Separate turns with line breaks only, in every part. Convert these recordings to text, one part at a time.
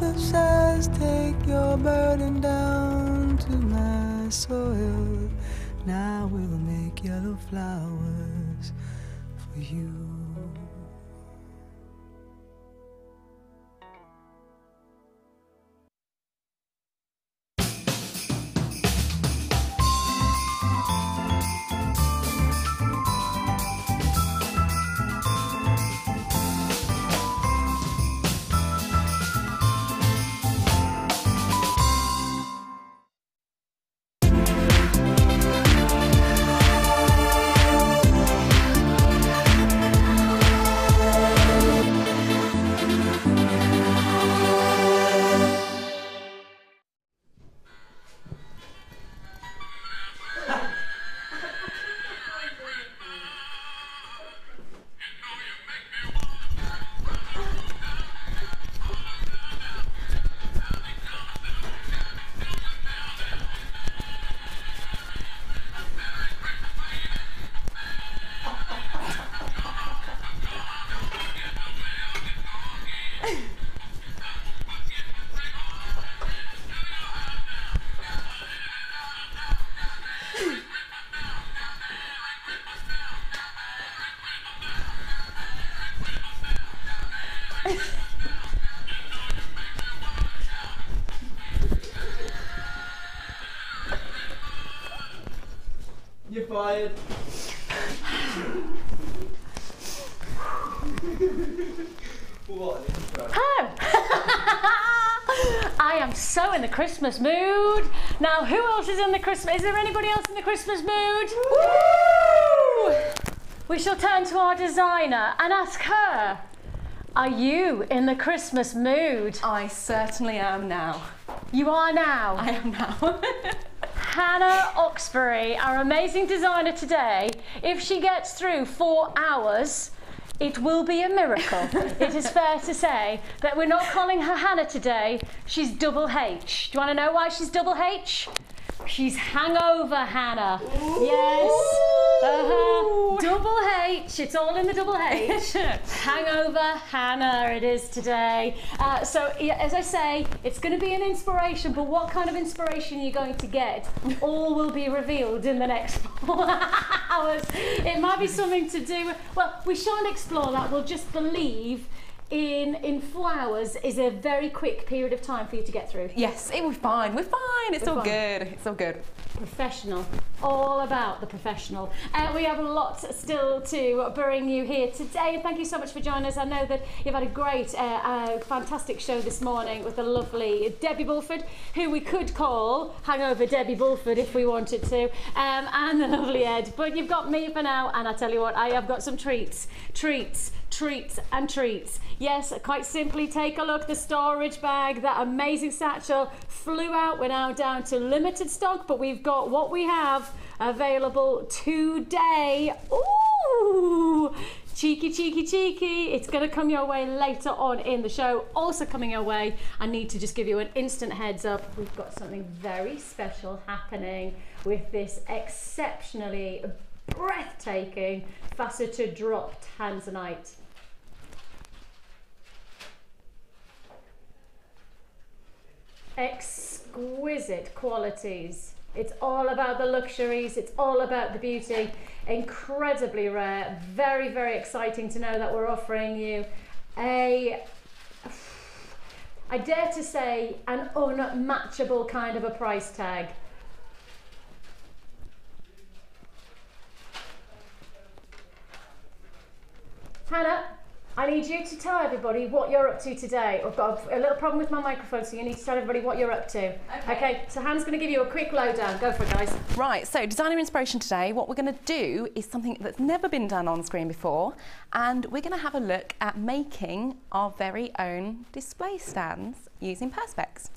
that says take your burden down to my soil. Now we'll make yellow flowers for you.
You're fired. What an intro.
Oh! I am so in the Christmas mood. Now, who else is in the Christmas? Is there anybody else in the Christmas mood? Woo! We shall turn to our designer and ask her, are you in the Christmas mood?
I certainly am now.
You are now?
I am now.
Hannah Oxberry, our amazing designer today, if she gets through 4 hours, it will be a miracle. It is fair to say that we're not calling her Hannah today, she's double H. Do you want to know why she's double H? She's hangover Hannah. Ooh. Yes. Double H. It's all in the double H. Hangover Hannah it is today. So as I say, it's going to be an inspiration, but what kind of inspiration are you going to get? All will be revealed in the next 4 hours. It might be something to do with, well, we shan't explore that. We'll just believe in 4 hours is a very quick period of time for you to get through.
Yes, it will be fine. We're fine. It's all good. It's all good.
Professional. All about the professional. We have a lot still to bring you here today. Thank you so much for joining us. I know that you've had a great, fantastic show this morning with the lovely Debbie Bulford, who we could call Hangover Debbie Bulford if we wanted to, and the lovely Ed. But you've got me for now, and I tell you what, I have got some treats and treats. Yes, quite simply, take a look. The storage bag, that amazing satchel flew out. We're now down to limited stock, but we've got what we have available today. Ooh, cheeky, cheeky, cheeky. It's going to come your way later on in the show. Also coming your way, I need to just give you an instant heads up. We've got something very special happening with this exceptionally breathtaking faceted drop tanzanite. Exquisite qualities. It's all about the luxuries, it's all about the beauty. Incredibly rare, very, very exciting to know that we're offering you I dare to say, an unmatchable kind of a price tag. Hannah, I need you to tell everybody what you're up to today. I've got a little problem with my microphone, so you need to tell everybody what you're up to. Okay, so Hannah's going to give you a quick lowdown. Go for it, guys.
Right, so Designer Inspiration today, what we're going to do is something that's never been done on screen before, and we're going to have a look at making our very own display stands using Perspex.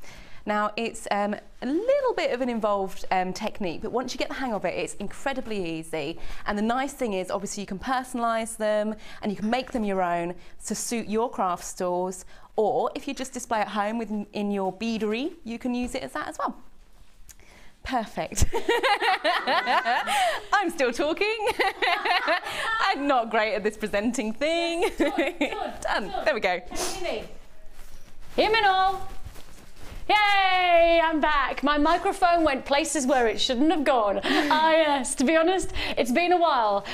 Now, it's a little bit of an involved technique, but once you get the hang of it, it's incredibly easy. And the nice thing is, obviously, you can personalise them and you can make them your own to suit your craft stores, or if you just display at home in your beadery, you can use it as that as well. Perfect. I'm still talking. I'm not great at this presenting thing.
Yes, done.
Done. There we go.
Can you hear me? Hear me now. Yay, I'm back. My microphone went places where it shouldn't have gone. Yes, to be honest, it's been a while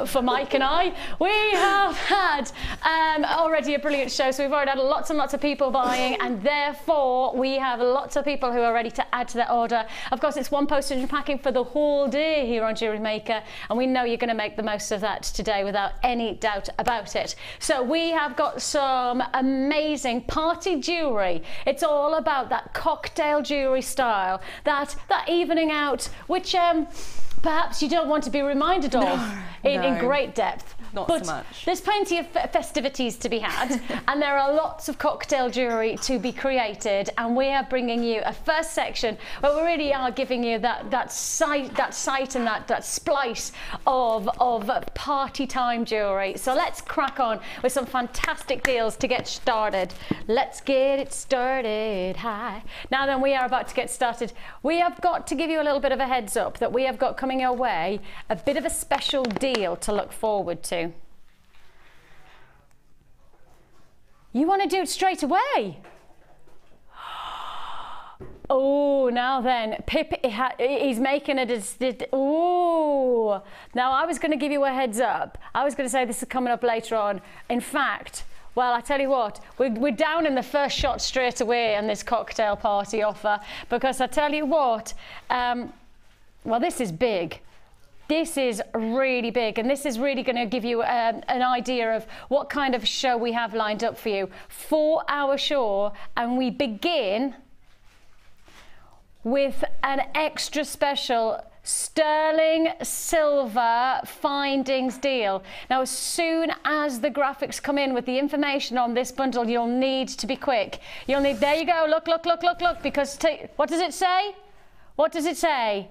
for Mike and I. We have had already a brilliant show, so we've already had lots and lots of people buying, and therefore we have lots of people who are ready to add to their order. Of course, it's one postage and packing for the whole day here on Jewellery Maker, and we know you're going to make the most of that today without any doubt about it. So we have got some amazing party jewellery. It's all about that cocktail jewellery style, that evening out, which perhaps you don't want to be reminded of in great depth.
Not
but
so much.
There's plenty of festivities to be had, and there are lots of cocktail jewellery to be created, and we are bringing you a first section where we really are giving you that sight and that splice of party time jewellery. So let's crack on with some fantastic deals to get started. Let's get it started. Hi. Now then, we are about to get started. We have got to give you a little bit of a heads up that we have got coming your way a bit of a special deal to look forward to. You want to do it straight away? Oh, now then, Pip, he's making a oh. Now, I was going to give you a heads up. I was going to say this is coming up later on. In fact, well, I tell you what, we're down in the first shot straight away on this cocktail party offer, because I tell you what, well, this is big. This is really big, and this is really going to give you an idea of what kind of show we have lined up for you. 4-hour show, and we begin with an extra special sterling silver findings deal. Now, as soon as the graphics come in with the information on this bundle, you'll need to be quick. You'll need, there you go, look, because what does it say? What does it say?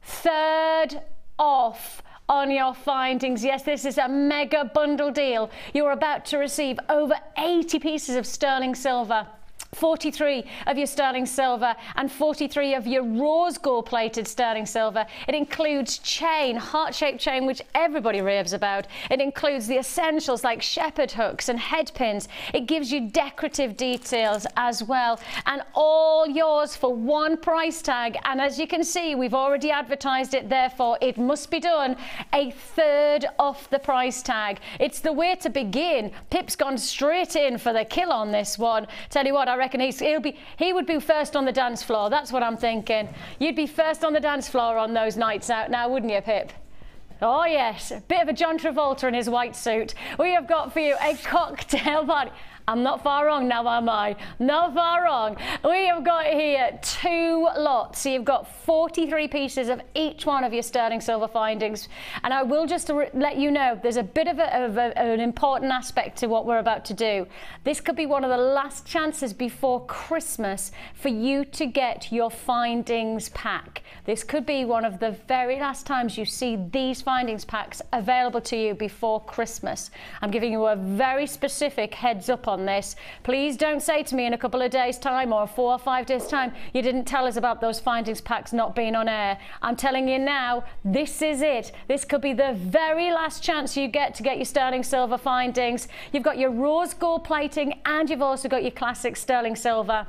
3rd off on your findings. Yes, this is a mega bundle deal. You're about to receive over 80 pieces of sterling silver, 43 of your sterling silver and 43 of your rose gold plated sterling silver. It includes chain, heart-shaped chain, which everybody raves about. It includes the essentials like shepherd hooks and head pins. It gives you decorative details as well, and all yours for one price tag. And as you can see, we've already advertised it, therefore it must be done a 3rd off the price tag. It's the way to begin. Pip's gone straight in for the kill on this one. Tell you what, I reckon he would be first on the dance floor. That's what I'm thinking. You'd be first on the dance floor on those nights out now, wouldn't you, Pip? Oh yes, a bit of a John Travolta in his white suit. We have got for you a cocktail party. I'm not far wrong now, am I? Not far wrong. We have got here 2 lots. So you've got 43 pieces of each one of your sterling silver findings. And I will just let you know, there's a bit of an important aspect to what we're about to do. This could be one of the last chances before Christmas for you to get your findings pack. This could be one of the very last times you see these findings packs available to you before Christmas. I'm giving you a very specific heads up on this. Please don't say to me in a couple of days time or 4 or 5 days time, you didn't tell us about those findings packs not being on air. I'm telling you now, this is it. This could be the very last chance you get to get your sterling silver findings. You've got your rose gold plating, and you've also got your classic sterling silver.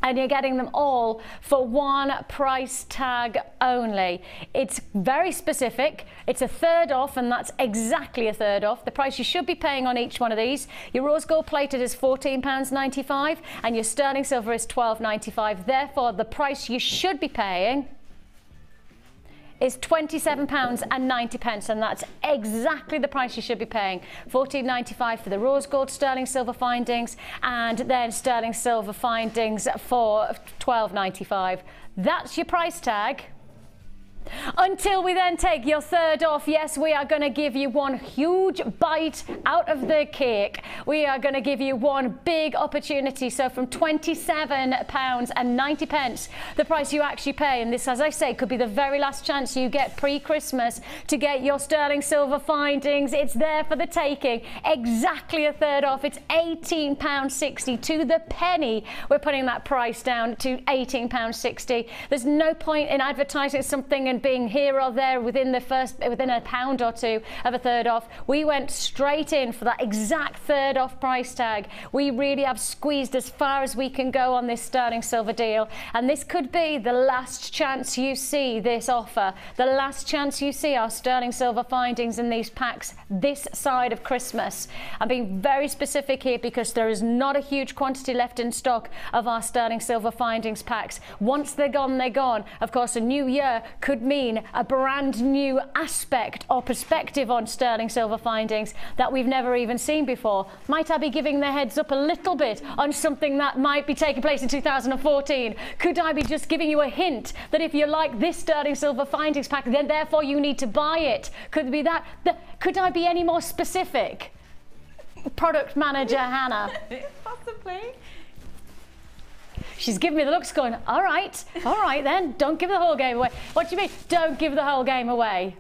And you're getting them all for one price tag only. It's very specific. It's a 3rd off, and that's exactly a 3rd off. The price you should be paying on each one of these, your rose gold plated is £14.95 and your sterling silver is £12.95. Therefore, the price you should be paying is £27.90, and that's exactly the price you should be paying. £14.95 for the rose gold sterling silver findings, and then sterling silver findings for £12.95. That's your price tag. Until we then take your 3rd off, yes, we are going to give you one huge bite out of the cake. We are going to give you one big opportunity. So from £27.90, the price you actually pay, and this, as I say, could be the very last chance you get pre-Christmas to get your sterling silver findings. It's there for the taking. Exactly a 3rd off. It's £18.60 to the penny. We're putting that price down to £18.60. There's no point in advertising something and being here or there within a pound or two of a third off, we went straight in for that exact third off price tag. We really have squeezed as far as we can go on this sterling silver deal, and this could be the last chance you see this offer, the last chance you see our sterling silver findings in these packs this side of Christmas. I'm being very specific here because there is not a huge quantity left in stock of our sterling silver findings packs. Once they're gone, they're gone. Of course, a new year could mean a brand new aspect or perspective on sterling silver findings that we've never even seen before. Might I be giving the heads up a little bit on something that might be taking place in 2014? Could I be just giving you a hint that if you like this sterling silver findings pack, then therefore you need to buy it? Could be that? Could I be any more specific? Product manager Hannah.
Possibly.
She's giving me the looks going, all right then, don't give the whole game away. What do you mean, don't give the whole game away?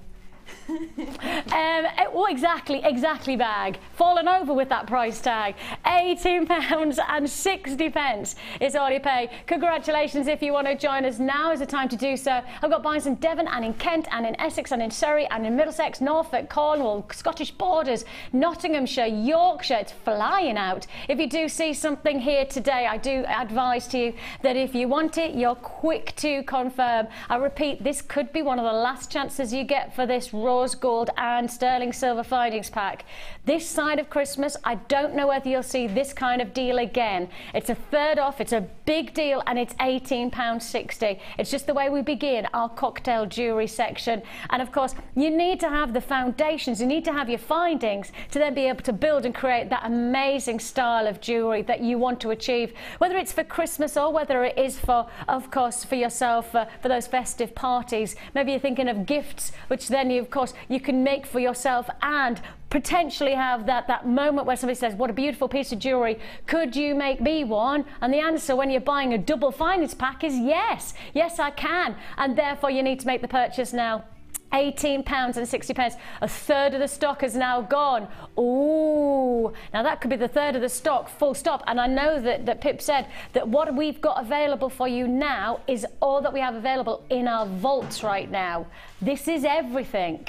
Well, exactly bag. Fallen over with that price tag. £18.60 is all you pay. Congratulations if you want to join us. Now is the time to do so. I've got buyers in Devon and in Kent and in Essex and in Surrey and in Middlesex, Norfolk, Cornwall, Scottish Borders, Nottinghamshire, Yorkshire. It's flying out. If you do see something here today, I do advise to you that if you want it, you're quick to confirm. I repeat, this could be one of the last chances you get for this rose gold and sterling silver findings pack. This side of Christmas, I don't know whether you'll see this kind of deal again. It's a third off, it's a big deal, and it's £18.60. It's just the way we begin our cocktail jewellery section. And of course, you need to have the foundations, you need to have your findings to then be able to build and create that amazing style of jewellery that you want to achieve, whether it's for Christmas or whether it is for, of course, for yourself, for those festive parties. Maybe you're thinking of gifts, which then of course you can make for yourself and potentially have that moment where somebody says, what a beautiful piece of jewellery, could you make me one? And the answer when you're buying a double findings pack is yes I can, and therefore you need to make the purchase now. £18.60. A third of the stock is now gone. Ooh, now that could be the third of the stock, full stop. And I know that Pip said that what we've got available for you now is all that we have available in our vaults right now. This is everything.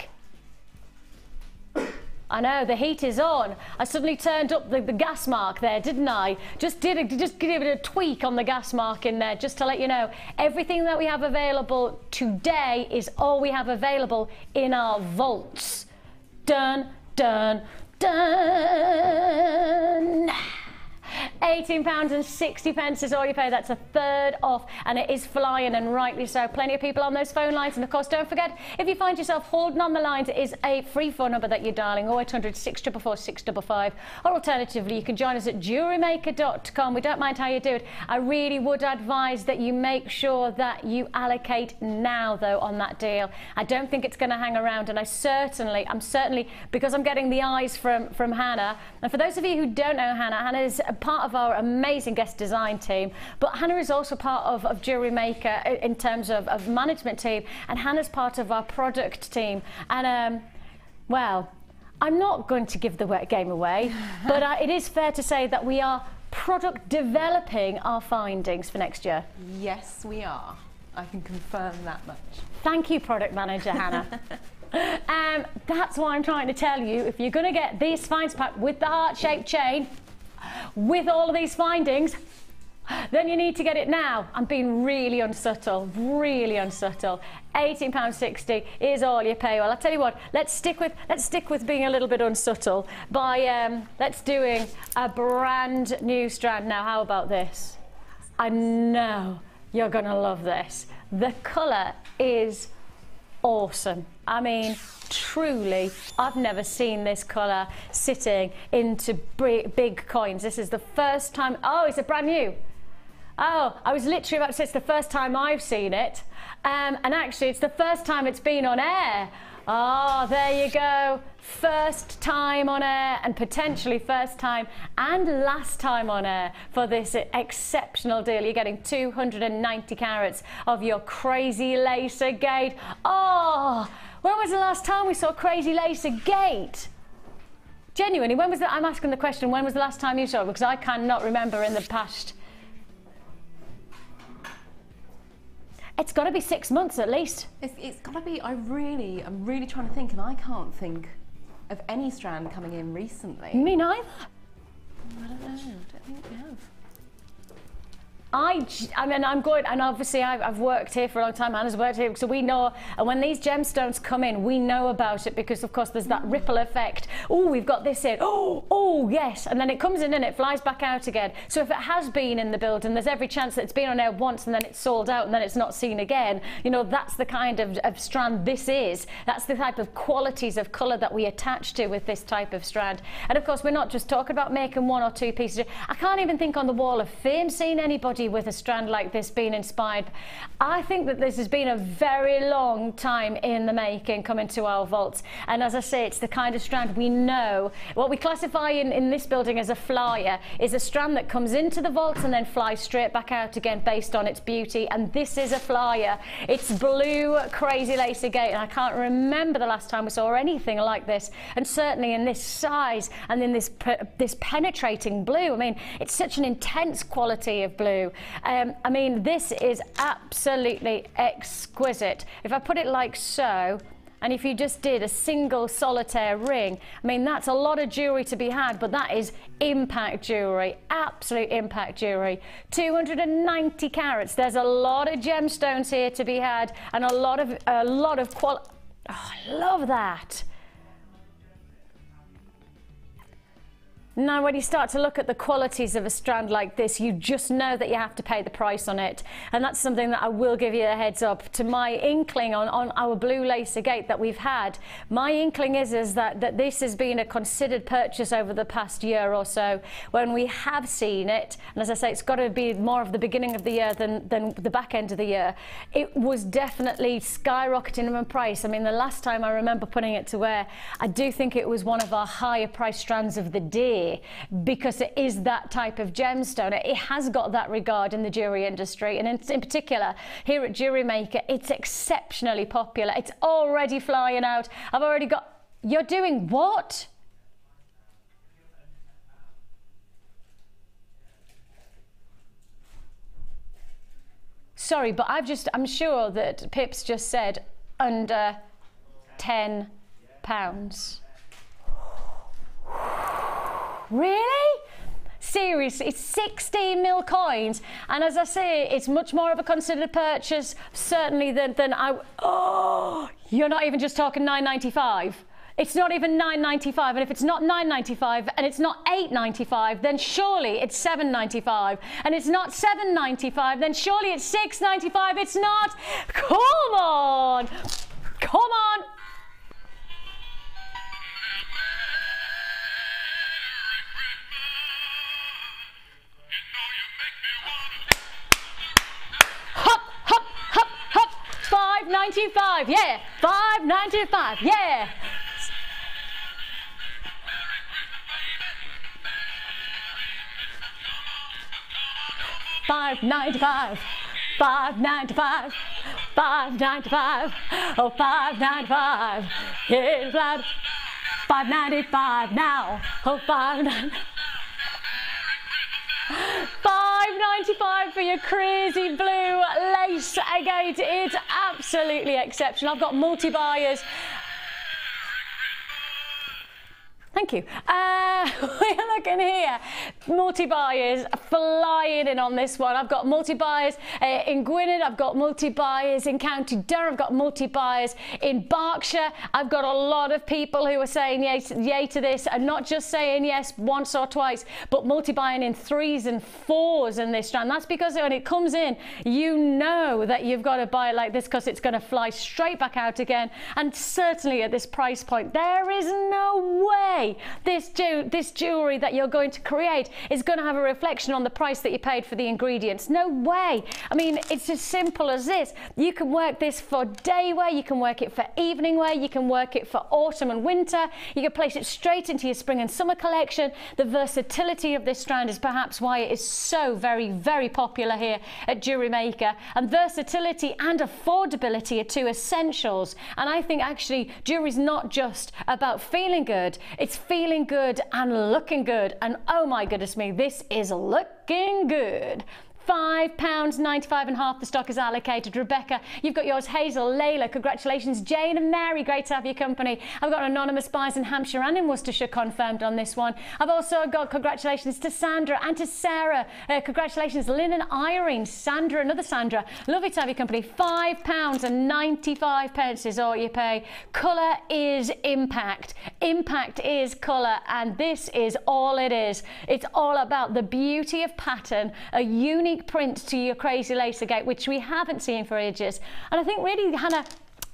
I know, the heat is on. I suddenly turned up the gas mark there, didn't I? Just give it a tweak on the gas mark in there, just to let you know. Everything that we have available today is all we have available in our vaults. Dun, dun, dun. £18.60 is all you pay. That's a third off, and it is flying, and rightly so. Plenty of people on those phone lines, and of course don't forget, if you find yourself holding on the lines, it is a free phone number that you're dialing, 0800 644 655, or alternatively you can join us at JewelleryMaker.com. We don't mind how you do it. I really would advise that you make sure that you allocate now though on that deal. I don't think it's going to hang around, and I'm certainly, because I'm getting the eyes from Hannah, and for those of you who don't know Hannah is part of our amazing guest design team, but Hannah is also part of Jewellery Maker in terms of management team, and Hannah's part of our product team. And well, I'm not going to give the game away, but it is fair to say that we are product developing our findings for next year.
Yes, we are. I can confirm that much.
Thank you, product manager Hannah. That's why I'm trying to tell you, if you're going to get this finds pack with the heart-shaped chain, with all of these findings, then you need to get it now. I'm being really unsubtle, really unsubtle. £18.60 is all you pay. Well, I'll tell you what, let's stick with being a little bit unsubtle by let's doing a brand new strand now. How about this? I know you're gonna love this. The colour is awesome. I mean, truly, I've never seen this colour sitting into big coins. This is the first time. Oh, is it brand new? Oh, I was literally about to say it's the first time I've seen it. And actually, it's the first time it's been on air. Oh, there you go. First time on air, and potentially first time and last time on air for this exceptional deal. You're getting 290 carats of your crazy lace agate. Oh, when was the last time we saw crazy lace agate? Genuinely, when was that? I'm asking the question, when was the last time you saw it? Because I cannot remember in the past. It's got to be 6 months at least.
It's got to be. I'm really trying to think, and I can't think of any strand coming in recently.
Me neither.
I don't know. I don't think we have.
I mean, I'm good, and obviously I've worked here for a long time, Hannah's worked here, so we know, and when these gemstones come in, we know about it, because of course there's that ripple effect. Oh, we've got this in, oh yes, and then it comes in and it flies back out again. So if it has been in the building, there's every chance that it's been on air once and then it's sold out and then it's not seen again. You know, that's the kind of strand this is. That's the type of qualities of colour that we attach to with this type of strand. And of course, we're not just talking about making 1 or 2 pieces. I can't even think on the Wall of Fame seeing anybody with a strand like this being inspired. I think that this has been a very long time in the making, coming to our vaults. And as I say, it's the kind of strand we know. What we classify in this building as a flyer is a strand that comes into the vaults and then flies straight back out again based on its beauty. And this is a flyer. It's blue crazy lace agate, and I can't remember the last time we saw anything like this. And certainly in this size and in this penetrating blue. I mean, it's such an intense quality of blue. I mean, this is absolutely exquisite. If I put it like so, and if you just did a single solitaire ring, I mean, that's a lot of jewellery to be had, but that is impact jewellery, absolute impact jewellery. 290 carats. There's a lot of gemstones here to be had, and a lot of quality. Oh, I love that. Now, when you start to look at the qualities of a strand like this, you just know that you have to pay the price on it. And that's something that I will give you a heads up. To my inkling on our blue lace agate that we've had, my inkling is that this has been a considered purchase over the past year or so. When we have seen it, and as I say, it's got to be more of the beginning of the year than the back end of the year, it was definitely skyrocketing in price. I mean, the last time I remember putting it to wear, I do think it was one of our higher price strands of the day, because it is that type of gemstone. It has got that regard in the jewellery industry, and in particular here at Jewellery Maker, it's exceptionally popular. It's already flying out. I've already got... You're doing what? Sorry, but I'm sure that Pip's just said under £10. Really? Seriously, it's 16 mil coins, and as I say, it's much more of a considered purchase, certainly than I. Oh, you're not even just talking £9.95. It's not even £9.95, and if it's not £9.95 and it's not £8.95, then surely it's £7.95, and it's not £7.95, then surely it's £6.95. It's not. Come on, come on. $5.95, yeah. $5.95, yeah. $5.95, $5.95, $5.95, oh $5.95. It's loud. $5.95 now, oh $5.95. $5.95 for your crazy blue lace agate. It's absolutely exceptional. I've got multi-buyers. Thank you. We're looking here. Multi-buyers flying in on this one. I've got multi-buyers in Gwynedd. I've got multi-buyers in County Durham. I've got multi-buyers in Berkshire. I've got a lot of people who are saying yay to this, and not just saying yes once or twice, but multi-buying in 3s and 4s in this strand. That's because when it comes in, you know that you've got to buy it like this, because it's going to fly straight back out again. And certainly at this price point, there is no way this jewellery that you're going to create is going to have a reflection on the price that you paid for the ingredients. No way. I mean, it's as simple as this. You can work this for day wear, you can work it for evening wear, you can work it for autumn and winter, you can place it straight into your spring and summer collection. The versatility of this strand is perhaps why it is so very, very popular here at Jewellery Maker. And versatility and affordability are two essentials. And I think actually jewellery is not just about feeling good, it's feeling good and looking good. And oh my goodness me, this is looking good. £5.95 and half the stock is allocated. Rebecca, you've got yours. Hazel, Layla, congratulations. Jane and Mary, great to have your company. I've got anonymous buyers in Hampshire and in Worcestershire confirmed on this one. I've also got congratulations to Sandra and to Sarah. Congratulations, Lynn and Irene. Sandra, another Sandra. Lovely to have your company. £5.95 is all you pay. Colour is impact. Impact is colour, and this is all it is. It's all about the beauty of pattern, a unique print to your crazy lace agate, which we haven't seen for ages. And I think really, Hannah,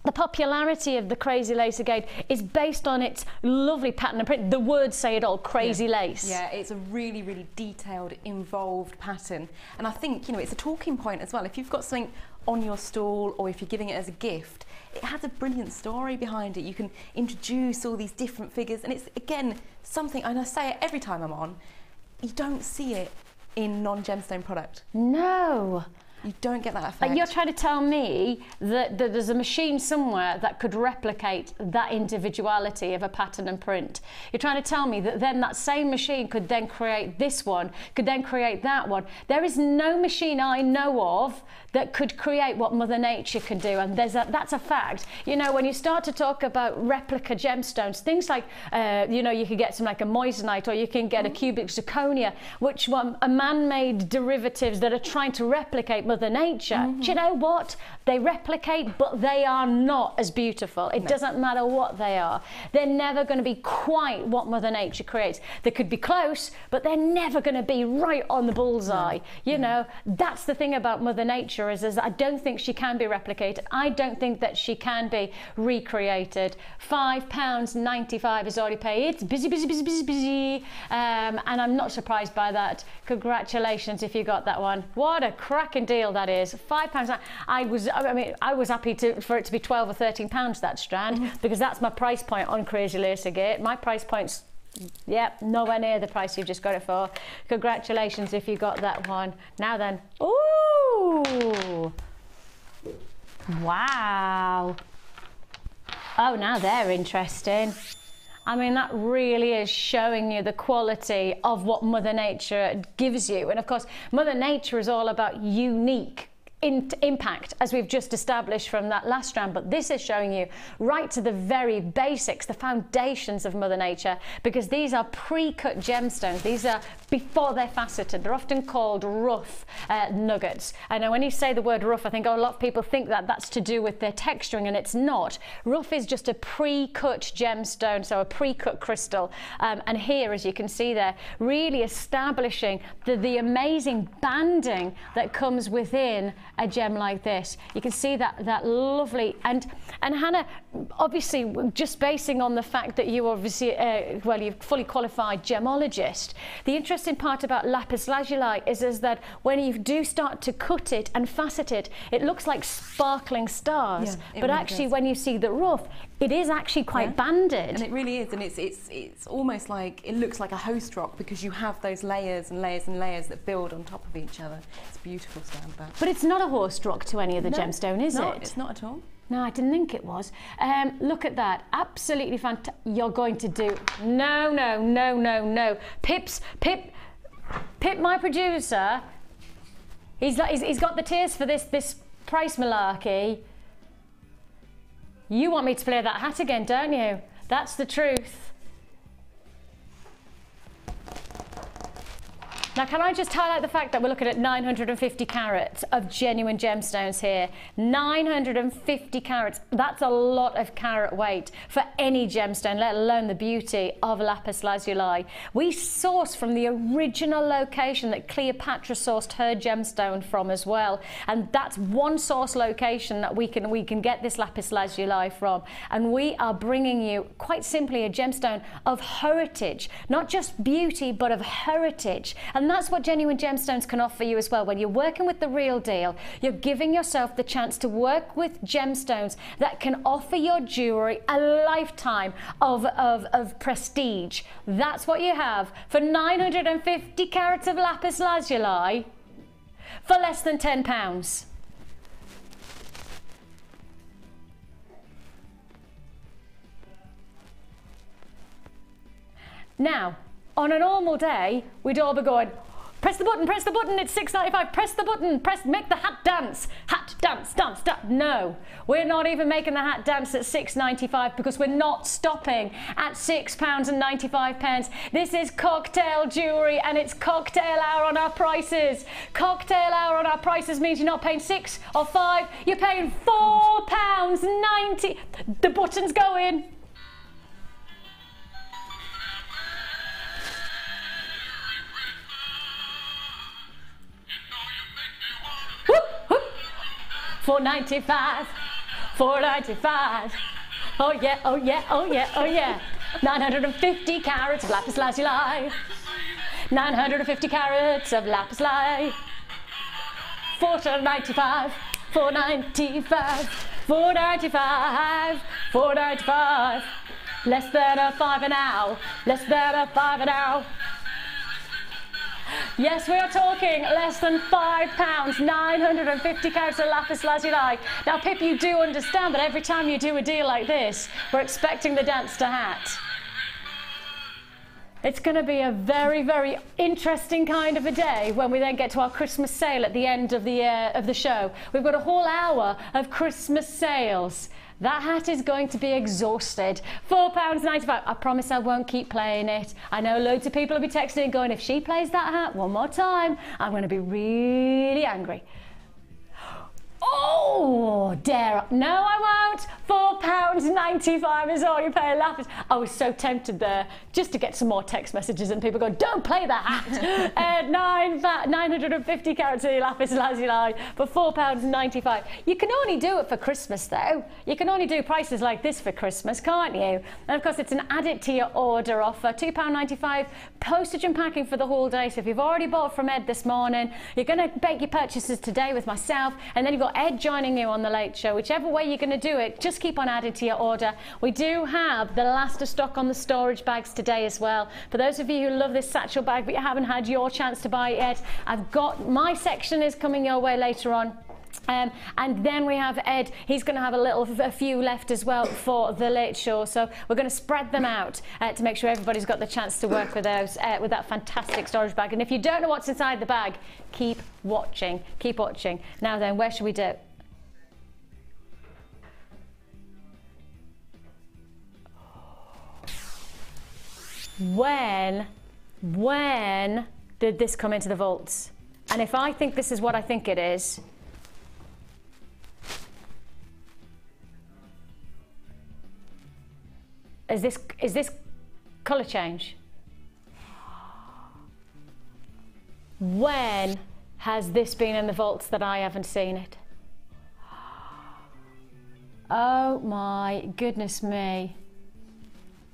the popularity of the crazy lace agate is based on its lovely pattern and print. The words say it all, crazy lace.
Yeah, it's a really, really detailed, involved pattern. And I think, you know, it's a talking point as well. If you've got something on your stall or if you're giving it as a gift, it has a brilliant story behind it. You can introduce all these different figures, and it's, again, something, and I say it every time I'm on, you don't see it in non-gemstone product.
No.
You don't get that effect.
You're trying to tell me that there's a machine somewhere that could replicate that individuality of a pattern and print. You're trying to tell me that then that same machine could then create this one, could then create that one. There is no machine I know of that could create what Mother Nature can do, and that's a fact. You know, when you start to talk about replica gemstones, things like, you know, you could get some like a moissanite, or you can get a cubic zirconia, which are man-made derivatives that are trying to replicate Mother Nature. Do you know what? They replicate, but they are not as beautiful. It doesn't matter what they are. They're never going to be quite what Mother Nature creates. They could be close, but they're never going to be right on the bullseye. You know, that's the thing about Mother Nature is I don't think she can be replicated. I don't think that she can be recreated. £5.95 is already paid. It's busy, busy, busy, busy, busy. And I'm not surprised by that. Congratulations if you got that one. What a cracking deal that is. £5. I was happy for it to be £12 or £13 that strand, because that's my price point on Crazy Lace Agate. My price point's, yep, nowhere near the price you've just got it for. Congratulations if you got that one. Now then, ooh, wow. Oh, now they're interesting. I mean, that really is showing you the quality of what Mother Nature gives you. And of course, Mother Nature is all about unique impact, as we've just established from that last strand, but this is showing you right to the very basics, the foundations of Mother Nature, because these are pre-cut gemstones. These are before they're faceted. They're often called rough nuggets. I know when you say the word rough, I think, oh, a lot of people think that that's to do with their texturing, and it's not. Rough is just a pre-cut gemstone, so a pre-cut crystal. And here, as you can see there, really establishing the amazing banding that comes within a gem like this. You can see that lovely, and Hannah, obviously, just basing on the fact that you obviously, well, you're fully qualified gemologist. The interesting part about lapis lazuli is that when you do start to cut it and facet it, it looks like sparkling stars. Yeah, but really actually, when you see the rough, it is actually quite banded.
And it really is, and it's almost like, it looks like a host rock, because you have those layers and layers and layers that build on top of each other. It's beautiful to stand back.
But it's not a host rock to any other gemstone, is it?
No, it's not at all.
No, I didn't think it was. Look at that, absolutely fantastic. You're going to do, no. Pip, my producer, he's got the tears for this price malarkey. You want me to play that hat again, don't you? That's the truth. Now, can I just highlight the fact that we're looking at 950 carats of genuine gemstones here. 950 carats. That's a lot of carat weight for any gemstone, let alone the beauty of lapis lazuli. We source from the original location that Cleopatra sourced her gemstone from as well. And that's one source location that we can get this lapis lazuli from. And we are bringing you, quite simply, a gemstone of heritage. Not just beauty, but of heritage. And that's what genuine gemstones can offer you as well. When you're working with the real deal, you're giving yourself the chance to work with gemstones that can offer your jewellery a lifetime of prestige. That's what you have for 950 carats of lapis lazuli for less than £10. Now, on a normal day, we'd all be going, Press the button, it's $6.95. Press the button, make the hat dance. Hat dance, dance, dance. No, we're not even making the hat dance at $6.95 because we're not stopping at £6.95. This is cocktail jewellery and it's cocktail hour on our prices. Cocktail hour on our prices means you're not paying £6 or £5, you're paying £4.90. The button's going. $4.95, $4.95. Oh yeah, oh yeah, oh yeah, oh yeah. 950 carats of lapis lazuli. 950 carats of lapis lazuli. $4.95, $4.95, $4.95, $4.95. Less than a $5 an hour. Less than a $5 an hour. Yes, we are talking less than £5, 950 carats of lapis lazuli. Now, Pip, you do understand that every time you do a deal like this, we're expecting the dance to hat. It's going to be a very, very interesting kind of a day when we then get to our Christmas sale at the end of the show. We've got a whole hour of Christmas sales. That hat is going to be exhausted. £4.95. I promise I won't keep playing it. I know loads of people will be texting and going, if she plays that hat one more time, I'm going to be really angry. Oh, dare. No, I won't. £4.95 is all you pay lapis. I was so tempted there just to get some more text messages and people going, don't play the hat. 950 carats of lapis lazuli for £4.95. You can only do it for Christmas though. You can only do prices like this for Christmas, can't you? And of course it's an add it to your order offer, £2.95, postage and packing for the whole day. So if you've already bought from Ed this morning, you're going to make your purchases today with myself, and then you've got Ed joining you on the late show. Whichever way you're going to do it, just keep on adding to your order. We do have the last of stock on the storage bags today as well. For those of you who love this satchel bag but you haven't had your chance to buy it yet, I've got my section is coming your way later on. And then we have Ed, he's going to have a few left as well for the late show, so we're going to spread them out to make sure everybody's got the chance to work with those with that fantastic storage bag. And if you don't know what's inside the bag, keep watching, keep watching. Now then, where should we do? When did this come into the vaults? And if I think this is what I think it is, is this colour change? When has this been in the vaults that I haven't seen it? Oh my goodness me.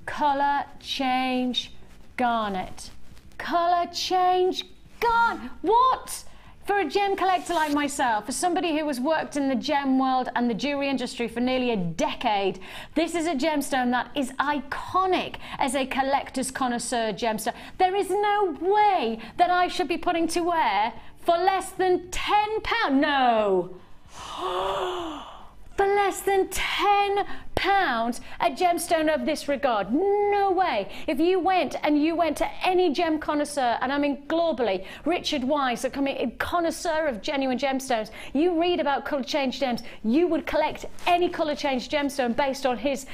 Colour change garnet. Colour change garnet. What? For a gem collector like myself, for somebody who has worked in the gem world and the jewellery industry for nearly a decade, this is a gemstone that is iconic as a collector's connoisseur gemstone. There is no way that I should be putting to wear for less than £10. No. For less than £10 a gemstone of this regard. No way. If you went to any gem connoisseur, and I mean globally, Richard Wise, a connoisseur of genuine gemstones, you read about colour change gems, you would collect any colour change gemstone based on his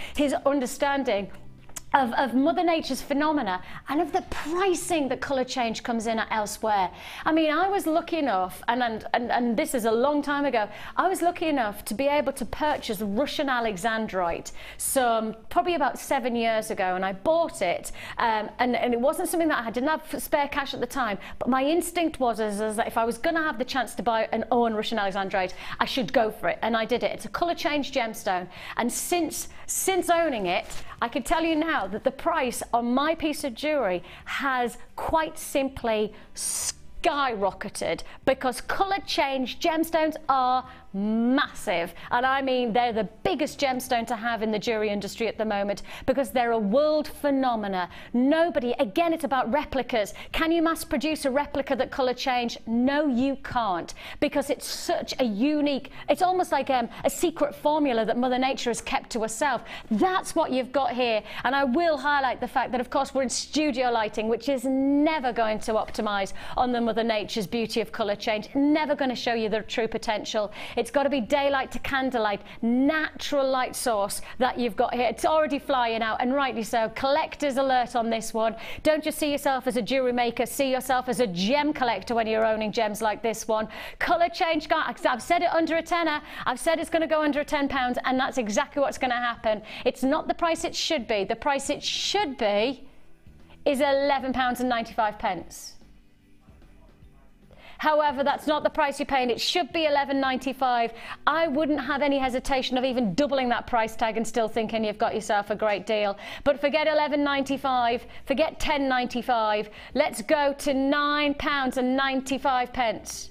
understanding of Mother Nature's phenomena and of the pricing that colour change comes in at elsewhere. I mean, I was lucky enough, and this is a long time ago, I was lucky enough to be able to purchase Russian Alexandrite probably about 7 years ago, and I bought it, and it wasn't something that I didn't have spare cash at the time, but my instinct was that if I was going to have the chance to buy and own Russian Alexandrite, I should go for it, and I did it. It's a colour change gemstone, and since owning it, I can tell you now that the price on my piece of jewellery has quite simply skyrocketed, because colour change gemstones are massive, and I mean they're the biggest gemstone to have in the jewelry industry at the moment, because they're a world phenomena. Nobody, again, it's about replicas. Can you mass produce a replica that color change? No, you can't, because it's such a unique, it's almost like a secret formula that Mother Nature has kept to herself. That's what you've got here. And I will highlight the fact that, of course, we're in studio lighting, which is never going to optimize on the Mother Nature's beauty of color change, never going to show you the true potential. It's got to be daylight to candlelight, natural light source that you've got here. It's already flying out, and rightly so. Collector's alert on this one. Don't just see yourself as a jewelry maker, see yourself as a gem collector when you're owning gems like this one. Color change, I've said it under a tenner. I've said it's going to go under £10, and that's exactly what's going to happen. It's not the price it should be. The price it should be is £11.95. However, that's not the price you're paying. It should be $11.95. I wouldn't have any hesitation of even doubling that price tag and still thinking you've got yourself a great deal. But forget $11.95, forget $10.95. Let's go to £9.95.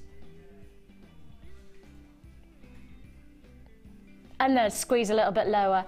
And then squeeze a little bit lower.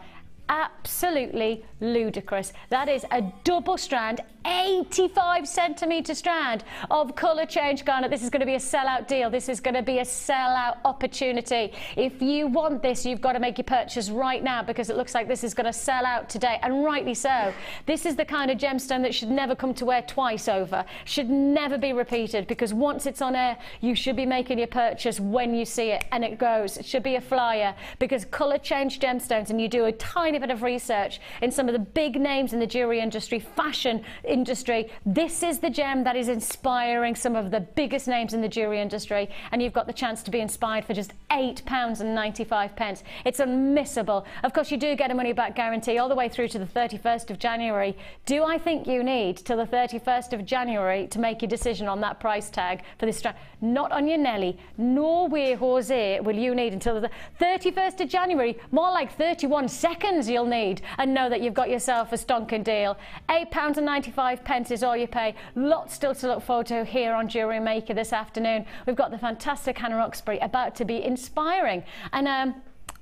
Absolutely ludicrous. That is a double strand, 85 centimetre strand of colour change garnet. This is going to be a sellout deal. This is going to be a sellout opportunity. If you want this, you've got to make your purchase right now, because it looks like this is going to sell out today, and rightly so. This is the kind of gemstone that should never come to wear twice over, should never be repeated, because once it's on air, you should be making your purchase when you see it, and it goes. It should be a flyer, because colour change gemstones, and you do a tiny bit of research in some of the big names in the jewelry industry, fashion industry, this is the gem that is inspiring some of the biggest names in the jewelry industry, and you've got the chance to be inspired for just £8.95. It's unmissable. Of course, you do get a money back guarantee all the way through to the 31st of January. Do I think you need till the 31st of January to make your decision on that price tag for this strand? Not on your Nelly, nor Jose will you need until the 31st of January, more like 31 seconds you'll need, and know that you've got yourself a stonking deal. £8.95 is all you pay. Lots still to look forward to here on Jewellery Maker this afternoon. We've got the fantastic Hannah Oxberry about to be inspiring, and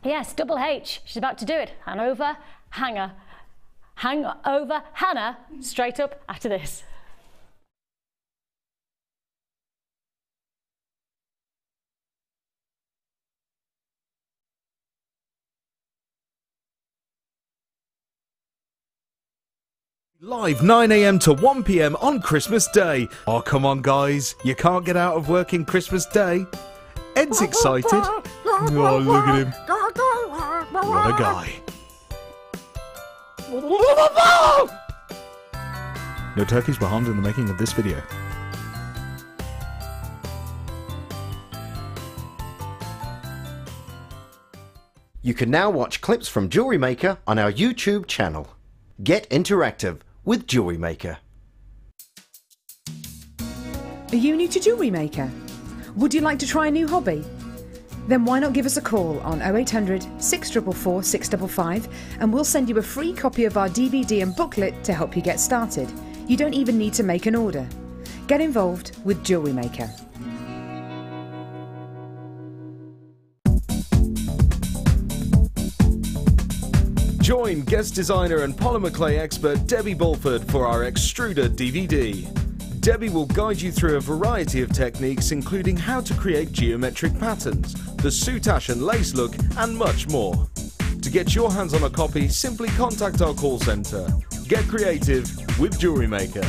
yes, double H, she's about to do it. Hang over Hannah, straight up after this.
Live 9 AM to 1 PM on Christmas Day. Oh, come on, guys. You can't get out of work in Christmas Day. Ed's excited. Oh, look at him. What a guy. No turkeys were harmed in the making of this video.
You can now watch clips from Jewellery Maker on our YouTube channel. Get interactive with Jewellery Maker.
Are you new to Jewellery Maker? Would you like to try a new hobby? Then why not give us a call on 0800 644 655 and we'll send you a free copy of our DVD and booklet to help you get started. You don't even need to make an order. Get involved with Jewellery Maker.
Join guest designer and polymer clay expert Debbie Bulford for our Extruder DVD. Debbie will guide you through a variety of techniques, including how to create geometric patterns, the soutache and lace look, and much more. To get your hands on a copy, simply contact our call centre. Get creative with Jewellery Maker.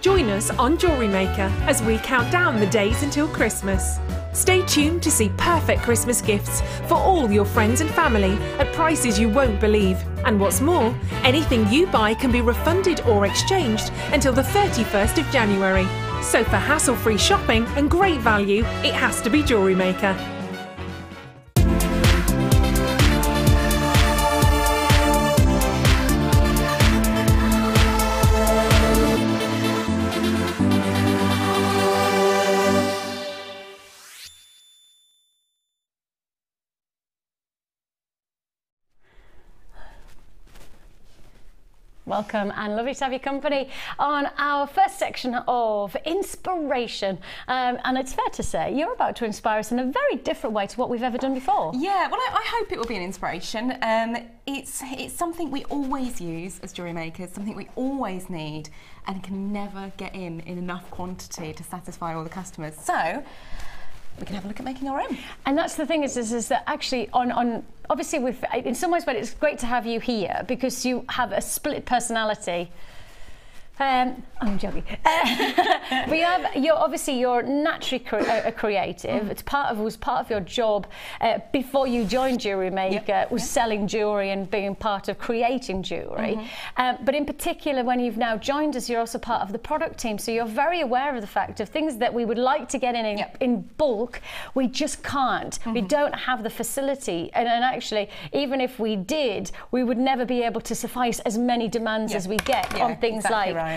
Join us on Jewellery Maker as we count down the days until Christmas. Stay tuned to see perfect Christmas gifts for all your friends and family at prices you won't believe. And what's more, anything you buy can be refunded or exchanged until the 31st of January. So for hassle-free shopping and great value, it has to be Jewellery Maker.
Welcome and lovely to have your company on our first section of inspiration. And it's fair to say you're about to inspire us in a very different way to what we've ever done before.
Yeah, well, I hope it will be an inspiration. It's something we always use as jewellery makers, something we always need, and can never get in enough quantity to satisfy all the customers. So we can have a look at making our own. And
that's the thing is that actually on obviously in some ways, but it's great to have you here because you have a split personality. I'm joking. You're naturally creative. It's was part of your job before you joined Jewellery Maker, was selling jewellery and being part of creating jewellery. But in particular, when you've now joined us, you're also part of the product team. So you're very aware of the fact of things that we would like to get in bulk, we just can't. We don't have the facility. And actually, even if we did, we would never be able to suffice as many demands as we get on things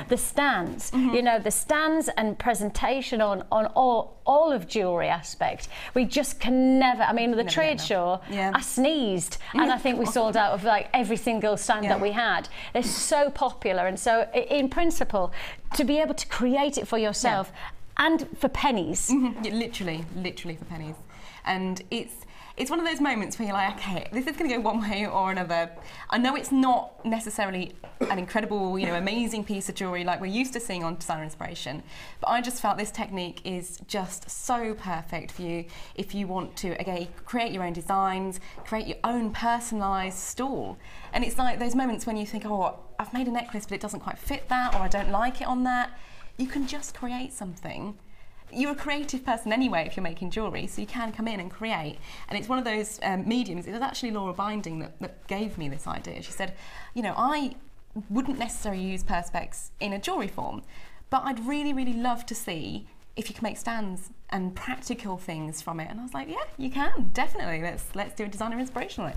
the stands, you know, the stands and presentation on all of jewellery aspect. We just can never, I mean, the trade show, I sneezed and I think we sold out of like every single stand that we had. They're so popular, and so in principle, to be able to create it for yourself and for pennies.
Literally for pennies. And it's one of those moments where you're like, okay, this is going to go one way or another. I know it's not necessarily an incredible, you know, amazing piece of jewellery like we're used to seeing on Designer Inspiration, but I just felt this technique is just so perfect for you if you want to, again, create your own designs, create your own personalised stall. And it's like those moments when you think, oh, I've made a necklace, but it doesn't quite fit that, or I don't like it on that. You can just create something. You're a creative person anyway if you're making jewellery, so you can come in and create. And it's one of those mediums. It was actually Laura Binding that gave me this idea. She said, you know, I wouldn't necessarily use Perspex in a jewellery form, but I'd really, really love to see if you can make stands and practical things from it. And I was like, yeah, you can, definitely. Let's do a Designer Inspiration on it.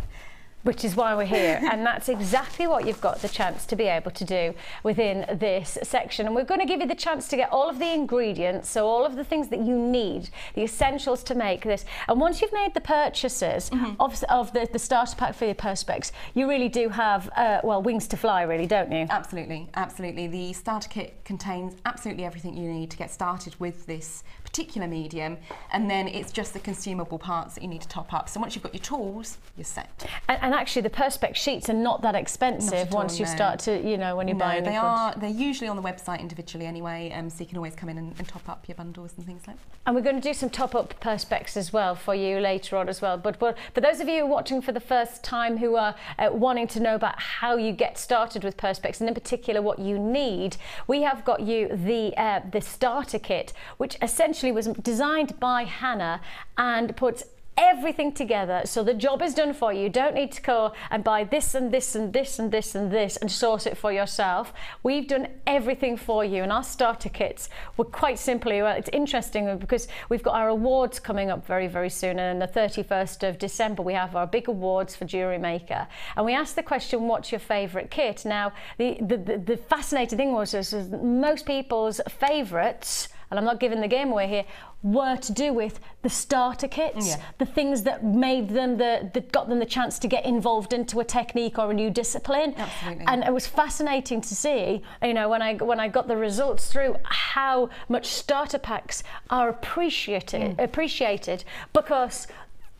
Which is why we're here, and that's exactly what you've got the chance to be able to do within this section. And we're going to give you the chance to get all of the ingredients, so all of the things that you need, the essentials to make this. And once you've made the purchases of the starter pack for your Perspex, you really do have, well, wings to fly, really, don't you?
Absolutely, absolutely. The starter kit contains absolutely everything you need to get started with this particular medium, and then it's just the consumable parts that you need to top up. So once you've got your tools, you're set.
And actually, the Perspex sheets are not that expensive once you start to, you know, when you're buying them.
They're usually on the website individually anyway, so you can always come in and top up your bundles and things like that.
And we're going to do some top-up Perspex as well for you later on as well. But for those of you watching for the first time who are wanting to know about how you get started with Perspex, and in particular what you need, we have got you the starter kit, which essentially was designed by Hannah and puts everything together, so the job is done for you. You don't need to go and buy this and this and this and this and this and source it for yourself. We've done everything for you, and our starter kits were quite simply, well, it's interesting because we've got our awards coming up very, very soon, and on the 31st of December we have our big awards for Jewellery Maker, and we asked the question, what's your favourite kit? Now the fascinating thing was most people's favourites, and I'm not giving the game away here, were to do with the starter kits, the things that made them, that got them the chance to get involved into a technique or a new discipline.
Absolutely.
And it was fascinating to see, you know, when I got the results through, how much starter packs are appreciated, because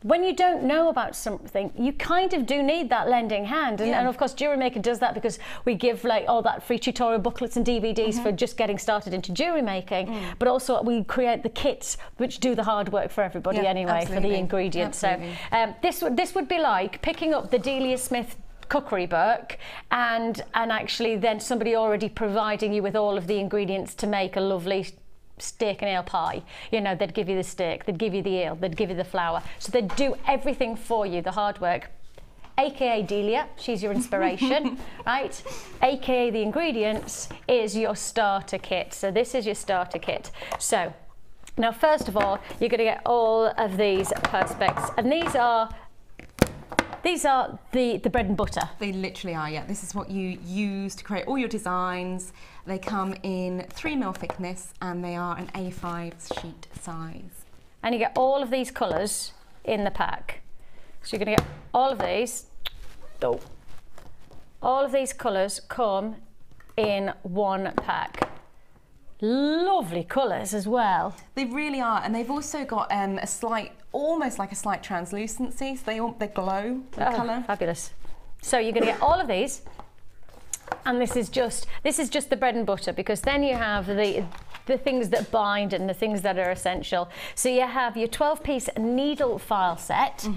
when you don't know about something, you kind of do need that lending hand. And of course, Jewellery Maker does that because we give like all that free tutorial booklets and DVDs for just getting started into jewellery making. But also we create the kits which do the hard work for everybody anyway, for the ingredients.
Absolutely.
So this would be like picking up the Delia Smith cookery book and actually then somebody already providing you with all of the ingredients to make a lovely steak and ale pie. You know, they'd give you the steak, they'd give you the ale, they'd give you the flour. So they'd do everything for you, the hard work. AKA Delia, she's your inspiration, right? AKA the ingredients is your starter kit. So this is your starter kit. So now, first of all, you're going to get all of these Perspex, and these are the bread and butter.
They literally are, yeah. This is what you use to create all your designs. They come in 3mm thickness and they are an A5 sheet size.
And you get all of these colours in the pack. So you're going to get all of these. Oh. All of these colours come in one pack. Lovely colours as well.
They really are, and they've also got a slight, almost like a slight translucency, so they glow with colour.
Fabulous. So you're going to get all of these, and this is just the bread and butter, because then you have the things that bind and the things that are essential. So you have your 12-piece needle file set.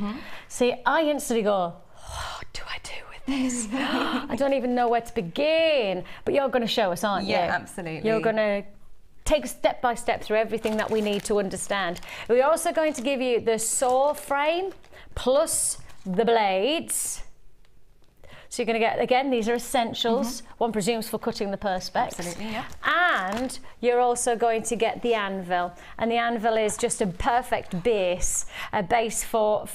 So I instantly go, what do I do with this? I don't even know where to begin. But you're going to show us, aren't you?
Yeah, absolutely.
You're going to take step by step through everything that we need to understand. We're also going to give you the saw frame plus the blades. So you're going to get, again, these are essentials. One presumes for cutting the Perspex.
Absolutely, yeah.
And you're also going to get the anvil. And the anvil is just a perfect base, a base for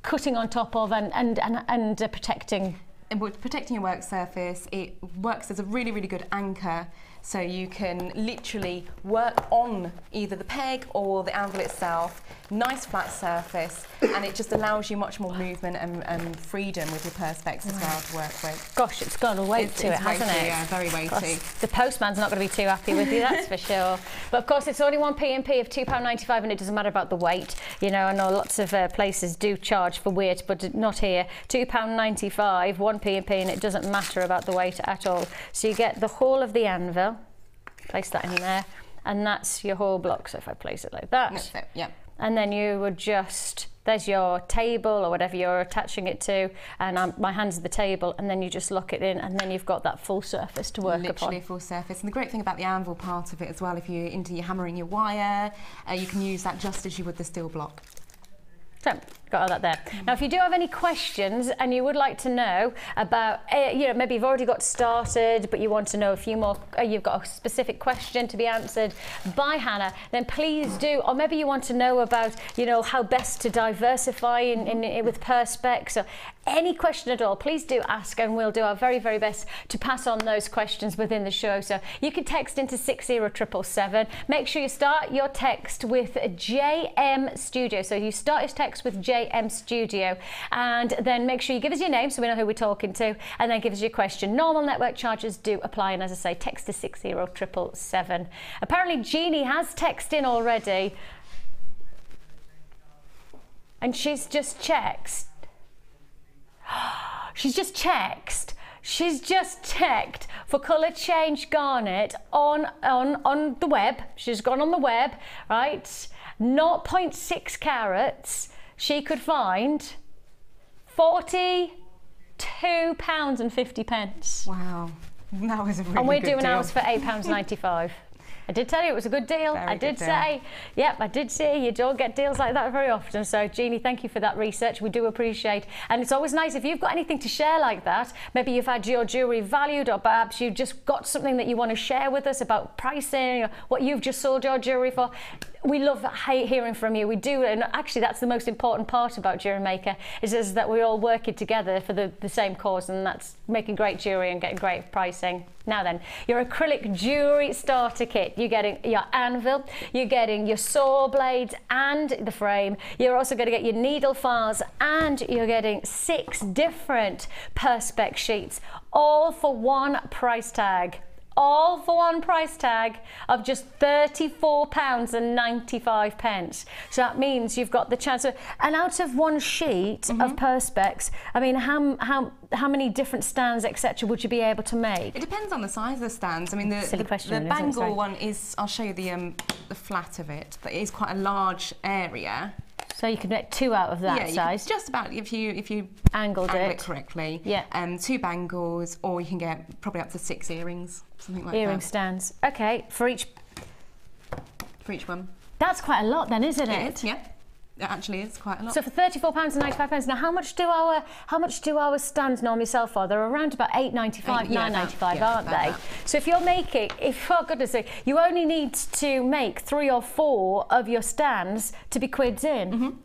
cutting on top of and protecting.
Protecting your work surface. It works as a really, really good anchor. So you can literally work on either the peg or the anvil itself, nice flat surface, and it just allows you much more movement and freedom with your Perspex as well to work with.
Gosh, it's got a weight to it, hasn't it?
Yeah, very weighty.
Gosh, the postman's not going to be too happy with you, that's for sure. But of course, it's only one P&P of £2.95, and it doesn't matter about the weight. You know, I know lots of places do charge for weight, but not here. £2.95, one P&P, and it doesn't matter about the weight at all. So you get the whole of the anvil. Place that in there, and that's your whole block. So if I place it like that,
that's it, yeah.
And then you would just, there's your table or whatever you're attaching it to, and my hand's at the table, and then you just lock it in, and then you've got that full surface to work upon.
Literally full surface. And the great thing about the anvil part of it as well, if you're into your hammering your wire, you can use that just as you would the steel block.
So, got all that there. Now, if you do have any questions and you would like to know about, you know, maybe you've already got started, but you want to know a few more, you've got a specific question to be answered by Hannah, then please do. Or maybe you want to know about, you know, how best to diversify with Perspex, or any question at all, please do ask, and we'll do our very, very best to pass on those questions within the show. So you can text into 60777. Make sure you start your text with JM Studio. So you start your text with JM Studio, and then make sure you give us your name so we know who we're talking to, and then give us your question. Normal network charges do apply, and as I say, text to 60777. Apparently Jeannie has texted in already, and she's just checked. She's just checked for colour change garnet on the web. She's gone on the web, right? 0.6 carats. She could find £42.50.
Wow, that was a really good deal.
And we're doing ours for £8.95. I did tell you it was a good deal. I did say, yep, I did say you don't get deals like that very often. So, Jeannie, thank you for that research. We do appreciate. And it's always nice if you've got anything to share like that. Maybe you've had your jewellery valued, or perhaps you've just got something that you want to share with us about pricing, or what you've just sold your jewellery for. We love hearing from you. We do, and actually that's the most important part about Jewellery Maker, is that we're all working together for the same cause, and that's making great jewellery and getting great pricing. Now then, your acrylic jewellery starter kit. You're getting your anvil, you're getting your saw blades and the frame. You're also going to get your needle files, and you're getting 6 different Perspex sheets, all for one price tag. All for one price tag of just £34.95. So that means you've got the chance of, and out of one sheet of Perspex, I mean, how many different stands, etc., would you be able to make?
It depends on the size of the stands. I mean, the bangle one is, I'll show you the flat of it. That is quite a large area.
So you could make 2 out of that size.
Just about, if you
angled
it correctly.
Yeah.
2 bangles, or you can get probably up to 6 earrings, something like that.
Earring stands. Okay, for each
one.
That's quite a lot then, isn't it?
It is, yeah. It actually is quite a lot.
So for £34.95. Now, how much do our stands normally sell for? They're around about £8.95, £9.95, aren't they? So if you're making, for goodness sake, you only need to make 3 or 4 of your stands to be quids in.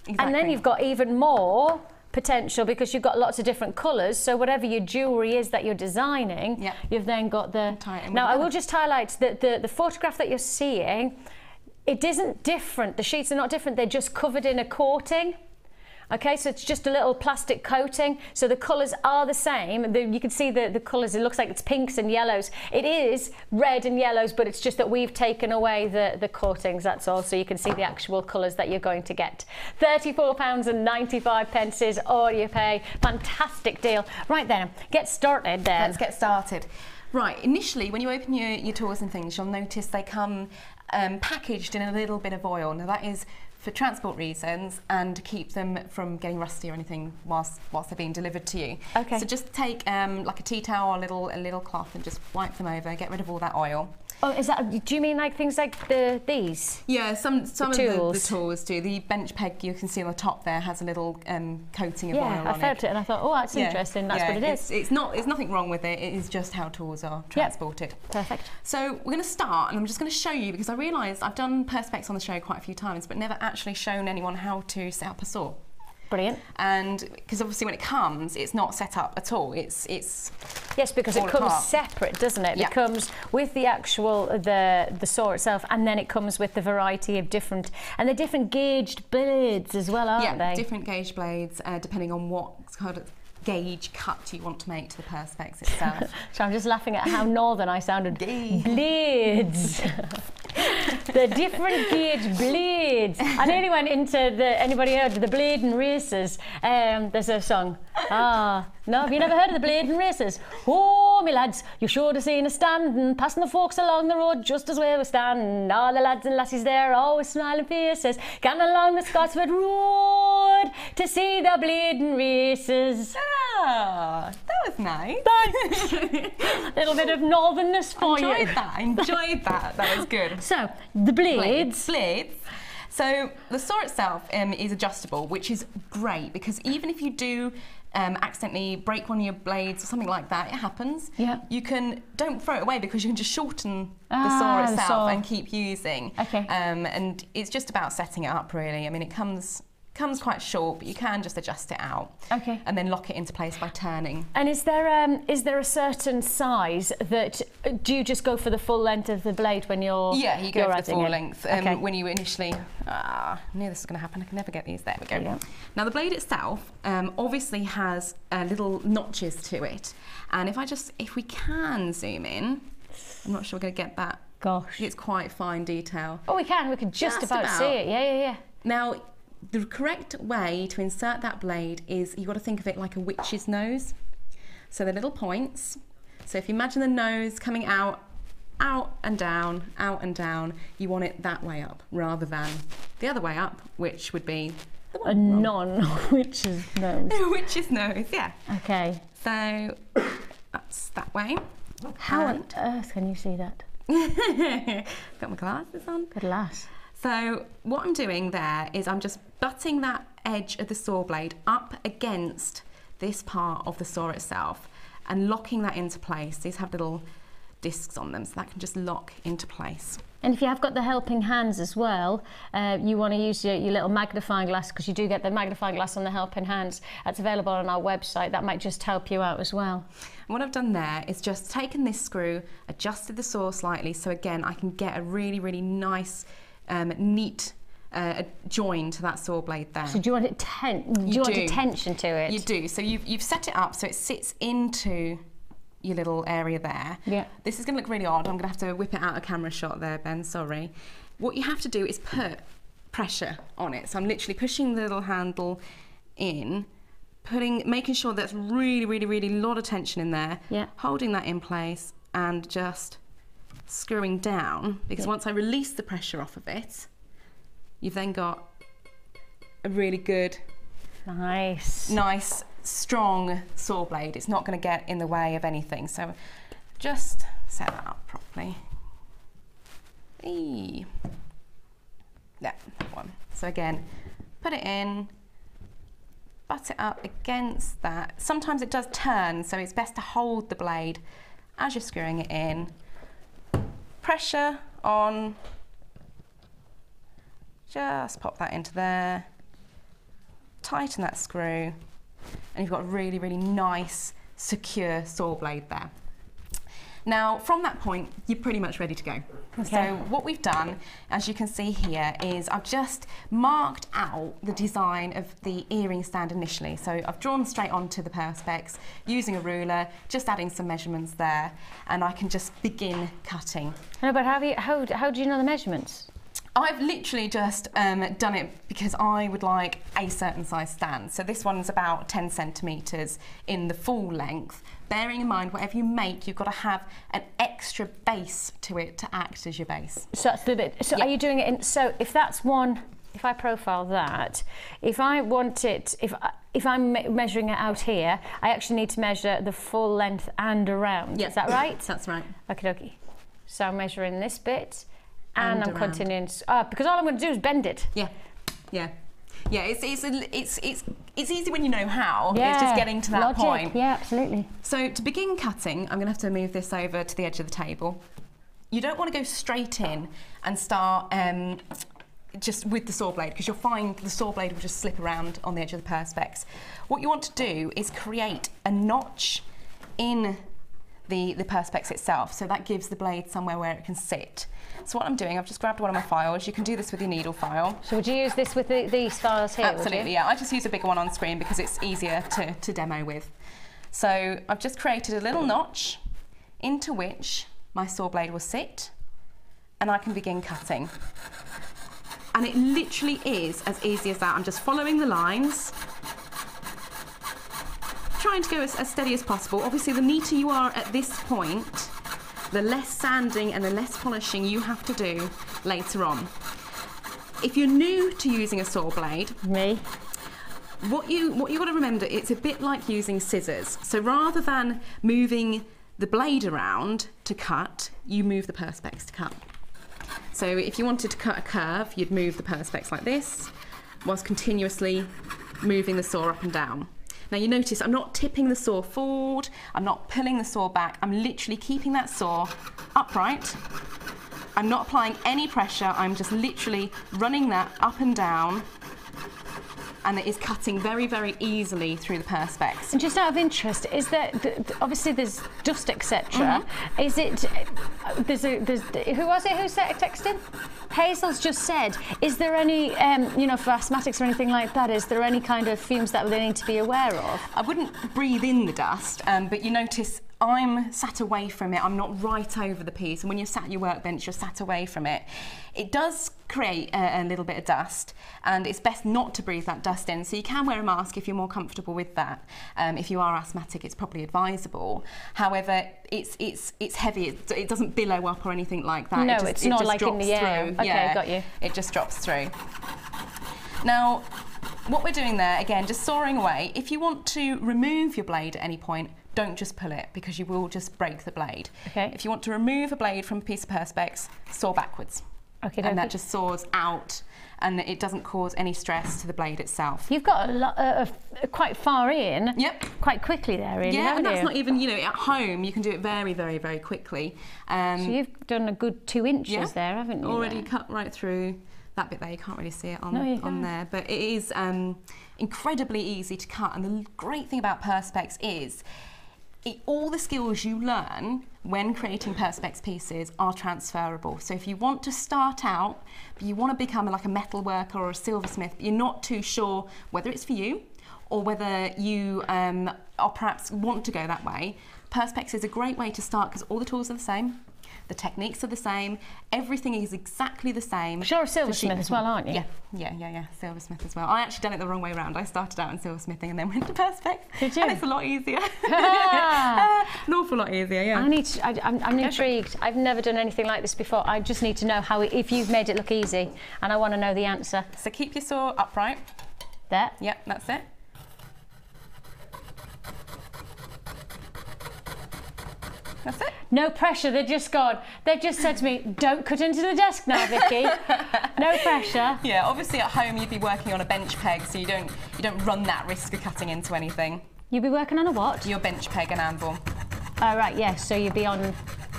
Exactly.
And then you've got even more potential, because you've got lots of different colours. So whatever your jewellery is that you're designing, you've then got the... Now, I will just highlight that the photograph that you're seeing, it isn't different. The sheets are not different. They're just covered in a coating. Okay, so it's just a little plastic coating. So the colours are the same. You can see the colours, it looks like it's pinks and yellows. It is red and yellows, but it's just that we've taken away the coatings, that's all. So you can see the actual colours that you're going to get. £34.95 is all you pay. Fantastic deal. Right then, get started then.
Let's get started. Right, initially when you open your tools and things, you'll notice they come packaged in a little bit of oil. Now that is for transport reasons and to keep them from getting rusty or anything whilst they're being delivered to you.
Okay.
So just take like a tea towel or a little cloth and just wipe them over, get rid of all that oil.
Oh, is that? Do you mean like things like these?
Yeah, some
the
of
tools.
the tools do. The bench peg you can see on the top there has a little coating of oil on it.
Yeah, I felt it and I thought, oh, that's interesting. That's what it is.
It's nothing wrong with it. It is just how tools are transported.
Yep. Perfect.
So we're going to start, and I'm just going to show you because I realised I've done Perspex on the show quite a few times, but never actually shown anyone how to set up a saw.
Brilliant.
And because obviously when it comes, it's not set up at all. It's
yes, because it comes separate, doesn't it? It comes with the actual the saw itself, and then it comes with the variety of different gauged blades as well, aren't they?
Yeah, different gauge blades depending on what kind of gauge cut you want to make to the Perspex itself.
So I'm just laughing at how northern I sounded. Blades. The different gauge blades. I nearly went into anybody heard of the Blade and Races? There's a song. No, have you never heard of the Blade and Races? Oh, me lads, you should have seen us standing, passing the folks along the road just as we were standing. All the lads and lassies there, always smiling faces, going along the Scotswood Road to see the Blade and Races.
Ah, that was nice.
Thanks. A little bit of northernness for you.
Enjoyed that. That was good.
So, the blades.
So the saw itself is adjustable, which is great because even if you do accidentally break one of your blades or something like that, it happens. Yeah. You don't throw it away because you can just shorten the saw itself and keep using. Okay. And it's just about setting it up really. I mean, it comes quite short, but you can just adjust it out. Okay. And then lock it into place by turning. And is there a certain size that do you just go for the full length of the blade when you're you go for the full length. When you initially I knew this was going to happen. I can never get these. There we go. Yeah. Now the blade itself obviously has little notches to it, and if we can zoom in, I'm not sure we're going to get that. Gosh, it's quite fine detail. Oh, we can. We can just about see it. Yeah. Now, the correct way to insert that blade is you've got to think of it like a witch's nose. So the little points. So if you imagine the nose coming out and down, you want it that way up rather than the other way up, which would be a non-witch's nose. A witch's nose, yeah. Okay. So that's that way. How on earth can you see that? Got my glasses on. Good lass. So what I'm doing there is I'm just butting that edge of the saw blade up against this part of the saw itself and locking that into place. These have little discs on them, so that can just lock into place. And if you have got the helping hands as well, you want to use your little magnifying glass, because you do get the magnifying glass on the helping hands. That's available on our website. That might just help you out as well. And what I've done there is just taken this screw, adjusted the saw slightly, so again I can get a really, really nice neat join to that saw blade there. So do you want it tension to it? You do. So you've set it up so it sits into your little area there. Yeah. This is going to look really odd. I'm going to have to whip it out a camera shot there, Ben, sorry. What you have to do is put pressure on it. So I'm literally pushing the little handle in, making sure there's really, really, really a lot of tension in there, holding that in place and just screwing down, because once I release the pressure off of it, you've then got a really good, nice, strong saw blade. It's not going to get in the way of anything. So just set that up properly. Yeah, that one. So again, put it in, butt it up against that. Sometimes it does turn, so it's best to hold the blade as you're screwing it in. Pressure on, just pop that into there, tighten that screw, and you've got a really, really nice, secure saw blade there. Now, from that point, you're pretty much ready to go.
Okay.
So what we've done, as you can see here, is I've just marked out the design of the earring stand initially. So I've drawn straight onto the Perspex using a ruler, just adding some measurements there, and I can just begin cutting.
No, but how do you know the measurements?
I've literally just done it because I would like a certain size stand. So this one's about 10 centimetres in the full length. Bearing in mind, whatever you make, you've got to have an extra base to it to act as your base.
So that's the bit. So
Yeah.
are you doing it in, so if that's one, if I profile that, if I want it, if I'm measuring it out here, I actually need to measure the full length and around.
Yeah.
Is that right?
That's right.
Okay, okay. So I'm measuring this bit and I'm
around.
continuing, because all I'm going to do is bend it.
Yeah, yeah. Yeah, it's easy when you know how. It's just getting to that
logic.
point.
Yeah, absolutely.
So to begin cutting, I'm going to have to move this over to the edge of the table. You don't want to go straight in and start just with the saw blade, because you'll find the saw blade will just slip around on the edge of the Perspex. What you want to do is create a notch in the Perspex itself, so that gives the blade somewhere where it can sit. So what I'm doing, I've just grabbed one of my files. You can do this with your needle file.
So would you use this with these files here?
Absolutely, yeah. I just use a bigger one on screen because it's easier to demo with. So I've just created a little notch into which my saw blade will sit, and I can begin cutting. And it literally is as easy as that. I'm just following the lines, trying to go as steady as possible. Obviously, the neater you are at this point, the less sanding and the less polishing you have to do later on. If you're new to using a saw blade,
Me?
what you got to remember, it's a bit like using scissors. So rather than moving the blade around to cut, you move the Perspex to cut. So if you wanted to cut a curve, you'd move the Perspex like this, whilst continuously moving the saw up and down. Now you notice I'm not tipping the saw forward, I'm not pulling the saw back, I'm literally keeping that saw upright. I'm not applying any pressure, I'm just literally running that up and down, and it is cutting very, very easily through the Perspex.
And just out of interest, is there, obviously there's dust, etc. Is it, who was it who texted? Hazel's just said, is there any, you know, for asthmatics or anything like that, is there any kind of fumes that they need to be aware of?
I wouldn't breathe in the dust, but you notice I'm sat away from it, I'm not right over the piece, and when you're sat at your workbench, you're sat away from it. It does create a little bit of dust, and it's best not to breathe that dust in, so you can wear a mask if you're more comfortable with that. If you are asthmatic, it's probably advisable. However, it's heavy, it doesn't billow up or anything like that.
No,
it just,
it's not like in the air.
Through.
Okay,
yeah,
got you.
It just drops through. Now, what we're doing there, again, just sawing away. If you want to remove your blade at any point, don't just pull it, because you will just break the blade.
Okay.
If you want to remove a blade from a piece of Perspex, saw backwards.
Okay,
and that just saws out, and it doesn't cause any stress to the blade itself.
You've got a lot quite far in.
Yep.
Quite quickly there, really,
Yeah,
haven't
and that's
you?
not even, you know, at home you can do it very, very, very quickly.
So you've done a good 2 inches there, haven't you?
Already cut right through that bit there. You can't really see it on, on there, but it is incredibly easy to cut. And the great thing about Perspex is all the skills you learn when creating Perspex pieces are transferable. So if you want to start out, but you want to become like a metal worker or a silversmith, you're not too sure whether it's for you or whether you or perhaps want to go that way, Perspex is a great way to start, because all the tools are the same, the techniques are the same, everything is exactly the same.
You're a silversmith as well, aren't you?
Yeah, silversmith as well. I actually done it the wrong way around. I started out in silversmithing and then went to Perspex.
Did you?
And it's a lot easier. An awful lot easier, yeah.
I'm intrigued. I've never done anything like this before. I just need to know how, if you've made it look easy, and I want to know the answer.
So keep your saw upright.
There?
Yep, that's it. That's it.
No pressure, they've just said to me, don't cut into the desk now, Vicky. No pressure.
Yeah, obviously at home you'd be working on a bench peg, so you don't run that risk of cutting into anything.
You'd be working on a what?
Your bench peg and anvil.
Oh, right, yes, so you'd be on...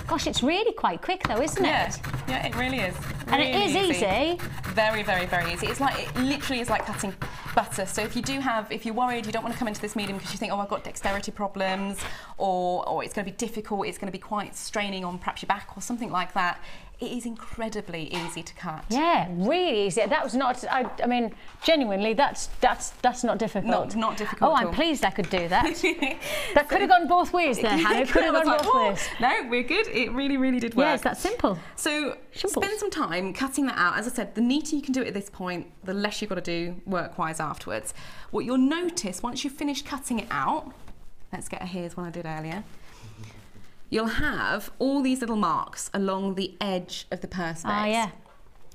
Gosh, it's really quite quick though, isn't it?
Yeah, it really is.
And it is easy.
Very, very, very easy. It's like, it literally is like cutting butter. So if you're worried, you don't want to come into this medium because you think, oh, I've got dexterity problems, or it's going to be difficult, it's going to be quite straining on perhaps your back or something like that, it is incredibly easy to cut.
Yeah, really easy. That was not, I mean, genuinely, that's not difficult.
Not difficult
Oh,
at
I'm
all.
pleased I could do that. That could have gone both ways there, Hannah. It could have gone both ways.
No, we're good. It really, really did work.
Yeah, it's that simple.
So
Simple.
spend some time cutting that out. As I said, the neater you can do it at this point, the less you've got to do work-wise afterwards. What you'll notice once you've finished cutting it out, let's get a here's one I did earlier, you'll have all these little marks along the edge of the Perspex.
Ah, yeah.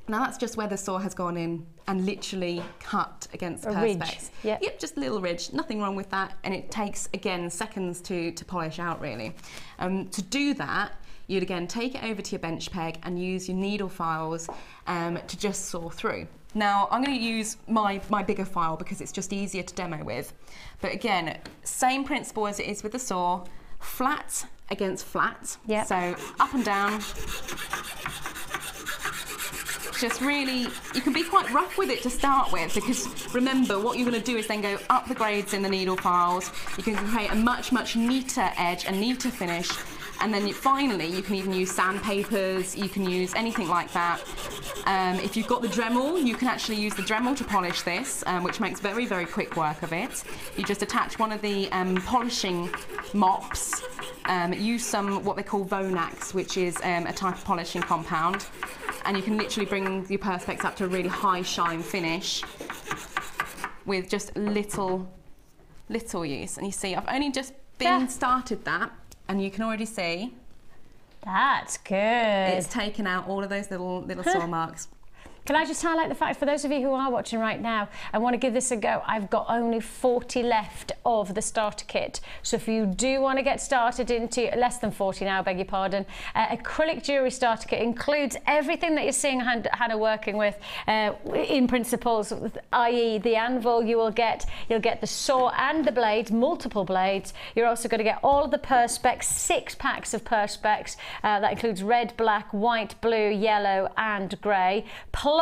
Now that's just where the saw has gone in and literally cut against the
A
Perspex.
ridge, yep.
Yep, just a little ridge, nothing wrong with that, and it takes, again, seconds to polish out, really. To do that, you'd again take it over to your bench peg and use your needle files to just saw through. Now, I'm going to use my bigger file because it's just easier to demo with. But again, same principle as it is with the saw, flat against flat.
Yep.
So up and down. Just really, you can be quite rough with it to start with, because remember what you're going to do is then go up the grades in the needle files. You can create a much, much neater edge, a neater finish, and then finally you can even use sandpapers, you can use anything like that. If you've got the Dremel, you can actually use the Dremel to polish this, which makes very, very quick work of it. You just attach one of the polishing mops, use some what they call Vonax, which is a type of polishing compound, and you can literally bring your Perspex up to a really high shine finish with just little use. And you see, I've only just started that, and you can already see
That's good.
it's taken out all of those little saw marks.
Can I just highlight the fact, for those of you who are watching right now and want to give this a go, I've got only 40 left of the starter kit. So if you do want to get started into less than 40 now, I beg your pardon, acrylic jewellery starter kit includes everything that you're seeing Hannah working with in principles, i.e. the anvil you'll get the saw and the blades, multiple blades. You're also going to get all of the Perspex, 6 packs of Perspex. That includes red, black, white, blue, yellow and grey. Plus,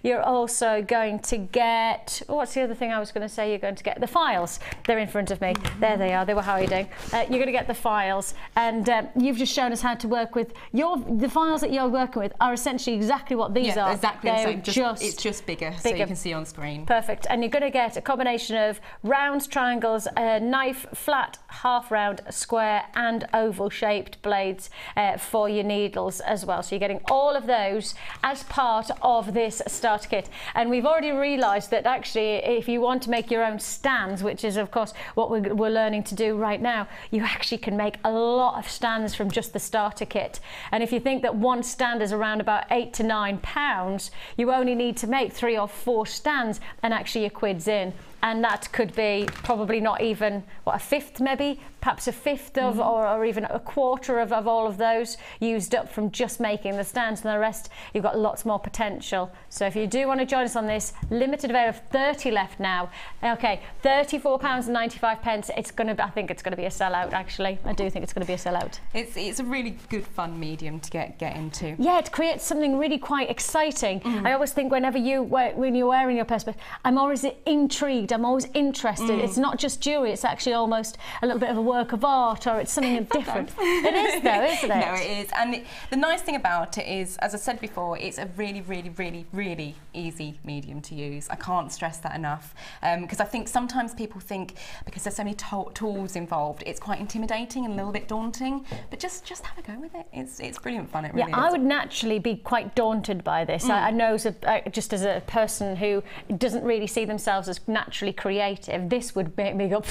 you're also going to get, what's the other thing I was going to say? You're going to get the files. They're in front of me. There they are. They were hiding. You're going to get the files, and you've just shown us how to work with the files that you're working with are essentially exactly what these are.
Exactly the same. It's just bigger, so you can see on screen.
Perfect. And you're going to get a combination of rounds, triangles, knife, flat, half round, square, and oval shaped blades for your needles as well. So you're getting all of those as part of this starter kit. And we've already realised that actually if you want to make your own stands, which is of course what we're learning to do right now, you actually can make a lot of stands from just the starter kit. And if you think that one stand is around about £8 to £9, you only need to make 3 or 4 stands and actually your quid's in. And that could be probably not even, what, a fifth maybe? Perhaps a fifth of, or even a quarter of all of those used up from just making the stands, and the rest, you've got lots more potential. So if you do want to join us on this, limited avail of 30 left now. Okay, £34.95. It's going to, I think it's going to be a sellout, actually. I do think it's going to be a sellout.
It's a really good fun medium to get into.
Yeah, it creates something really quite exciting. I always think when you're wearing your Perspex, I'm always intrigued. I'm always interested. It's not just jewellery, it's actually almost a little bit of a work of art, or it's something different. It is though, isn't it?
No, it is. And the nice thing about it is, as I said before, it's a really, really, really, really easy medium to use. I can't stress that enough. Because I think sometimes people think, because there's so many tools involved, it's quite intimidating and a little bit daunting. But just have a go with it. It's brilliant fun, it really is.
I would naturally be quite daunted by this. I know just as a person who doesn't really see themselves as naturally creative, this would make me go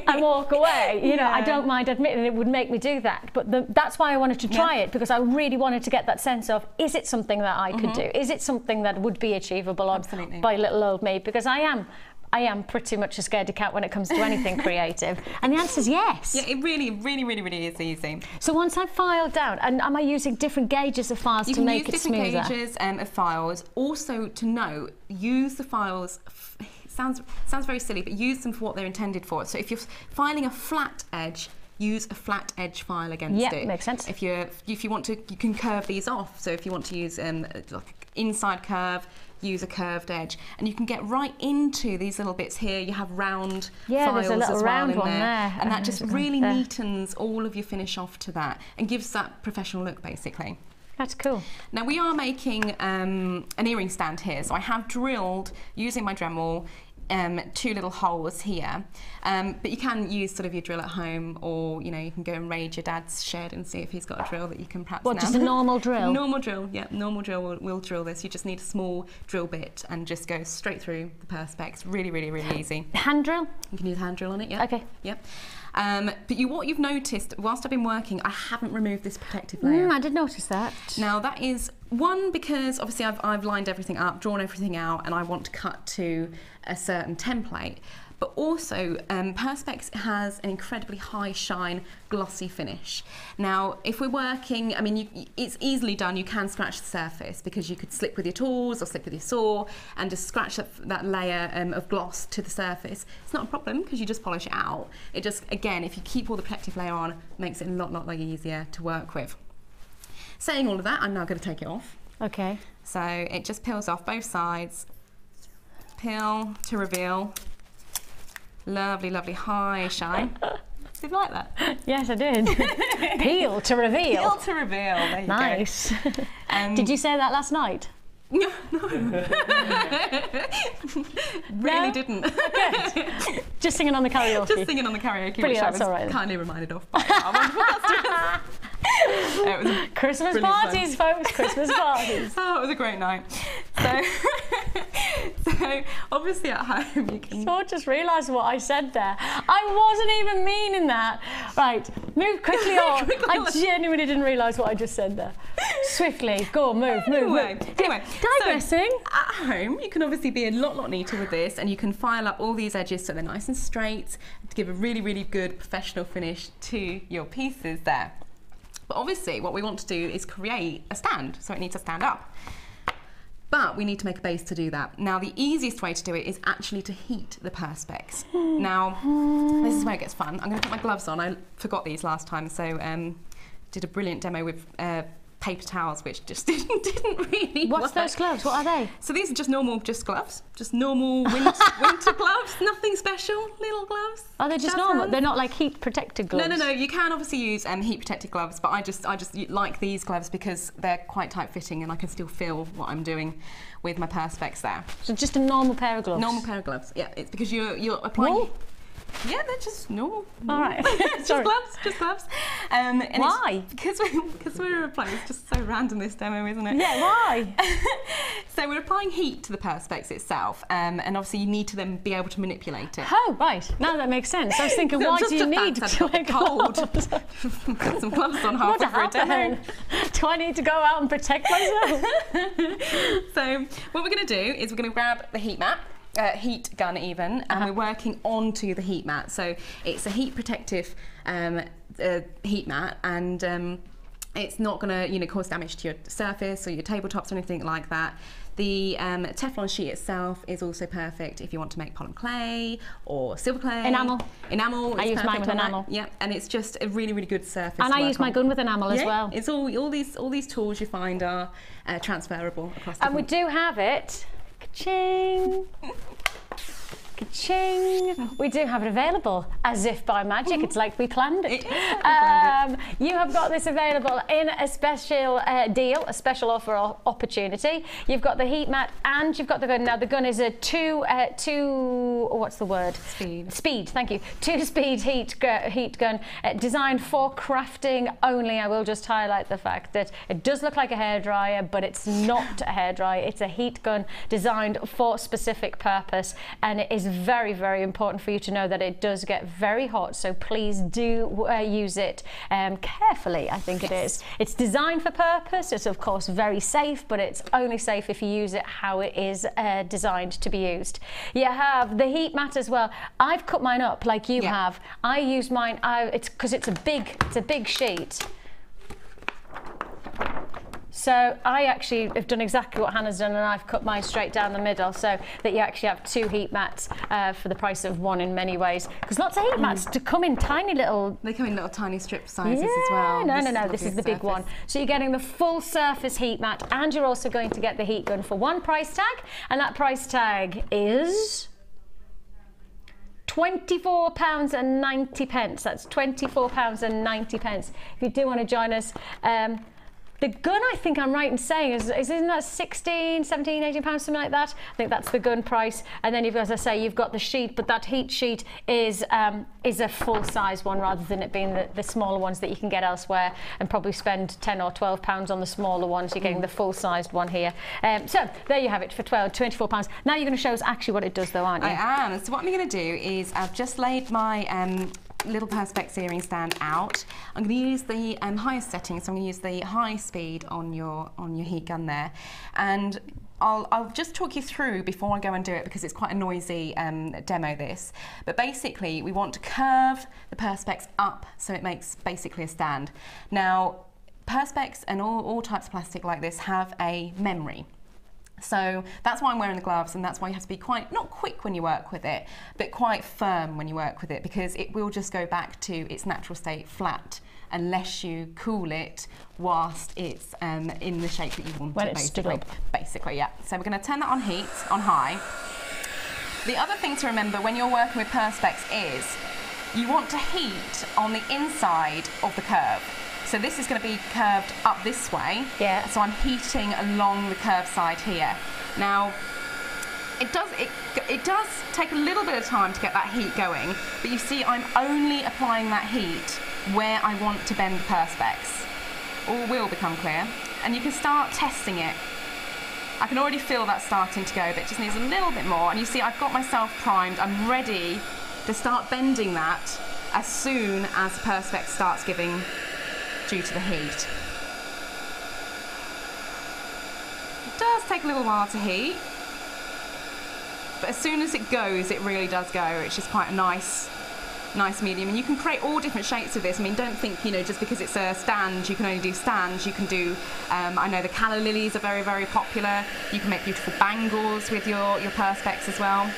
and walk away. You know, I don't mind admitting it would make me do that, but that's why I wanted to try it, because I really wanted to get that sense of, is it something that I could do? Is it something that would be achievable by little old me? Because I am pretty much a scaredy cat when it comes to anything creative. And the answer is yes.
Yeah, it really, really, really, really is easy.
So once I've filed down, and am I using different gauges of files to make it smoother?
You can use different gauges of files. Also to note, use the files, sounds very silly, but use them for what they're intended for. So if you're filing a flat edge, use a flat edge file against it.
Yeah, makes sense.
If you want to, you can curve these off. So if you want to use like inside curve, use a curved edge, and you can get right into these little bits here. You have round files
there's a little
as well
round
in
one there.
and that just
There's
really
there.
neatens all of your finish off to that and gives that professional look basically.
That's cool.
Now we are making an earring stand here, so I have drilled using my Dremel 2 little holes here, but you can use sort of your drill at home, or you can go and raid your dad's shed and see if he's got a drill that you can perhaps.
What, just a normal drill?
Normal drill, yeah, normal drill will drill this. You just need a small drill bit and just go straight through the Perspex. Really, really, really easy.
Hand drill?
You can use hand drill on it, yeah.
Okay.
Yep. But what you've noticed whilst I've been working, I haven't removed this protective layer.
I did notice that.
Now that is one because obviously I've lined everything up, drawn everything out, and I want to cut to a certain template. But also, Perspex has an incredibly high shine, glossy finish. Now, if we're working, I mean, it's easily done. You can scratch the surface because you could slip with your tools or slip with your saw and just scratch that layer of gloss to the surface. It's not a problem because you just polish it out. It just, again, if you keep all the protective layer on, makes it a lot easier to work with. Saying all of that, I'm now going to take it off.
Okay.
So it just peels off both sides. Peel to reveal. Lovely, lovely high shine. Did you like that?
Yes, I did. Peel to reveal.
Peel to reveal. There you
nice.
go.
Did you say that last night?
No. Really didn't.
Good. Just singing on the karaoke.
Just singing on the karaoke,
Brilliant,
which I
that's
was
all right.
kindly reminded of by our wonderful customers. It was a
Christmas
brilliant
parties, folks. Christmas parties.
Oh, it was a great night. So obviously at home you can.
So I just realised what I said there. I wasn't even meaning that. Right, move quickly on. I genuinely didn't realise what I just said there. Swiftly, go on, move.
Anyway,
digressing.
So at home you can obviously be a lot neater with this, and you can file up all these edges so they're nice and straight to give a really good professional finish to your pieces there. But obviously what we want to do is create a stand, so it needs to stand up. But we need to make a base to do that. Now the easiest way to do it is actually to heat the Perspex. Now this is where it gets fun. I'm going to put my gloves on. I forgot these last time, so did a brilliant demo with paper towels, which just didn't really
What's
work.
those gloves? What are they?
So these are just normal gloves, just normal winter gloves, nothing special, little gloves.
Are they just
Jazz
normal?
hands.
They're not like heat protected gloves?
No. You can obviously use heat protected gloves, but I just like these gloves because they're quite tight fitting and I can still feel what I'm doing with my Perspex there.
So just a normal pair of gloves?
Normal pair of gloves, yeah. It's because you're applying.
Wool?
Yeah, they're just normal.
All right.
Just gloves. And
why?
Because we're applying. It's just so random, this demo, isn't it?
Yeah, why?
So we're applying heat to the Perspex itself, and obviously you need to then be able to manipulate it.
Oh, right. Now that makes sense. I was thinking, why do you need to wear
cold?
gloves?
Put some gloves on halfway
What
through a demo.
happened? Do I need to go out and protect myself?
So what we're going to do is we're going to grab the heat mat. Heat gun even, and we're working onto the heat mat. So it's a heat protective heat mat, and it's not going to cause damage to your surface or your tabletops or anything like that. The Teflon sheet itself is also perfect if you want to make polymer clay or silver clay.
Enamel.
I
use mine with enamel.
Yeah, and it's just a really good surface.
And
to
I
work
use my
on.
gun with enamel as well.
It's all these tools you find are transferable across.
And we do have it. Ka-ching. Ka-ching. We do have it available as if by magic. It's like we planned it. You have got this available in a special deal, a special offer opportunity. You've got the heat mat and you've got the gun. Now the gun is a what's the word? Speed, thank you. 2-speed heat gun designed for crafting only. I will just highlight the fact that it does look like a hairdryer, but it's not a hairdryer. It's a heat gun designed for specific purpose, and it is very important for you to know that it does get very hot, so please do use it carefully. I think it is. It's designed for purpose. It's of course very safe, but it's only safe if you use it how it is designed to be used. You have the heat mat as well. I've cut mine up like you have. I use mine. It's because it's a big sheet. So I actually have done exactly what Hannah's done, and I've cut mine straight down the middle so that you actually have 2 heat mats for the price of 1 in many ways. Because lots of heat mats to come in tiny little...
They come in little tiny strip sizes as well.
No, this is the big one. So you're getting the full surface heat mat, and you're also going to get the heat gun for 1 price tag, and that price tag is... £24.90. That's £24.90. If you do want to join us, the gun, I think I'm right in saying, isn't that 16, 17, 18 pounds, something like that? I think that's the gun price. And then you've, as I say, you've got the sheet, but that heat sheet is a full size one rather than it being the smaller ones that you can get elsewhere and probably spend 10 or 12 pounds on the smaller ones. You're getting the full sized one here. So there you have it for £24. Now you're going to show us actually what it does though, aren't you?
I am. So what I'm going to do is I've just laid my little Perspex earring stand out. I'm going to use the highest setting, so I'm going to use the high speed on your heat gun there, and I'll just talk you through before I go and do it because it's quite a noisy demo this. But basically we want to curve the Perspex up so it makes basically a stand. Now Perspex and all types of plastic like this have a memory. So that's why I'm wearing the gloves, and that's why you have to be quite, not quick when you work with it, but quite firm when you work with it, because it will just go back to its natural state flat unless you cool it whilst it's in the shape that you want it, basically. Basically, yeah. So we're going to turn that on heat, on high. The other thing to remember when you're working with Perspex is you want to heat on the inside of the curve. So this is going to be curved up this way.
Yeah.
So I'm heating along the curved side here. Now, it does take a little bit of time to get that heat going, but you see I'm only applying that heat where I want to bend the Perspex. All will become clear. And you can start testing it. I can already feel that starting to go, but it just needs a little bit more. And you see I've got myself primed. I'm ready to start bending that as soon as Perspex starts giving due to the heat. It does take a little while to heat, but as soon as it goes, it really does go. It's just quite a nice medium, and you can create all different shapes of this. I mean, don't think, you know, just because it's a stand, you can only do stands. You can do, I know the calla lilies are very, very popular. You can make beautiful bangles with your Perspex as well.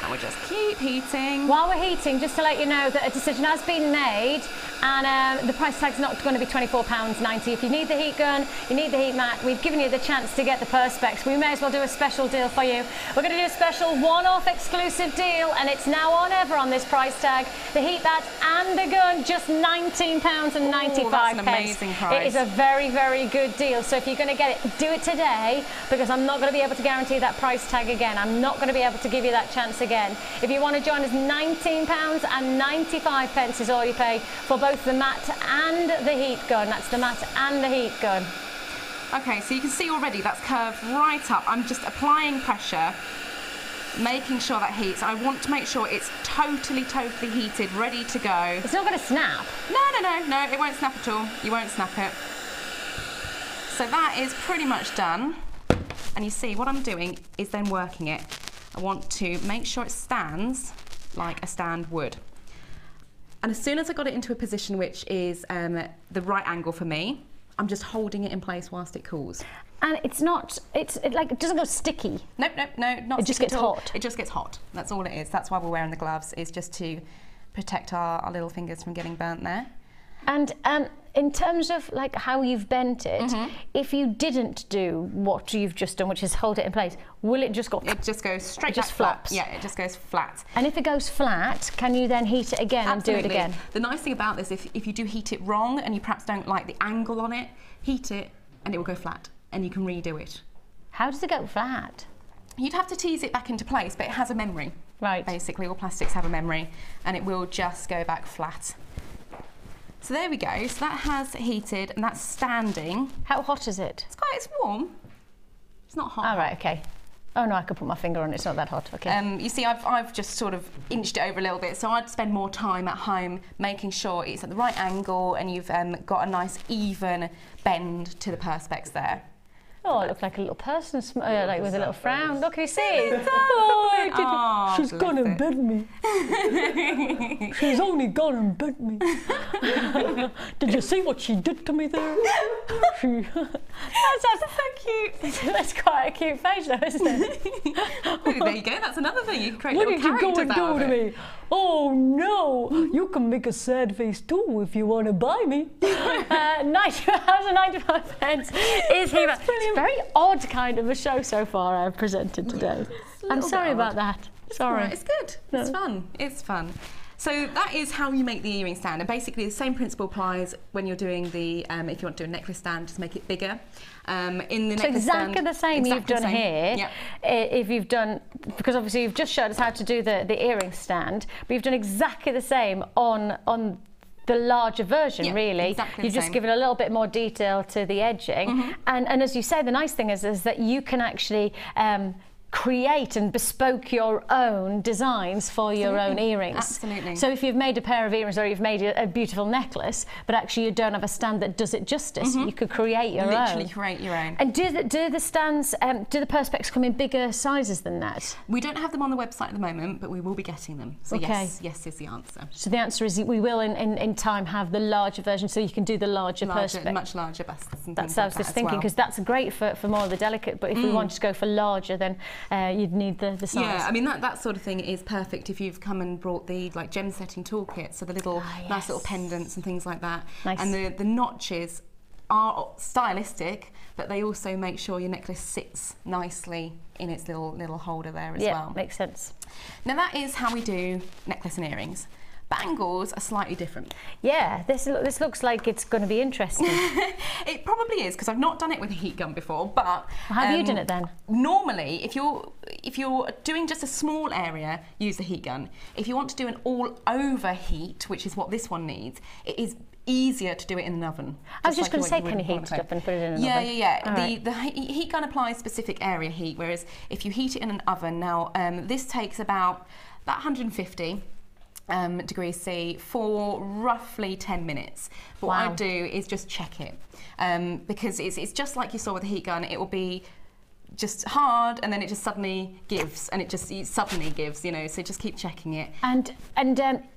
And we just keep heating.
While we're heating, just to let you know that a decision has been made, and the price tag's not going to be £24.90. If you need the heat gun, you need the heat mat, we've given you the chance to get the Perspex. We may as well do a special deal for you. We're going to do a special one-off exclusive deal, and it's now on ever on this price tag. The heat mat and the gun, just £19.95.
That's an amazing price.
It is a very, very good deal. So if you're going to get it, do it today, because I'm not going to be able to guarantee that price tag again. I'm not going to be able to give you that chance again. If you want to join us, £19.95 is all you pay for both the mat and the heat gun. That's the mat and the heat gun.
Okay, so you can see already that's curved right up. I'm just applying pressure, making sure that heats. I want to make sure it's totally heated, ready to go.
It's not going to snap.
No, it won't snap at all. You won't snap it. So that is pretty much done. And you see what I'm doing is then working it. I want to make sure it stands like a stand would. And as soon as I got it into a position which is the right angle for me, I'm just holding it in place whilst it cools.
And it doesn't go sticky.
Nope, not
It just gets hot.
It just gets hot. That's all it is. That's why we're wearing the gloves, is just to protect our little fingers from getting burnt there.
And in terms of like how you've bent it, if you didn't do what you've just done, which is hold it in place, will it just go?
It just goes straight.
It just flaps.
Yeah, it just goes flat.
And if it goes flat, can you then heat it again
Absolutely.
and do it again?
The nice thing about this, if you do heat it wrong and you perhaps don't like the angle on it, heat it and it will go flat, and you can redo it.
How does it go flat?
You'd have to tease it back into place, but it has a memory.
Right.
Basically, all plastics have a memory, and it will just go back flat. So there we go. So that has heated, and that's standing.
How hot is it?
It's warm. It's not hot.
All right, okay. Oh no, I could put my finger on it. It's not that hot. Okay.
You see, I've just sort of inched it over a little bit, so I'd spend more time at home making sure it's at the right angle, and you've got a nice even bend to the Perspex there.
Oh, it looked like a little person, like with a little frown. Look, can you see?
She's gone and bit me. She's only gone and bit me. Did you see what she did to me there?
That's so cute. That's quite a cute face, though, isn't it?
There you go. That's another thing. You can create
What
little
did you go
characters
and
out
do
of
to
it.
me? Oh no! You can make a sad face too if you want to buy me.
£95 is He-Man. It's a very odd kind of a show so far I've presented today. I'm sorry about that. Sorry.
Right, it's good. It's fun. It's fun. So that is how you make the earring stand, and basically the same principle applies when you're doing the, if you want to do a necklace stand, just make it bigger. In the
So
necklace
exactly
stand,
the same you've done here.
Yep.
If you've done, because obviously you've just showed us how to do the earring stand, but you've done exactly the same on the larger version, really.
Exactly
You've
the
just
same.
given a little bit more detail to the edging, and as you say, the nice thing is that you can actually create and bespoke your own designs for your own earrings.
Absolutely.
So if you've made a pair of earrings or you've made a beautiful necklace, but actually you don't have a stand that does it justice, you could create your own.
Literally create your own.
And do the stands, do the Perspex come in bigger sizes than that?
We don't have them on the website at the moment, but we will be getting them. So
Okay.
yes is the answer.
So the answer is we will in time have the larger version, so you can do the larger Perspex.
Much larger busts and
That's
things
what I
like
was
that
just
as
thinking,
well.
because that's great for more of the delicate, but if we wanted to go for larger, then you'd need the size.
Yeah, I mean that sort of thing is perfect if you've come and brought the like gem setting toolkit, so the little nice little pendants and things like that.
Nice.
And the notches are stylistic, but they also make sure your necklace sits nicely in its little holder there as well.
Makes sense.
Now that is how we do necklace and earrings. Bangles are slightly different.
Yeah, this looks like it's going to be interesting.
It probably is, because I've not done it with a heat gun before, but
How have you done it then?
Normally, if you're doing just a small area, use the heat gun. If you want to do an all-over heat, which is what this one needs, it is easier to do it in an oven.
I was just
like
going to say,
you would
can you heat
with
it up and put it in an
yeah,
oven?
Yeah.
All right.
The heat gun applies specific area heat, whereas if you heat it in an oven, now this takes about 150 degrees C for roughly 10 minutes. But what I do is just check it, because it's just like you saw with the heat gun. It will be just hard, and then it just suddenly gives, and it suddenly gives, you know. So just keep checking it.
And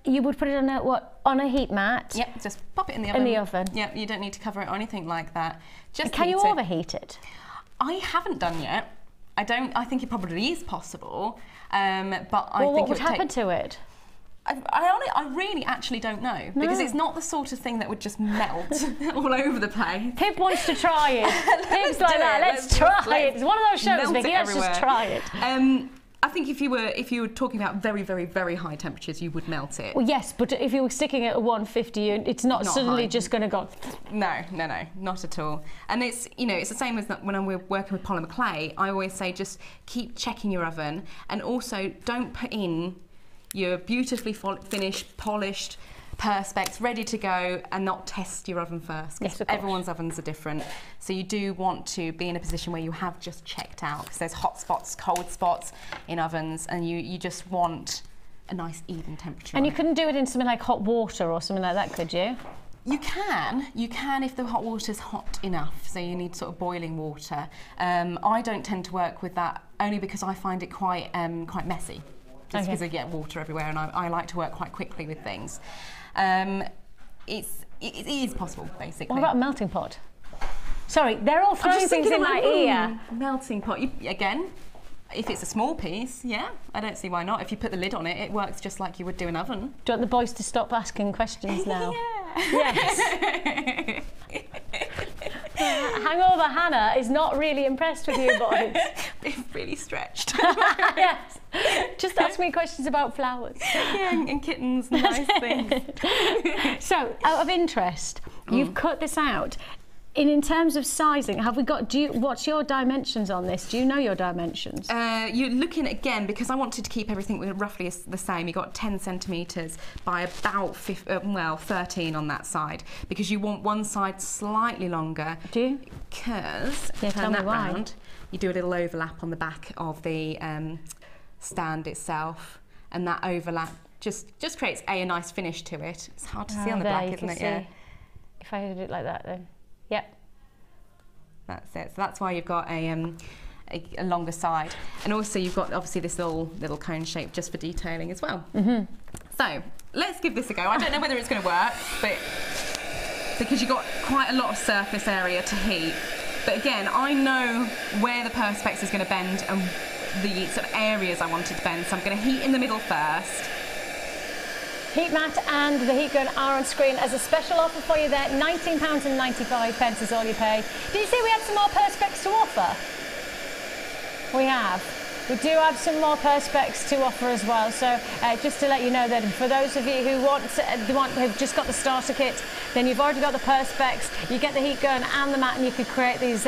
you would put it on a heat mat?
Yep, just pop it in the oven.
In the oven.
Yep, you don't need to cover it or anything like that. Just
Can you
heat it.
overheat it?
I haven't done yet. I think it probably is possible, but I think
what would happen to it?
I really actually don't know, because it's not the sort of thing that would just melt all over the place.
Pip wants to try it. Pip's like
do
that.
it.
Let's try it. It's one of those shows,
melt
Vicki.
it
Let's
everywhere.
just try it.
I think if you were talking about very, very, very high temperatures, you would melt it.
Well, yes, but if you were sticking it at 150, it's not suddenly
high.
just going to go.
No, not at all. And it's it's the same as when I'm working with polymer clay. I always say just keep checking your oven, and also don't put in your beautifully finished, polished Perspex ready to go and not test your oven first.
Yes, of course.
Everyone's ovens are different. So you do want to be in a position where you have just checked out, because there's hot spots, cold spots in ovens, and you just want a nice even temperature.
And you couldn't do it in something like hot water or something like that, could you?
You can if the hot water's hot enough, so you need sort of boiling water. I don't tend to work with that, only because I find it quite messy. Just because I get water everywhere, and I like to work quite quickly with things. It is possible, basically.
What about a melting pot? Sorry, they're all throwing things in my ear.
Melting pot, again, if it's a small piece, yeah, I don't see why not. If you put the lid on it, it works just like you would do an oven.
Do you want the boys to stop asking questions now? Yes. Hangover Hannah is not really impressed with you boys.
They're really stretched.
Yes. Just ask me questions about flowers.
Yeah, and kittens and nice things.
So, out of interest, you've cut this out. In terms of sizing, what's your dimensions on this? Do you know your dimensions?
You're looking again, because I wanted to keep everything roughly the same. You got 10 centimetres by about 13 on that side, because you want one side slightly longer.
Do you?
Because
tell me why.
round, you do a little overlap on the back of the stand itself, and that overlap just creates a nice finish to it. It's hard to see on the black, isn't it? Yeah.
If I did it like that, then. Yep.
That's it. So that's why you've got a longer side, and also you've got obviously this little cone shape just for detailing as well. So let's give this a go. I don't know whether it's going to work, but because you've got quite a lot of surface area to heat. But again, I know where the Perspex is going to bend and the sort of areas I want it to bend, so I'm going to heat in the middle first.
Heat mat and the heat gun are on screen as a special offer for you there. £19.95 is all you pay. Did you say we had some more Perspex to offer? We have. We do have some more Perspex to offer as well. So just to let you know that for those of you who who've just got the starter kit, then you've already got the Perspex. You get the heat gun and the mat, and you could create these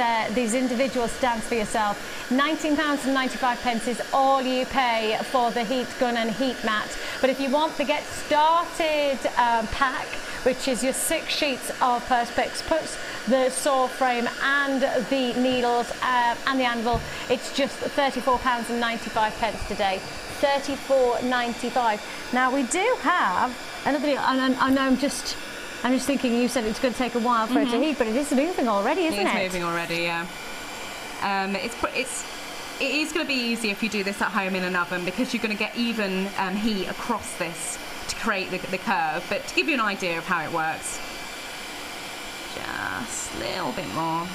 individual stands for yourself. £19.95 is all you pay for the heat gun and heat mat. But if you want the get started pack, which is your 6 sheets of Perspex plus the saw frame and the needles and the anvil, it's just £34.95 today. £34.95. Now we do have another deal, and I'm just thinking, you said it's going to take a while for it to heat, but it is moving already, isn't it?
It is moving already, yeah. It is going to be easier if you do this at home in an oven, because you're going to get even heat across this to create the curve. But to give you an idea of how it works, just a little bit more.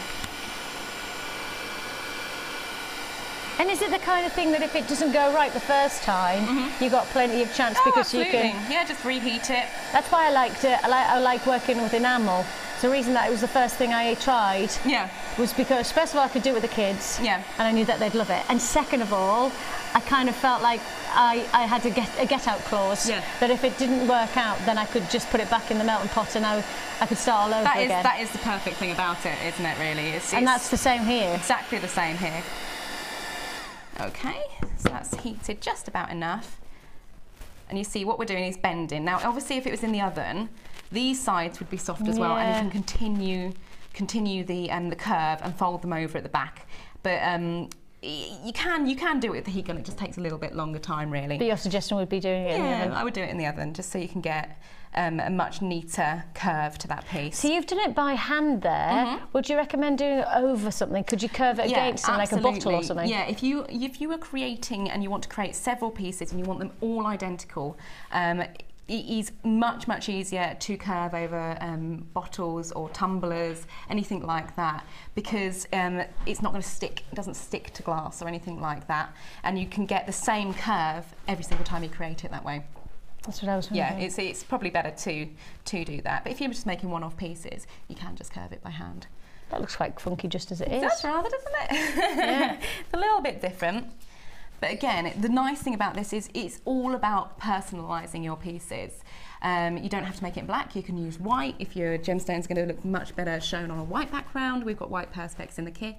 And is it the kind of thing that if it doesn't go right the first time, you've got plenty of chance because
absolutely.
You can...
Yeah, just reheat it.
That's why I liked it. I like working with enamel. So the reason that it was the first thing I tried was because, first of all, I could do it with the kids. Yeah. And I knew that they'd love it. And second of all, I kind of felt like I had a get-out clause. Yeah. That if it didn't work out, then I could just put it back in the melting pot and I could start all over again.
That is the perfect thing about it, isn't it, really?
And that's the same here.
Exactly the same here. Okay, so that's heated just about enough. And you see what we're doing is bending. Now, obviously, if it was in the oven, these sides would be soft as well, and you can continue the curve and fold them over at the back. But you can do it with the heat gun. It just takes a little bit longer time, really.
But your suggestion would be doing it in the oven?
I would do it in the oven, just so you can get a much neater curve to that piece.
So you've done it by hand there. Would you recommend doing it over something? Could you curve it against something like a bottle or something?
Yeah, if you were creating and you want to create several pieces and you want them all identical, it is much easier to curve over bottles or tumblers, anything like that, because it's not going to stick. It doesn't stick to glass or anything like that, and you can get the same curve every single time you create it that way.
That's what I was thinking.
Yeah, it's probably better to do that. But if you're just making one-off pieces, you can just curve it by hand.
That looks quite funky just as it is.
That's rather, doesn't it? Yeah. It's a little bit different. But again, the nice thing about this is it's all about personalising your pieces. You don't have to make it in black. You can use white if your gemstone's going to look much better shown on a white background. We've got white Perspex in the kit.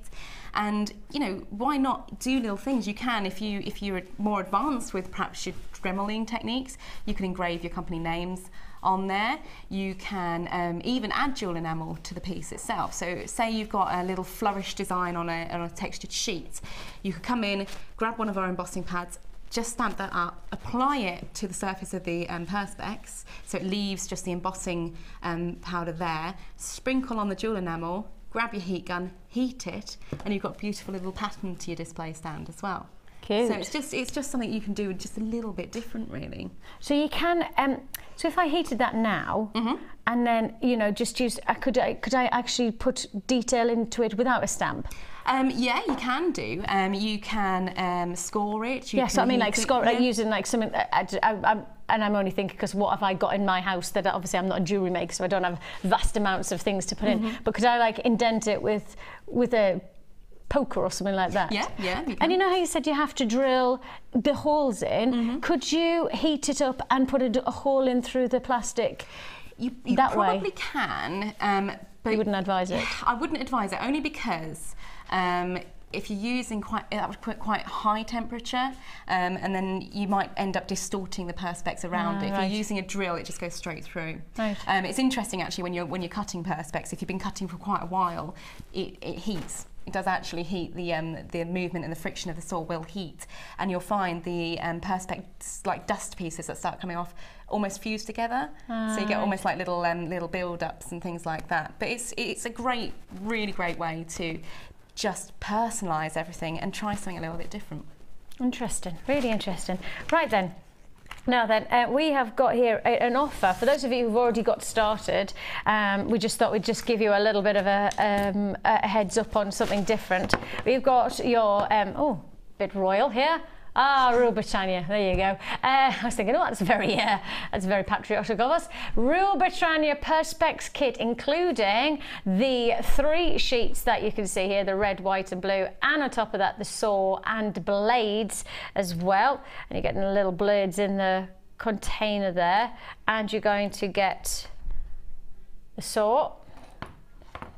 And, you know, why not do little things? You can, if you're more advanced with perhaps your dremeling techniques, you can engrave your company names on there. You can even add jewel enamel to the piece itself. So say you've got a little flourish design on a textured sheet. You could come in, grab one of our embossing pads, just stamp that up, apply it to the surface of the Perspex, so it leaves just the embossing powder there, sprinkle on the jewel enamel, grab your heat gun, heat it, and you've got a beautiful little pattern to your display stand as well.
Cute.
So it's just something you can do just a little bit different, really.
So you can, so if I heated that now, and then, you know, just use, could I actually put detail into it without a stamp?
Yeah, you can do. You can score it.
Yes, I mean, like score, like using like something. And I'm only thinking because what have I got in my house that obviously I'm not a jewellery maker, so I don't have vast amounts of things to put in. But could I like indent it with a poker or something like that?
Yeah, you can.
And you know how you said you have to drill the holes in? Could you heat it up and put a hole in through the plastic?
You
that
probably
way?
Can, but
you wouldn't advise it?
I wouldn't advise it, only because if you're using quite high temperature, and then you might end up distorting the Perspex around it. If you're using a drill, it just goes straight through. Right. It's interesting actually when you're cutting Perspex. If you've been cutting for quite a while, it heats it does actually heat. The movement and the friction of the saw will heat, and you'll find the Perspex like dust pieces that start coming off almost fused together, so you get almost like little little build-ups and things like that. But it's a great, really great way to just personalise everything and try something a little bit different.
Interesting, really interesting. Right then. Now then, we have got here an offer. For those of you who've already got started, we just thought we'd just give you a little bit of a heads up on something different. We've got your, oh, bit royal here. Ah, Rule Britannia, there you go. I was thinking, oh, that's very patriotic of us. Rule Britannia Perspex kit, including the 3 sheets that you can see here, the red, white and blue, and on top of that, the saw and blades as well. And you're getting little blades in the container there. And you're going to get the saw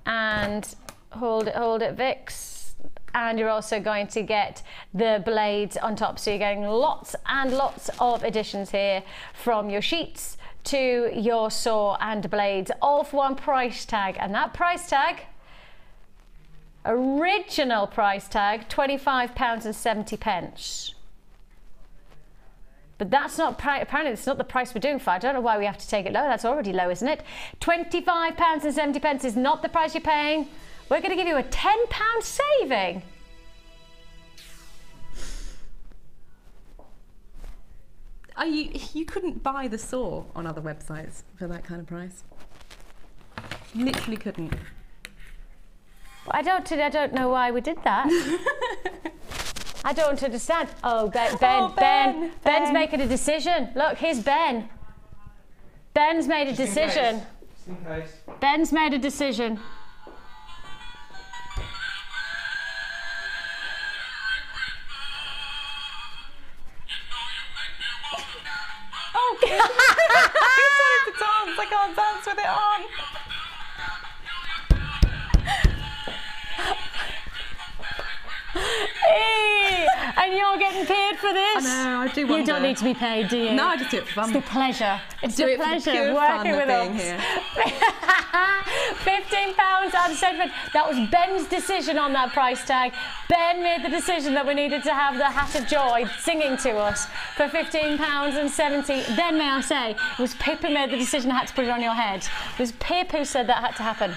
and hold it, Vix. And you're also going to get the blades on top. So you're getting lots and lots of additions here, from your sheets to your saw and blades, all for one price tag. And that price tag, original price tag, £25.70. But that's not, apparently it's not the price we're doing for. I don't know why we have to take it low. That's already low, isn't it? £25.70 is not the price you're paying. We're going to give you a £10 saving.
You couldn't buy the saw on other websites for that kind of price. You literally couldn't.
I don't know why we did that. I don't understand. Oh, Ben's making a decision. Look, here's Ben. Ben's made a decision.
Just in case.
Ben's made a decision.
I wanted to dance, I can't dance with it on.
Hey, and you're getting paid for this?
I know, I do wonder.
You don't need to be paid, do you?
No, I just do it for fun.
It's the pleasure. It's
do
the
it
pleasure
for the
of
pure
working
fun
with
of being
us.
here.
£15 out of $7. That was Ben's decision on that price tag. Ben made the decision that we needed to have the Hat of Joy singing to us for £15.70. Then, may I say, it was Pip who made the decision I had to put it on your head. It was Pip who said that had to happen.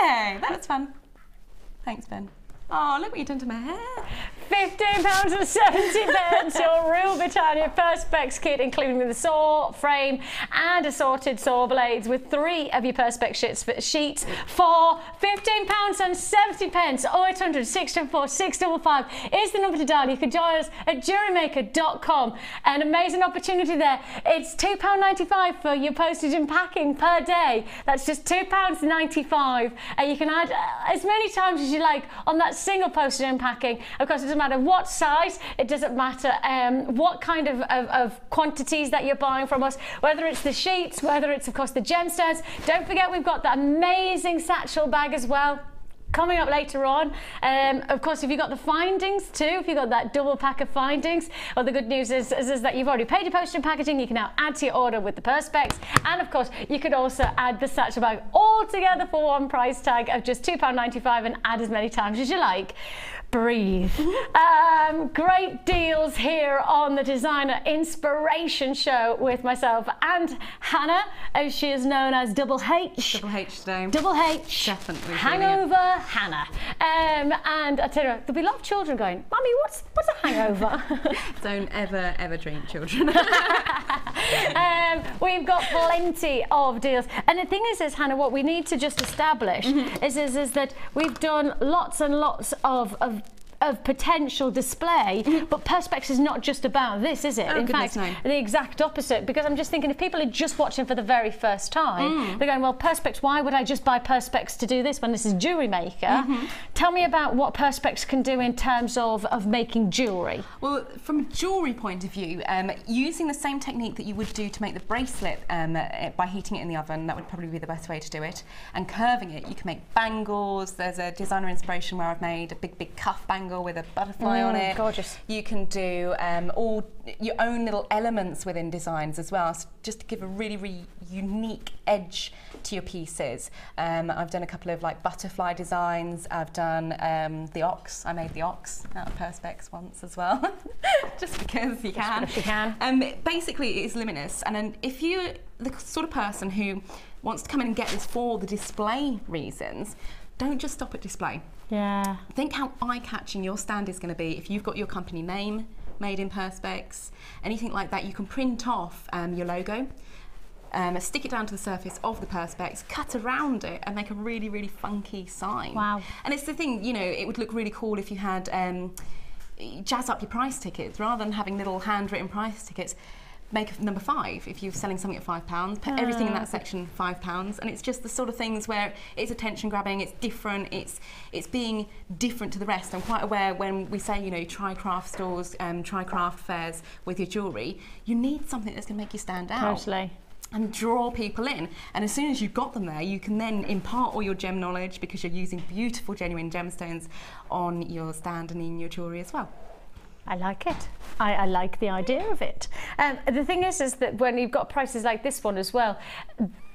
Yay, that was fun. Thanks, Ben. Oh, look what you've done to my hair.
£15.70, your Real Britannia Perspex kit, including the saw, frame and assorted saw blades, with 3 of your Perspex sheets for £15.70. 0800 624 655 is the number to dial. You can join us at JewelleryMaker.com. An amazing opportunity there. It's £2.95 for your postage and packing per day. That's just £2.95, and you can add as many times as you like on that single postage and packing. Of course, it doesn't matter what size, it doesn't matter what kind of quantities that you're buying from us, whether it's the sheets, whether it's of course the gemstones. Don't forget, we've got that amazing satchel bag as well coming up later on. Of course, if you've got the findings too, if you've got that double pack of findings, well, the good news is that you've already paid your postage and packaging. You can now add to your order with the Perspex, and of course you could also add the satchel bag all together for one price tag of just £2.95 and add as many times as you like. Breathe. Great deals here on the Designer Inspiration Show with myself and Hannah, as she is known as Double H.
Double H today.
Double H.
Definitely.
Hangover Hannah. And I tell you, there'll be a lot of children going, Mummy, what's a hangover?
Don't ever drink, children.
We've got plenty of deals. And the thing is Hannah, what we need to just establish is that we've done lots and lots of potential display, but Perspex is not just about this, is it?
Oh,
in fact, the exact opposite, because I'm just thinking if people are just watching for the very first time, they're going, well, Perspex, why would I just buy Perspex to do this when this is Jewellery Maker? Tell me about what Perspex can do in terms of making jewellery.
Well, from a jewellery point of view, using the same technique that you would do to make the bracelet by heating it in the oven, that would probably be the best way to do it, and curving it, you can make bangles. There's a Designer Inspiration where I've made a big cuff bangle triangle with a butterfly on it.
Gorgeous.
You can do all your own little elements within designs as well, so just to give a really, really unique edge to your pieces. I've done a couple of like butterfly designs. I've done the ox. I made the ox out of Perspex once as well, just because you can.
If you can.
Basically, it is limitless, and then if you're the sort of person who wants to come in and get this for the display reasons, don't just stop at display.
Yeah.
Think how eye-catching your stand is going to be if you've got your company name made in Perspex, anything like that. You can print off your logo, stick it down to the surface of the Perspex, cut around it and make a really, really funky sign.
Wow.
And it's the thing, you know, it would look really cool if you had jazz up your price tickets rather than having little handwritten price tickets. Make number 5 if you're selling something at £5. Put everything in that section £5, and it's just the sort of things where it's attention grabbing, it's different, it's being different to the rest. I'm quite aware when we say, you know, try craft stores, try craft fairs with your jewellery, you need something that's going to make you stand out.
Totally.
And draw people in. And as soon as you've got them there, you can then impart all your gem knowledge because you're using beautiful, genuine gemstones on your stand and in your jewellery as well.
I like it. I like the idea of it. The thing is that when you've got prices like this one as well,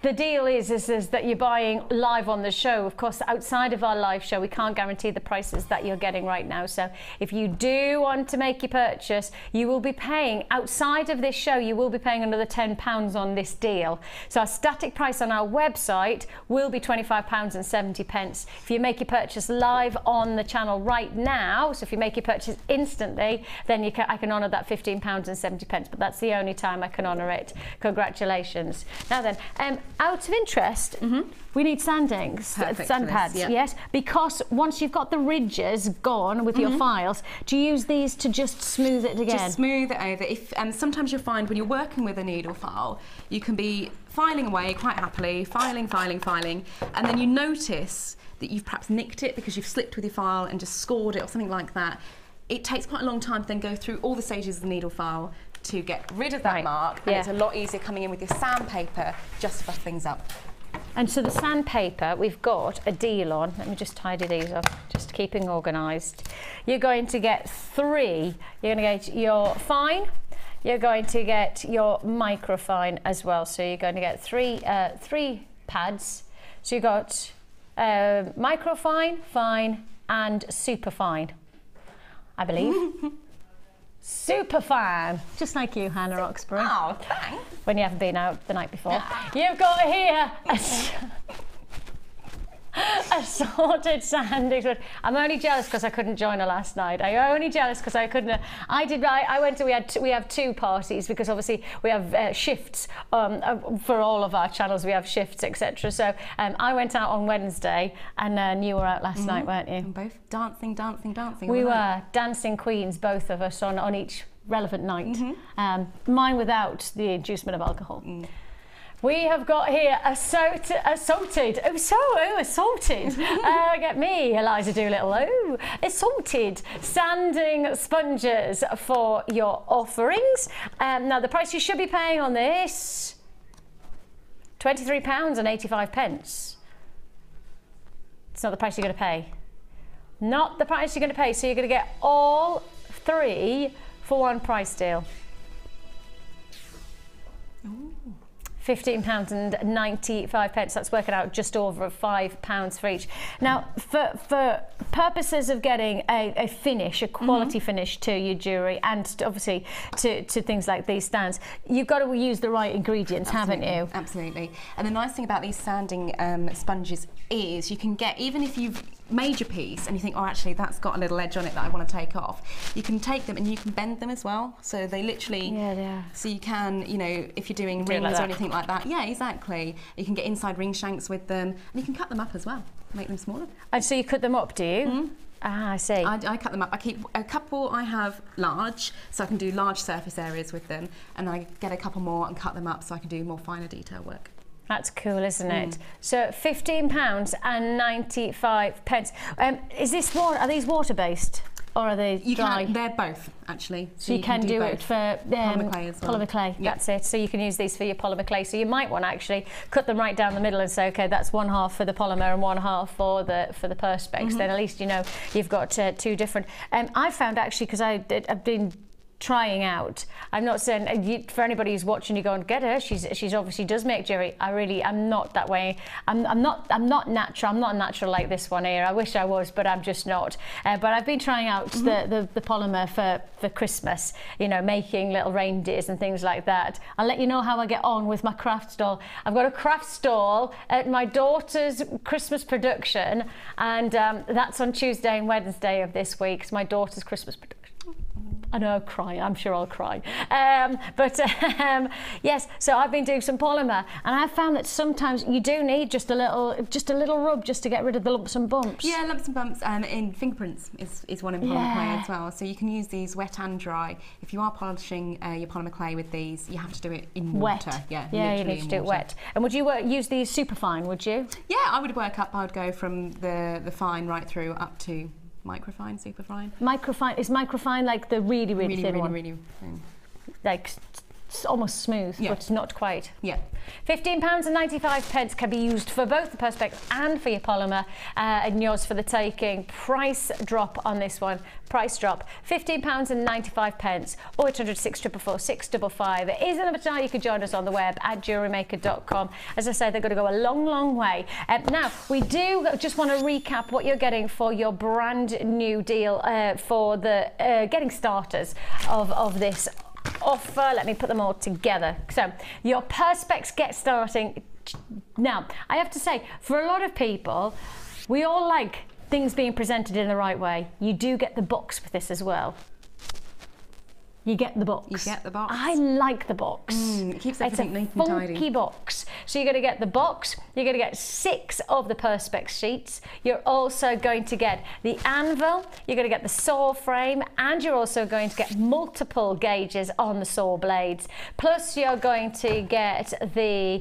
the deal is that you're buying live on the show. Of course, outside of our live show, we can't guarantee the prices that you're getting right now. So if you do want to make your purchase, you will be paying, outside of this show, you will be paying another £10 on this deal. So our static price on our website will be £25.70. If you make your purchase live on the channel right now, so if you make your purchase instantly, then I can honour that £15.70, but that's the only time I can honour it. Congratulations. Now then, out of interest, we need sanding, sand pads, yes? Because once you've got the ridges gone with your files, do you use these to just smooth it again?
Just smooth it over. If sometimes you'll find when you're working with a needle file, you can be filing away quite happily, filing, and then you notice that you've perhaps nicked it because you've slipped with your file and just scored it or something like that. It takes quite a long time to then go through all the stages of the needle file to get rid of that mark, and it's a lot easier coming in with your sandpaper just to buff things up.
And so the sandpaper, we've got a deal on. Let me just tidy these up, just keeping organised. You're going to get 3. You're going to get your fine, you're going to get your microfine as well. So you're going to get 3 pads. So you've got microfine, fine, and superfine, I believe. Super fan, just like you, Hannah Oxberry.
Oh, thanks.
When you haven't been out the night before. You've got here a sorted sanding. I'm only jealous because I couldn't join her last night. I'm only jealous because I couldn't. We have 2 parties because obviously we have shifts for all of our channels. We have shifts, etc. So I went out on Wednesday, and you were out last night, weren't you?
And both dancing.
We were dancing queens, both of us, on each relevant night. Mine without the inducement of alcohol. We have got here assaulted. Get me, Eliza Doolittle. Assaulted sanding sponges for your offerings. Now the price you should be paying on this, £23.85. It's not the price you're going to pay. Not the price you're going to pay. So you're going to get all 3 for one price deal.
Ooh.
£15.95. That's working out just over £5 for each. Now, for purposes of getting a finish, a quality finish to your jewellery, and obviously to things like these stands, you've got to use the right ingredients, haven't you?
Absolutely. And the nice thing about these sanding sponges is you can get, even if you've made your piece and you think, oh, actually that's got a little edge on it that I want to take off, you can take them and you can bend them as well. So they literally, so you can, you know, if you're doing rings or anything like that, exactly. You can get inside ring shanks with them, and you can cut them up as well, make them smaller.
And so you cut them up, do you? Ah, I see.
I cut them up. I keep a couple. I have large, so I can do large surface areas with them, and I get a couple more and cut them up so I can do more finer detail work.
That's cool, isn't it? So £15.95. Is this are these water-based? Or are they dry?
They're both, actually.
So you can do it for
polymer clay as well.
Polymer clay, that's it. So you can use these for your polymer clay. So you might want to actually cut them right down the middle and say, okay, that's 1/2 for the polymer and 1/2 for the Perspex. Then at least you know you've got two different. I found actually, because I've been trying out. I'm not saying for anybody who's watching, you go and get her. She's obviously does make jewelry. I'm not that way. I'm not natural. I'm not natural like this one here. I wish I was, but I'm just not. But I've been trying out the polymer for Christmas. You know, making little reindeers and things like that. I'll let you know how I get on with my craft stall. I've got a craft stall at my daughter's Christmas production, and that's on Tuesday and Wednesday of this week. It's my daughter's Christmas production. I know, I'll cry. I'm sure I'll cry. Yes, so I've been doing some polymer, and I've found that sometimes you do need just a little rub just to get rid of the lumps and bumps.
Yeah, lumps and bumps. In fingerprints is one in polymer clay as well. So you can use these wet and dry. If you are polishing your polymer clay with these, you have to do it in water.
Yeah, you need to do it wet. And would you use these super fine? Would you?
Yeah, I would work up. I would go from the fine right through up to microfine, superfine.
Microfine is microfine like the really thin one.
Really thin.
Like almost smooth, but not quite.
Yeah.
£15.95 can be used for both the Perspex and for your polymer, and yours for the taking. Price drop on this one. Price drop, £15.95. 0800 644 655. It is another time you can join us on the web at JewelleryMaker.com. As I say, they're going to go a long way. Now, we do just want to recap what you're getting for your brand new deal for the getting starters of this offer. Let me put them all together. So your Perspex get starting. Now, I have to say, for a lot of people, we all like things being presented in the right way. You do get the box with this as well. You get the box.
You get the box.
I like the box.
It keeps everything neat and tidy.
It's a funky box. So you're going to get the box. You're going to get 6 of the Perspex sheets. You're also going to get the anvil. You're going to get the saw frame, and you're also going to get multiple gauges on the saw blades. Plus, you're going to get the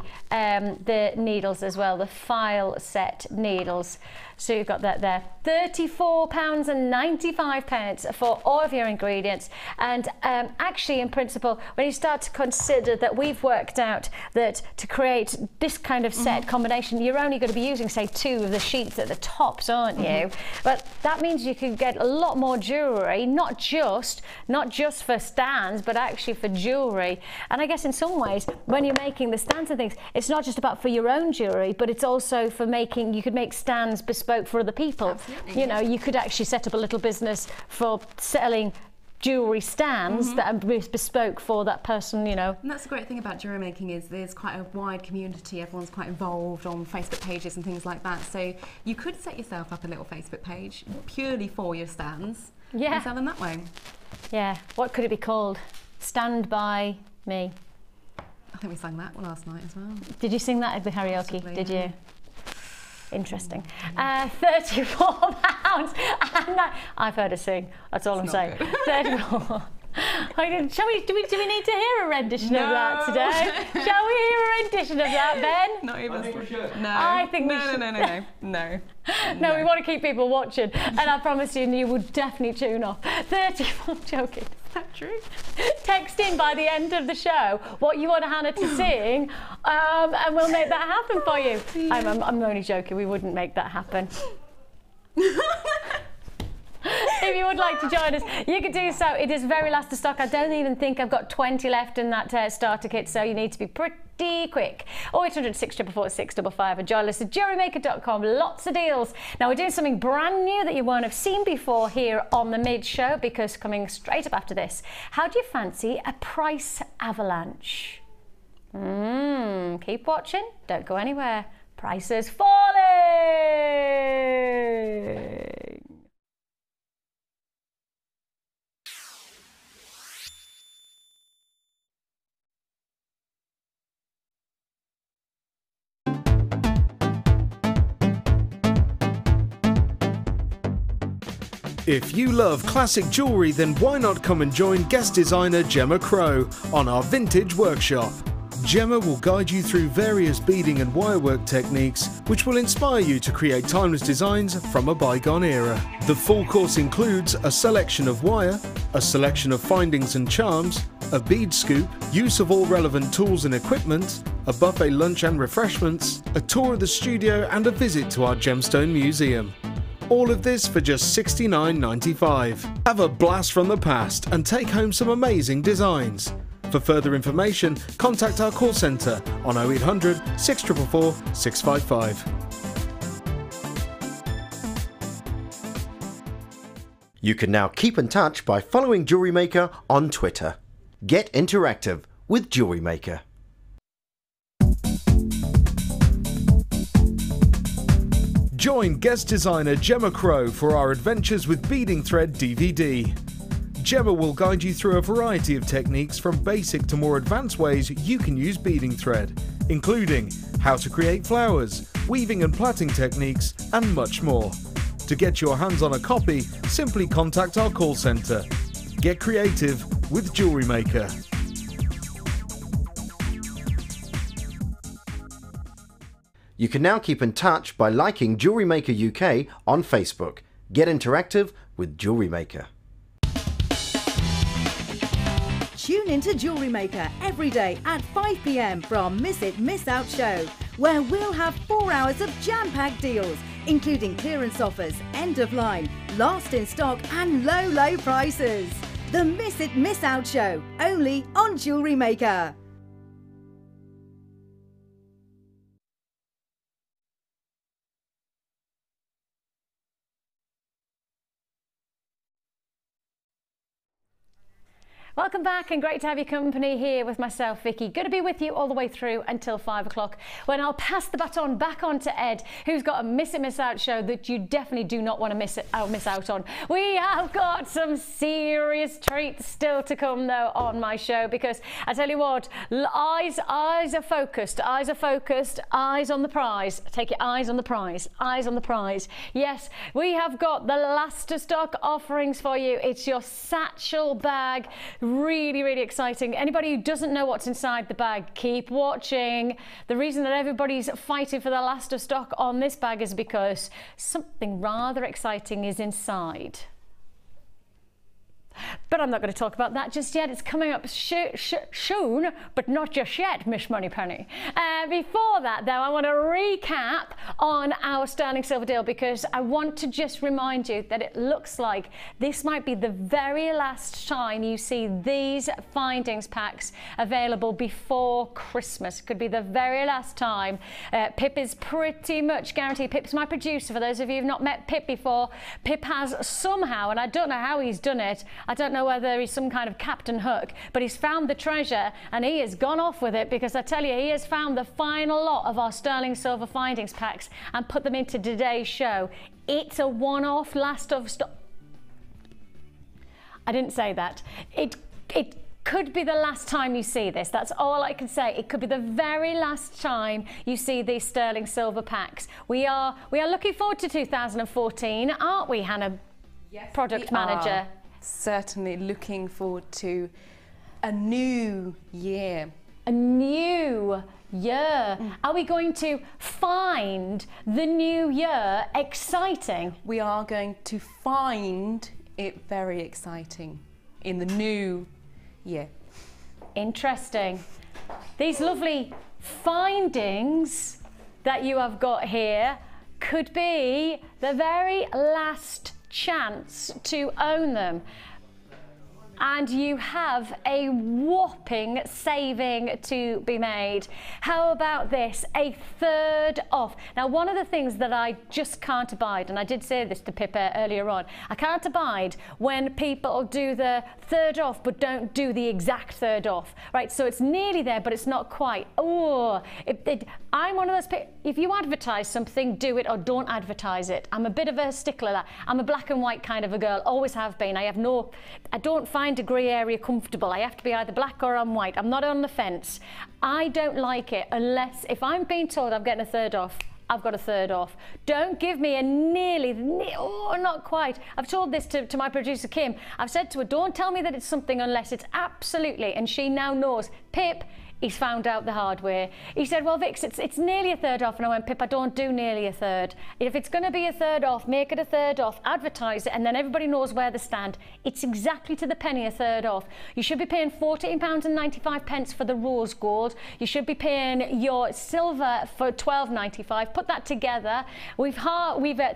needles as well, the file set needles. So you've got that there. £34.95 for all of your ingredients. And actually, in principle, when you start to consider that we've worked out that to create this kind of set combination, you're only going to be using, say, 2 of the sheets at the tops, aren't you? But that means you can get a lot more jewellery, not just for stands, but actually for jewellery. And I guess in some ways, when you're making the stands and things, it's not just about for your own jewellery, but it's also for making, you could make stands bespoke for other people. Absolutely, you know, you could actually set up a little business for selling jewellery stands that are bespoke for that person, you know.
And that's the great thing about jewellery making is there's quite a wide community. Everyone's quite involved on Facebook pages and things like that. So you could set yourself up a little Facebook page purely for your stands and sell them that way. Yeah. What could it be called? Stand by me. I think we sang that last night as well. Did you sing that at the karaoke? Possibly, did you? Interesting. £34. I've heard her sing. That's all I'm saying. 34. Do we need to hear a rendition of that today? Shall we hear a rendition of that, Ben? Not even. I think we should. No. I think we should. No. No, we want to keep people watching, and I promise you would definitely tune off. 34. Joking. Is that true? Text in by the end of the show what you want Hannah to sing, and we'll make that happen for you. I'm only joking. We wouldn't make that happen. If you would like to join us, you can do so. It is very last of stock. I don't even think I've got 20 left in that starter kit, so you need to be pretty quick. 0800 644 655 and join us at JewelleryMaker.com. Lots of deals. Now, we're doing something brand new that you won't have seen before here on the mid-show, because coming straight up after this, how do you fancy a price avalanche? Keep watching. Don't go anywhere. Prices falling.
If you love classic jewellery, then why not come and join guest designer Gemma Crow on our vintage workshop. Gemma will guide you through various beading and wirework techniques which will inspire you to create timeless designs from a bygone era. The full course includes a selection of wire, a selection of findings and charms, a bead scoop, use of all relevant tools and equipment, a buffet lunch and refreshments, a tour of the studio and a visit to our Gemstone Museum. All of this for just $69.95. Have a blast from the past and take home some amazing designs. For further information, contact our call centre on 0800 644 655.
You can now keep in touch by following Jewellery Maker on Twitter. Get interactive with Jewellery Maker.
Join guest designer Gemma Crow for our Adventures with Beading Thread DVD. Gemma will guide you through a variety of techniques from basic to more advanced ways you can use beading thread, including how to create flowers, weaving and plaiting techniques, and much more. To get your hands on a copy, simply contact our call centre. Get creative with Jewellery Maker.
You can now keep in touch by liking Jewellery Maker UK on Facebook. Get interactive with Jewellery Maker.
Tune into Jewellery Maker every day at 5 p.m. for our Miss It, Miss Out show, where we'll have 4 hours of jam-packed deals, including clearance offers, end of line, last in stock and low, low prices. The Miss It, Miss Out show, only on Jewellery Maker.
Welcome back, and great to have your company here with myself, Vicki. Good to be with you all the way through until 5 o'clock, when I'll pass the baton back on to Ed, who's got a Miss It, Miss Out show that you definitely do not want to miss out on. We have got some serious treats still to come, though, on my show, because I tell you what, eyes are focused, eyes on the prize. Take your eyes on the prize, eyes on the prize. Yes, we have got the last of stock offerings for you. It's your satchel bag. Really, really exciting. Anybody who doesn't know what's inside the bag, keep watching. The reason that everybody's fighting for the last of stock on this bag is because something rather exciting is inside. But I'm not going to talk about that just yet. It's coming up soon, but not just yet, Miss Moneypenny. Before that, though, I want to recap on our sterling silver deal, because I want to just remind you that it looks like this might be the very last time you see these findings packs available before Christmas. Could be the very last time. Pip is pretty much guaranteed. Pip's my producer. For those of you who've not met Pip before, Pip has somehow, and I don't know how he's done it, I don't know whether he's some kind of Captain Hook, but he's found the treasure and he has gone off with it, because I tell you, he has found the final lot of our sterling silver findings packs and put them into today's show. It's a one-off last of stock. I didn't say that. It could be the last time you see this. That's all I can say. It could be the very last time you see these sterling silver packs. We are looking forward to 2014, aren't we, Hannah? Yes, product manager.
Certainly looking forward to a new year.
A new year. Are we going to find the new year exciting?
We are going to find it very exciting in the new year.
Interesting. These lovely findings that you have got here could be the very last chance to own them, and you have a whopping saving to be made. How about this? A third off. Now, one of the things that I just can't abide, and I did say this to Pippa earlier on, I can't abide when people do the third off but don't do the exact third off, right? So it's nearly there, but it's not quite. Oh, I'm one of those people, if you advertise something, do it or don't advertise it. I'm a bit of a stickler. That I'm a black and white kind of a girl, always have been. I don't find a grey area comfortable. I have to be either black or I'm white. I'm not on the fence. I don't like it unless, if I'm being told I'm getting a third off, I've got a third off. Don't give me a nearly, oh, not quite. I've told this to my producer, Kim. I've said to her, don't tell me that it's something unless it's absolutely, and she now knows, Pip, he's found out the hard way. He said, well, Vix, it's nearly a third off. And I went, Pip, I don't do nearly a third. If it's going to be a third off, make it a third off, advertise it, and then everybody knows where they stand. It's exactly to the penny a third off. You should be paying £14.95 for the rose gold. You should be paying your silver for £12.95. Put that together. We've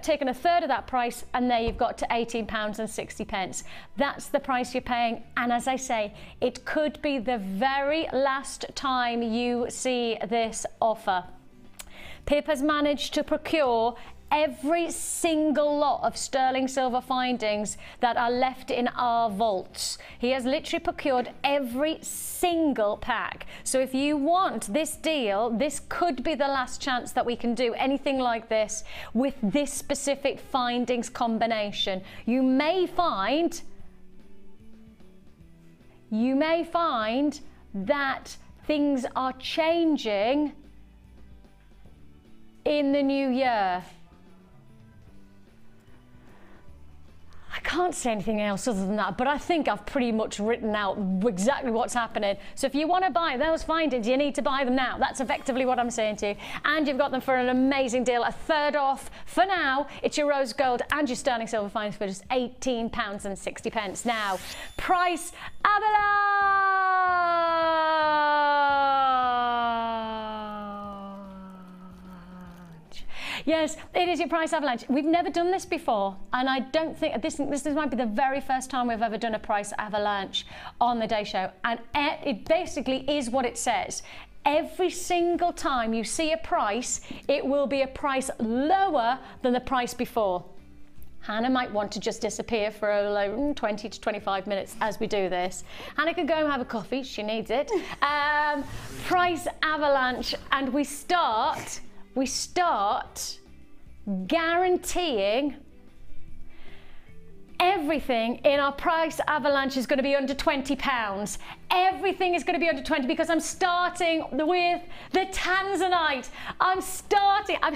taken a third of that price, and there you've got to £18.60. That's the price you're paying. And as I say, it could be the very last time you see this offer. Pip has managed to procure every single lot of sterling silver findings that are left in our vaults. He has literally procured every single pack. So if you want this deal, this could be the last chance that we can do anything like this with this specific findings combination. You may find that things are changing in the new year. I can't say anything else other than that, but I think I've pretty much written out exactly what's happening. So if you want to buy those findings, you need to buy them now. That's effectively what I'm saying to you. And you've got them for an amazing deal, a third off. For now, it's your rose gold and your sterling silver findings for just £18.60. Now, price avalanche. Yes, it is your price avalanche. We've never done this before, and I don't think this might be the very first time we've ever done a price avalanche on the day show. And it basically is what it says. Every single time you see a price, it will be a price lower than the price before. Hannah might want to just disappear for 20 to 25 minutes as we do this. Hannah can go and have a coffee, she needs it. Price avalanche, and we start guaranteeing everything in our price avalanche is going to be under £20. Everything is going to be under 20 because I'm starting with the tanzanite. I've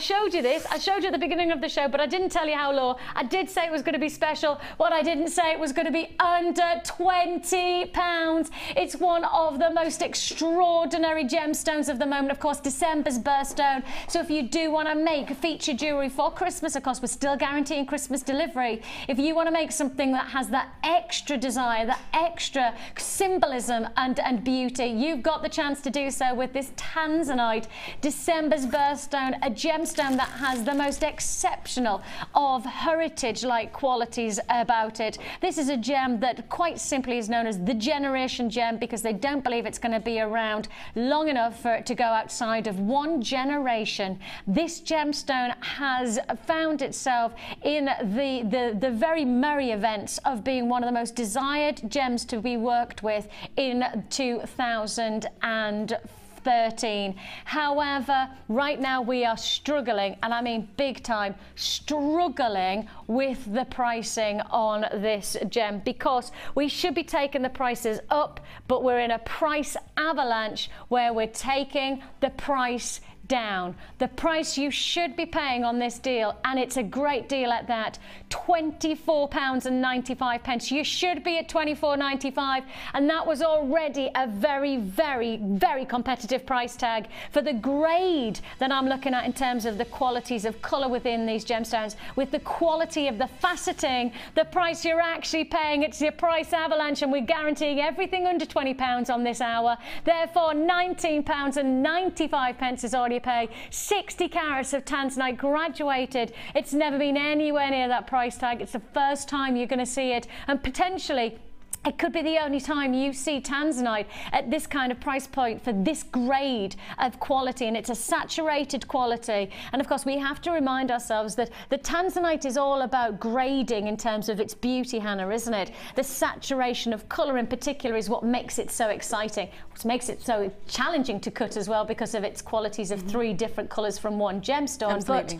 showed you this. I showed you at the beginning of the show, but I didn't tell you how low. I did say it was going to be special. What I didn't say it was going to be under £20. It's one of the most extraordinary gemstones of the moment. Of course, December's birthstone. So if you do want to make feature jewellery for Christmas, of course, we're still guaranteeing Christmas delivery. If you want to make something that has that extra desire, that extra symbolism and beauty, you've got the chance to do so with this tanzanite December's birthstone, a gemstone that has the most exceptional of heritage-like qualities about it. This is a gem that quite simply is known as the generation gem because they don't believe it's going to be around long enough for it to go outside of one generation. This gemstone has found itself in the very merry events of being one of the most desired gems to be worked with in 2013. However, right now we are struggling, and I mean big time, struggling with the pricing on this gem because we should be taking the prices up, but we're in a price avalanche where we're taking the price down. The price you should be paying on this deal, and it's a great deal at that, £24.95. You should be at £24.95, and that was already a very, very, very competitive price tag for the grade that I'm looking at in terms of the qualities of colour within these gemstones. With the quality of the faceting, the price you're actually paying, it's your price avalanche, and we're guaranteeing everything under £20 on this hour. Therefore, £19.95 is all you pay. 60 carats of tanzanite graduated. It's never been anywhere near that price tag. It's the first time you're going to see it, and potentially it could be the only time you see tanzanite at this kind of price point for this grade of quality, and it's a saturated quality. And of course we have to remind ourselves that the tanzanite is all about grading in terms of its beauty, Hannah, isn't it? The saturation of colour in particular is what makes it so exciting, what makes it so challenging to cut as well because of its qualities of 3 different colours from one gemstone.
Absolutely.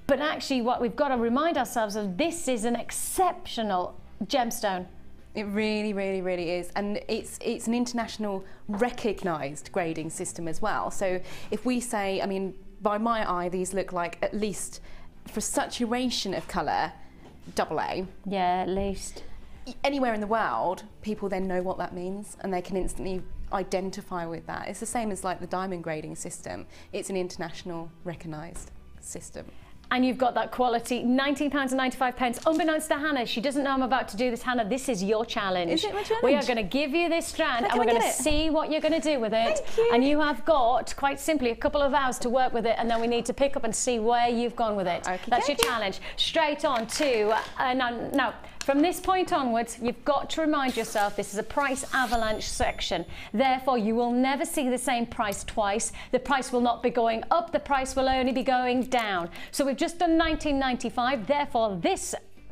But actually what we've got to remind ourselves of, this is an exceptional gemstone.
It really, really, really is, and it's an international recognised grading system as well. So if we say, I mean, by my eye, these look like, at least for saturation of colour, AA.
Yeah, at least.
Anywhere in the world, people then know what that means, and they can instantly identify with that. It's the same as like the diamond grading system. It's an international recognised system.
And you've got that quality, £19.95. Unbeknownst to Hannah, she doesn't know I'm about to do this. Hannah, this is your challenge.
Is it my challenge?
We are going to give you this strand and we're going to see what you're going to do with it.
Thank you.
And you have got, quite simply, a couple of hours to work with it, and then we need to pick up and see where you've gone with it.
Okay,
that's your challenge. Straight on to, now, from this point onwards, you've got to remind yourself this is a price avalanche section. Therefore, you will never see the same price twice. The price will not be going up, the price will only be going down. So we've just done $19.95, therefore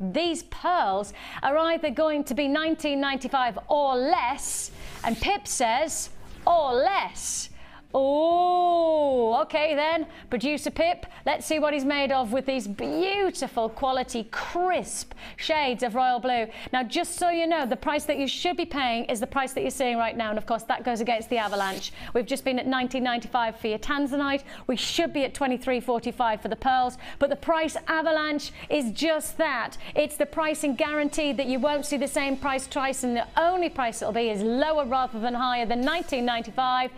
these pearls are either going to be $19.95 or less, and Pip says, or less. Oh, okay then, producer Pip, let's see what he's made of with these beautiful quality crisp shades of royal blue. Now, just so you know, the price that you should be paying is the price that you're seeing right now, and of course that goes against the avalanche. We've just been at $19.95 for your tanzanite. We should be at $23.45 for the pearls, but the price avalanche is just that. It's the pricing guaranteed that you won't see the same price twice, and the only price it'll be is lower rather than higher than $19.95.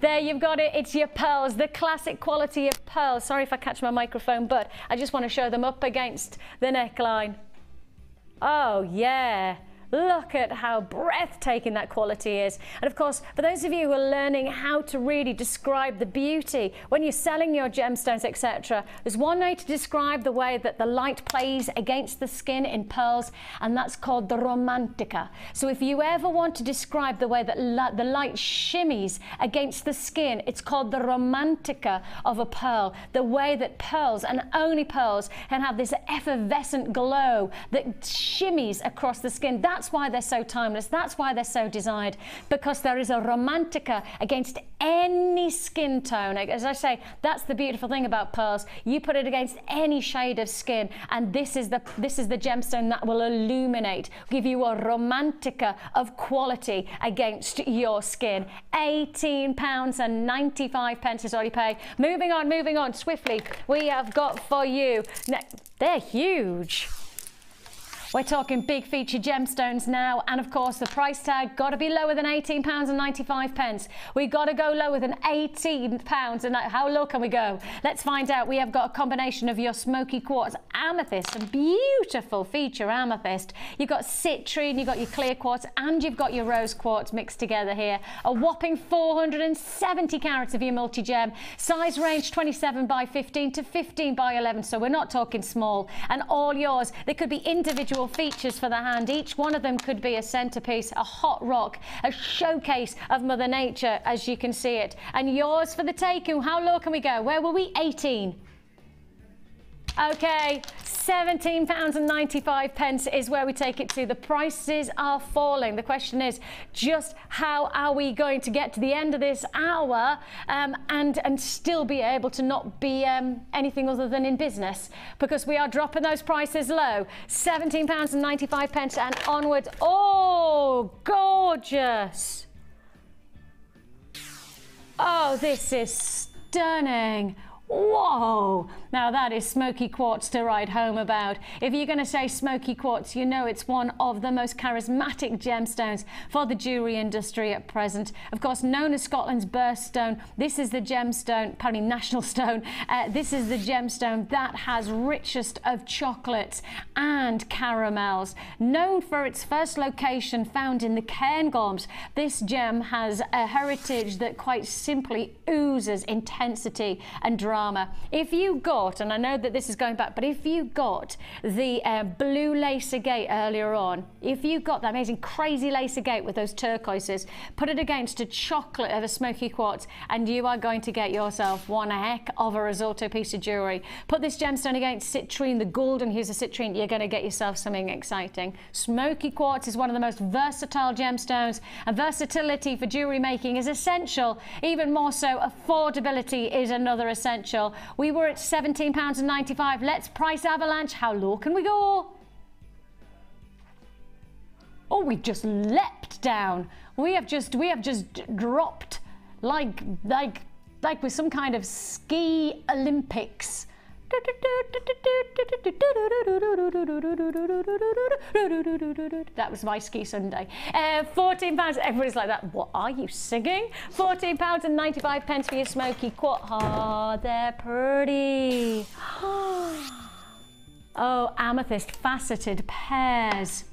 There you've got it. It's your pearls, the classic quality of pearls. Sorry if I catch my microphone, but I just want to show them up against the neckline. Oh yeah, look at how breathtaking that quality is. And of course, for those of you who are learning how to really describe the beauty when you're selling your gemstones, etc., there's one way to describe the way that the light plays against the skin in pearls, and that's called the romantica. So if you ever want to describe the way that the light shimmies against the skin, it's called the romantica of a pearl. The way that pearls, and only pearls, can have this effervescent glow that shimmies across the skin. That's why they're so timeless. That's why they're so desired, because there is a romantica against any skin tone. As I say, that's the beautiful thing about pearls. You put it against any shade of skin, and this is the gemstone that will illuminate, give you a romantica of quality against your skin. £18.95 is all you pay. Moving on swiftly. We have got for you. Now, they're huge. We're talking big feature gemstones now, and of course the price tag got to be lower than £18.95. We got to go lower than £18, and how low can we go? Let's find out. We have got a combination of your smoky quartz amethyst, a beautiful feature amethyst. You've got citrine, you've got your clear quartz, and you've got your rose quartz mixed together here. A whopping 470 carats of your multi-gem. Size range 27 by 15 to 15 by 11, so we're not talking small. And all yours. They could be individual features for the hand. Each one of them could be a centerpiece, a hot rock, a showcase of Mother Nature, as you can see it. And yours for the taking. How low can we go? Where were we? 18. Okay, £17.95 is where we take it to. The prices are falling. The question is just how are we going to get to the end of this hour and still be able to not be anything other than in business, because we are dropping those prices low. £17.95 and onwards. Oh, gorgeous. Oh, this is stunning. Whoa! Now that is smoky quartz to write home about. If you're going to say smoky quartz, you know it's one of the most charismatic gemstones for the jewellery industry at present. Of course, known as Scotland's birthstone, this is the gemstone, pardon me, national stone. This is the gemstone that has richest of chocolates and caramels. Known for its first location found in the Cairngorms, this gem has a heritage that quite simply oozes intensity and drama. If you got, and I know that this is going back, but if you got the blue lace agate earlier on, if you got that amazing crazy lace agate with those turquoises, put it against a chocolate of a smoky quartz, and you are going to get yourself one heck of a risotto piece of jewellery. Put this gemstone against citrine, the golden hues of citrine, you're going to get yourself something exciting. Smoky quartz is one of the most versatile gemstones, and versatility for jewellery making is essential. Even more so, affordability is another essential. We were at £17.95. Let's price avalanche. How low can we go? Oh, we've just leapt down. We have just dropped like with some kind of ski Olympics That was my ski Sunday. £14. Everybody's like that. What are you singing? £14.95 for your smoky quartz. Oh, they're pretty. Oh, amethyst faceted pears.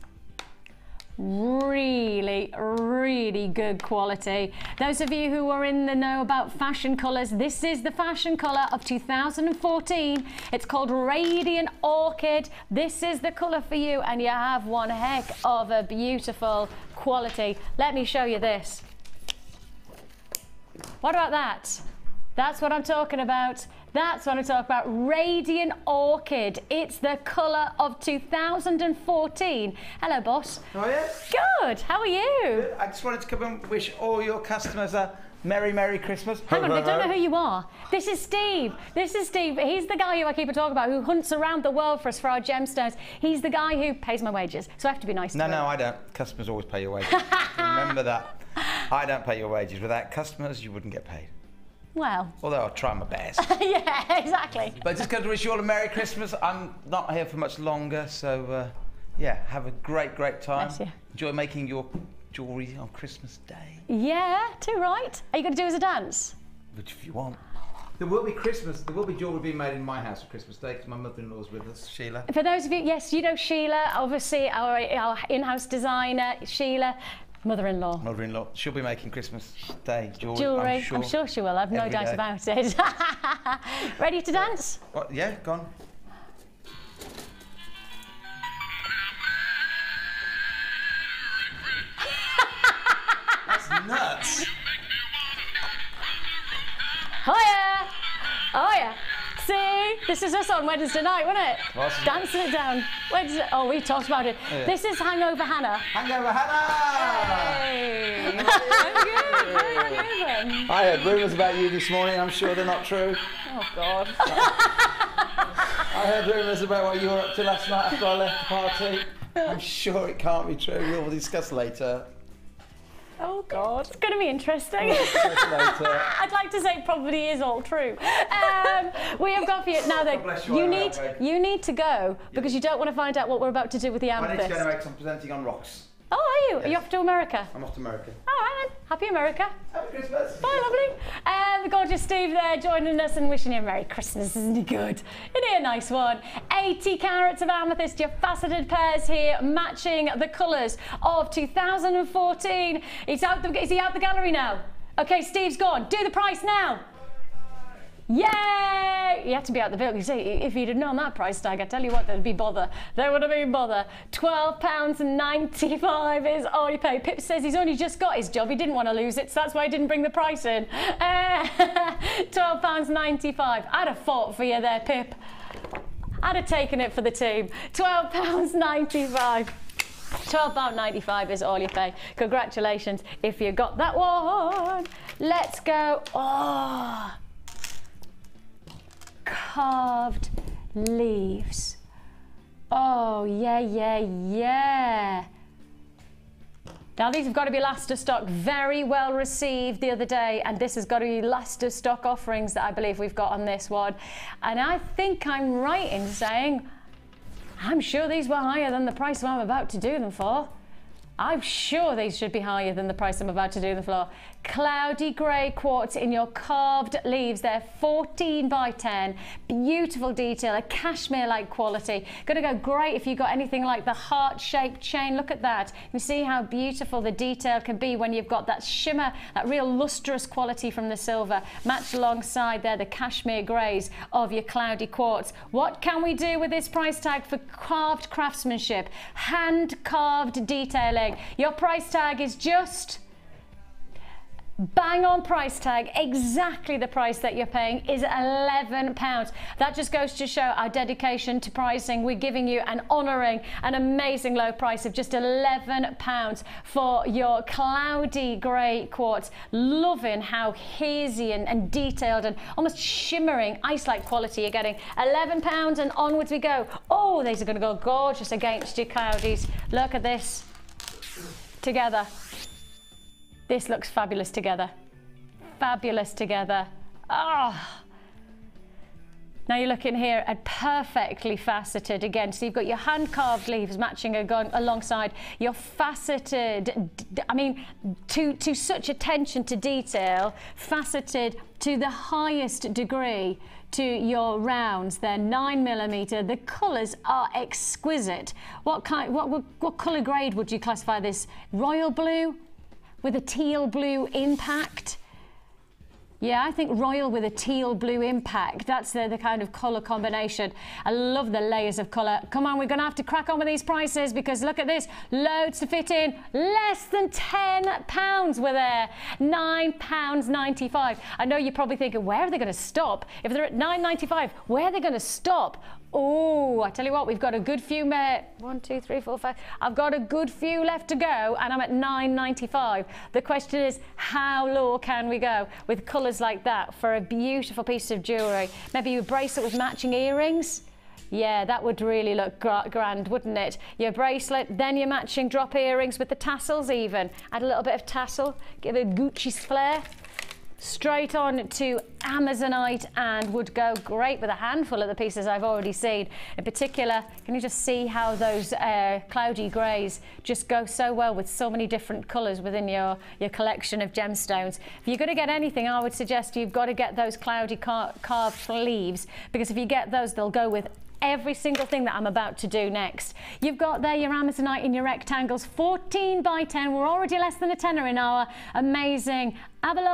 Really, really good quality. Those of you who are in the know about fashion colours, this is the fashion colour of 2014. It's called Radiant Orchid. This is the colour for you, and you have one heck of a beautiful quality. Let me show you this. What about that? That's what I'm talking about. That's what I'm talking about. Radiant Orchid. It's the colour of 2014. Hello, boss.
How are you?
Good. How are you?
Good. I just wanted to come and wish all your customers a Merry Christmas.
Hang on, I don't know who you are. This is Steve. This is Steve. He's the guy who I keep talking about, who hunts around the world for us for our gemstones. He's the guy who pays my wages, so I have to be nice to him.
No, I don't. Customers always pay your wages. Remember that. I don't pay your wages. Without customers, you wouldn't get paid.
Well.
Although I'll try my best.
Yeah, exactly.
But just going to wish you all a Merry Christmas. I'm not here for much longer, so yeah, have a great time.
Bless you.
Enjoy making your jewellery on Christmas Day.
Yeah, too right. Are you going to do as a dance?
Which if you want. There will be jewellery being made in my house for Christmas Day because my mother-in-law's with us, Sheila.
For those of you, yes, you know Sheila, obviously our in-house designer, Sheila. Mother-in-law.
Mother-in-law. She'll be making Christmas Day
jewellery. I'm sure she will. I've no doubt about it. Ready to dance?
What? Yeah, go on. That's nuts.
Oh yeah. Oh yeah. See, this is us on Wednesday night, wasn't it?
Awesome.
Dancing it down. Wednesday. Oh, we talked about it. Yeah. This is Hangover Hannah.
Hangover Hannah!
Hey.
I heard rumours about you this morning. I'm sure they're not true.
Oh God.
I heard rumours about what you were up to last night after I left the party. I'm sure it can't be true. We'll discuss later.
Oh God, it's going to be interesting. I'd like to say it probably is all true. We have got for you now that you need to go because you don't want to find out what we're about to do with the amethyst.
I need to go to I'm presenting on rocks.
Oh, are you? Yes. Are you off to America?
I'm off to America.
All right then. Happy America.
Happy Christmas.
Bye, lovely. The gorgeous Steve there joining us and wishing you a Merry Christmas. Isn't he good? Isn't he a nice one? 80 carats of amethyst, your faceted pears here, matching the colours of 2014. Is he out the gallery now? Okay, Steve's gone. Do the price now. Yay! You have to be out the bill. You see, if he'd have known that price tag, I tell you what, there'd be bother. There would have been bother. £12.95 is all you pay. Pip says he's only just got his job. He didn't want to lose it, so that's why he didn't bring the price in. £12.95. I'd have fought for you there, Pip. I'd have taken it for the team. £12.95. £12.95 is all you pay. Congratulations if you got that one. Let's go. Oh. Carved leaves. Oh, yeah. Now these have got to be last of stock, very well received the other day, and this has got to be last of stock offerings that I believe we've got on this one. And I think I'm right in saying, I'm sure these were higher than the price I'm about to do them for. I'm sure these should be higher than the price I'm about to do them for. Cloudy grey quartz in your carved leaves. They're 14 by 10. Beautiful detail, a cashmere-like quality. Gonna go great if you got anything like the heart-shaped chain. Look at that. You see how beautiful the detail can be when you've got that shimmer, that real lustrous quality from the silver. Matched alongside there the cashmere greys of your cloudy quartz. What can we do with this price tag for carved craftsmanship? Hand-carved detailing. Your price tag is just bang on price tag, exactly the price that you're paying is £11. That just goes to show our dedication to pricing. We're giving you and honouring an amazing low price of just £11 for your cloudy grey quartz. Loving how hazy and detailed and almost shimmering ice-like quality you're getting. £11 and onwards we go. Oh, these are going to go gorgeous against your cloudies. Look at this. Together. This looks fabulous together. Fabulous together. Oh. Now you're looking here at perfectly faceted again. So you've got your hand-carved leaves matching alongside your faceted, I mean, to such attention to detail, faceted to the highest degree to your rounds. They're 9mm. The colours are exquisite. What colour grade would you classify this? Royal blue with a teal blue impact? Yeah, I think royal with a teal blue impact. That's the kind of colour combination. I love the layers of colour. Come on, we're going to have to crack on with these prices because look at this. Loads to fit in. Less than £10 we're there. £9.95. I know you're probably thinking, where are they going to stop? If they're at £9.95, where are they going to stop? Oh, I tell you what, we've got a good few, 1, 2, 3, 4, 5. I've got a good few left to go and I'm at £9.95. The question is, how low can we go with colours like that for a beautiful piece of jewellery? Maybe you brace it with matching earrings. Yeah, that would really look grand, wouldn't it? Your bracelet, then your matching drop earrings with the tassels even. Add a little bit of tassel, give it Gucci's flair. Straight on to Amazonite and would go great with a handful of the pieces I've already seen. In particular, can you just see how those cloudy greys just go so well with so many different colours within your collection of gemstones? If you're going to get anything, I would suggest you've got to get those cloudy carved leaves, because if you get those, they'll go with every single thing that I'm about to do next. You've got there your Amazonite in your rectangles, 14 by 10. We're already less than a tenner in our amazing avalanche.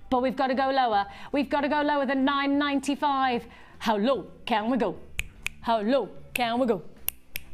But we've got to go lower. We've got to go lower than £9.95. How low can we go? How low can we go?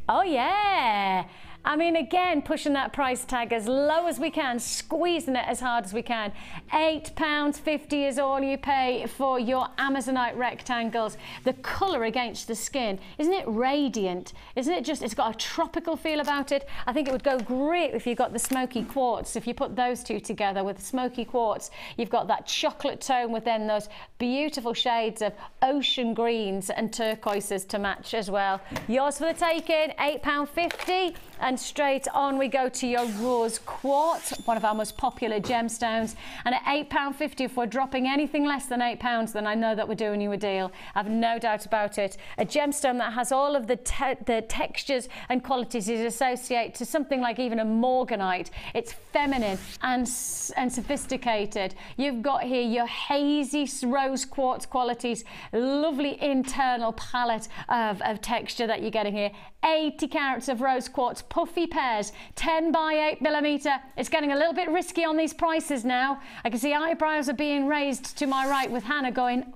Oh yeah. I mean, again, pushing that price tag as low as we can, squeezing it as hard as we can. £8.50 is all you pay for your Amazonite rectangles. The colour against the skin, isn't it radiant? Isn't it just, it's got a tropical feel about it? I think it would go great if you got the smoky quartz. If you put those two together with smoky quartz, you've got that chocolate tone with then those beautiful shades of ocean greens and turquoises to match as well. Yours for the taking, £8.50. And straight on we go to your rose quartz, one of our most popular gemstones. And at £8.50, if we're dropping anything less than £8, then I know that we're doing you a deal. I've no doubt about it. A gemstone that has all of the textures and qualities you associate to something like even a morganite. It's feminine and sophisticated. You've got here your hazy rose quartz qualities, lovely internal palette of texture that you're getting here. 80 carats of rose quartz, puffy pairs, 10 by 8mm. It's getting a little bit risky on these prices now. I can see eyebrows are being raised to my right with Hannah going,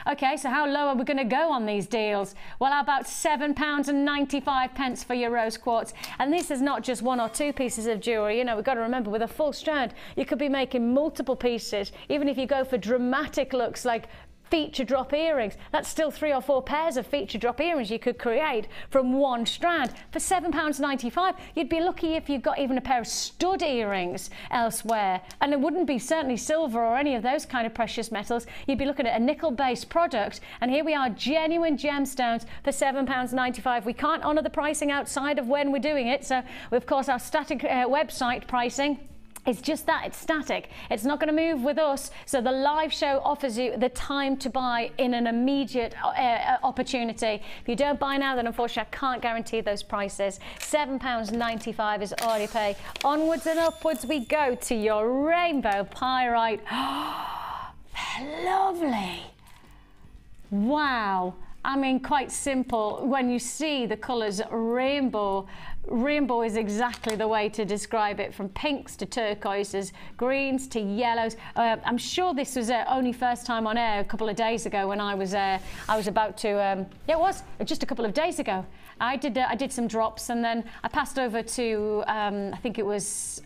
okay, so how low are we going to go on these deals? Well, how about £7.95 for your rose quartz? And this is not just one or two pieces of jewellery. You know, we've got to remember, with a full strand, you could be making multiple pieces. Even if you go for dramatic looks like feature drop earrings, that's still 3 or 4 pairs of feature drop earrings you could create from one strand. For £7.95, you'd be lucky if you got even a pair of stud earrings elsewhere. And it wouldn't be certainly silver or any of those kind of precious metals. You'd be looking at a nickel-based product. And here we are, genuine gemstones for £7.95. We can't honour the pricing outside of when we're doing it. So, of course, our static website pricing, it's just that, it's static. It's not going to move with us. So the live show offers you the time to buy in an immediate opportunity. If you don't buy now, then unfortunately I can't guarantee those prices. £7.95 is all you pay. Onwards and upwards we go to your rainbow pyrite. Lovely. Wow. I mean, quite simple. When you see the colours rainbow, rainbow is exactly the way to describe it, from pinks to turquoises, greens to yellows. I'm sure this was only first time on air a couple of days ago when I was about to, yeah, it was just a couple of days ago. I did some drops and then I passed over to, I think it was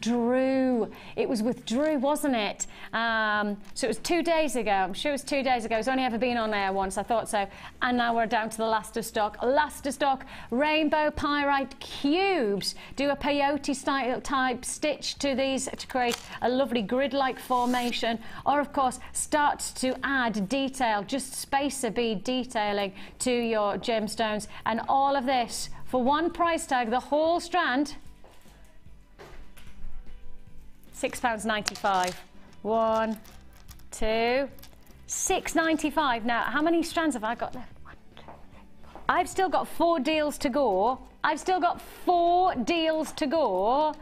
Drew. It was with Drew, wasn't it? So it was 2 days ago. I'm sure it was 2 days ago. It's only ever been on air once, I thought so. And now we're down to the last of stock. Last of stock, rainbow pyrite cubes. Do a peyote style type stitch to these to create a lovely grid-like formation. Or of course, start to add detail, just spacer bead detailing to your gemstones. And all of this for one price tag, the whole strand, £6.95. 1, 2, £6.95. Now, how many strands have I got left? 1, 2, 3, 4. I've still got 4 deals to go. I've still got 4 deals to go.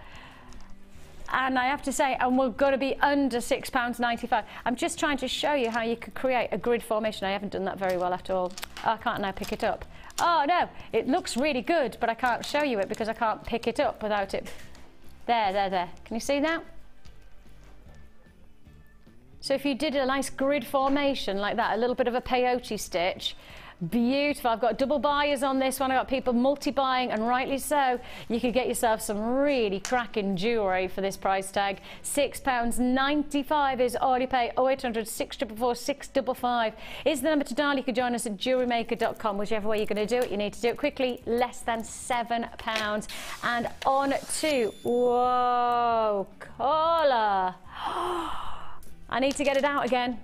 And I have to say, and we're going to be under £6.95. I'm just trying to show you how you could create a grid formation. I haven't done that very well after all. Oh, I can't now pick it up. Oh no, it looks really good, but I can't show you it because I can't pick it up without it. There, there, there. Can you see that? So if you did a nice grid formation like that, a little bit of a peyote stitch, beautiful. I've got double buyers on this one. I've got people multi-buying, and rightly so. You could get yourself some really cracking jewellery for this price tag. £6.95 is all you pay. 0800 644 655 is the number to dial. You can join us at JewelleryMaker.com. Whichever way you're going to do it, you need to do it quickly. Less than £7. And on to, whoa, colour. I need to get it out again.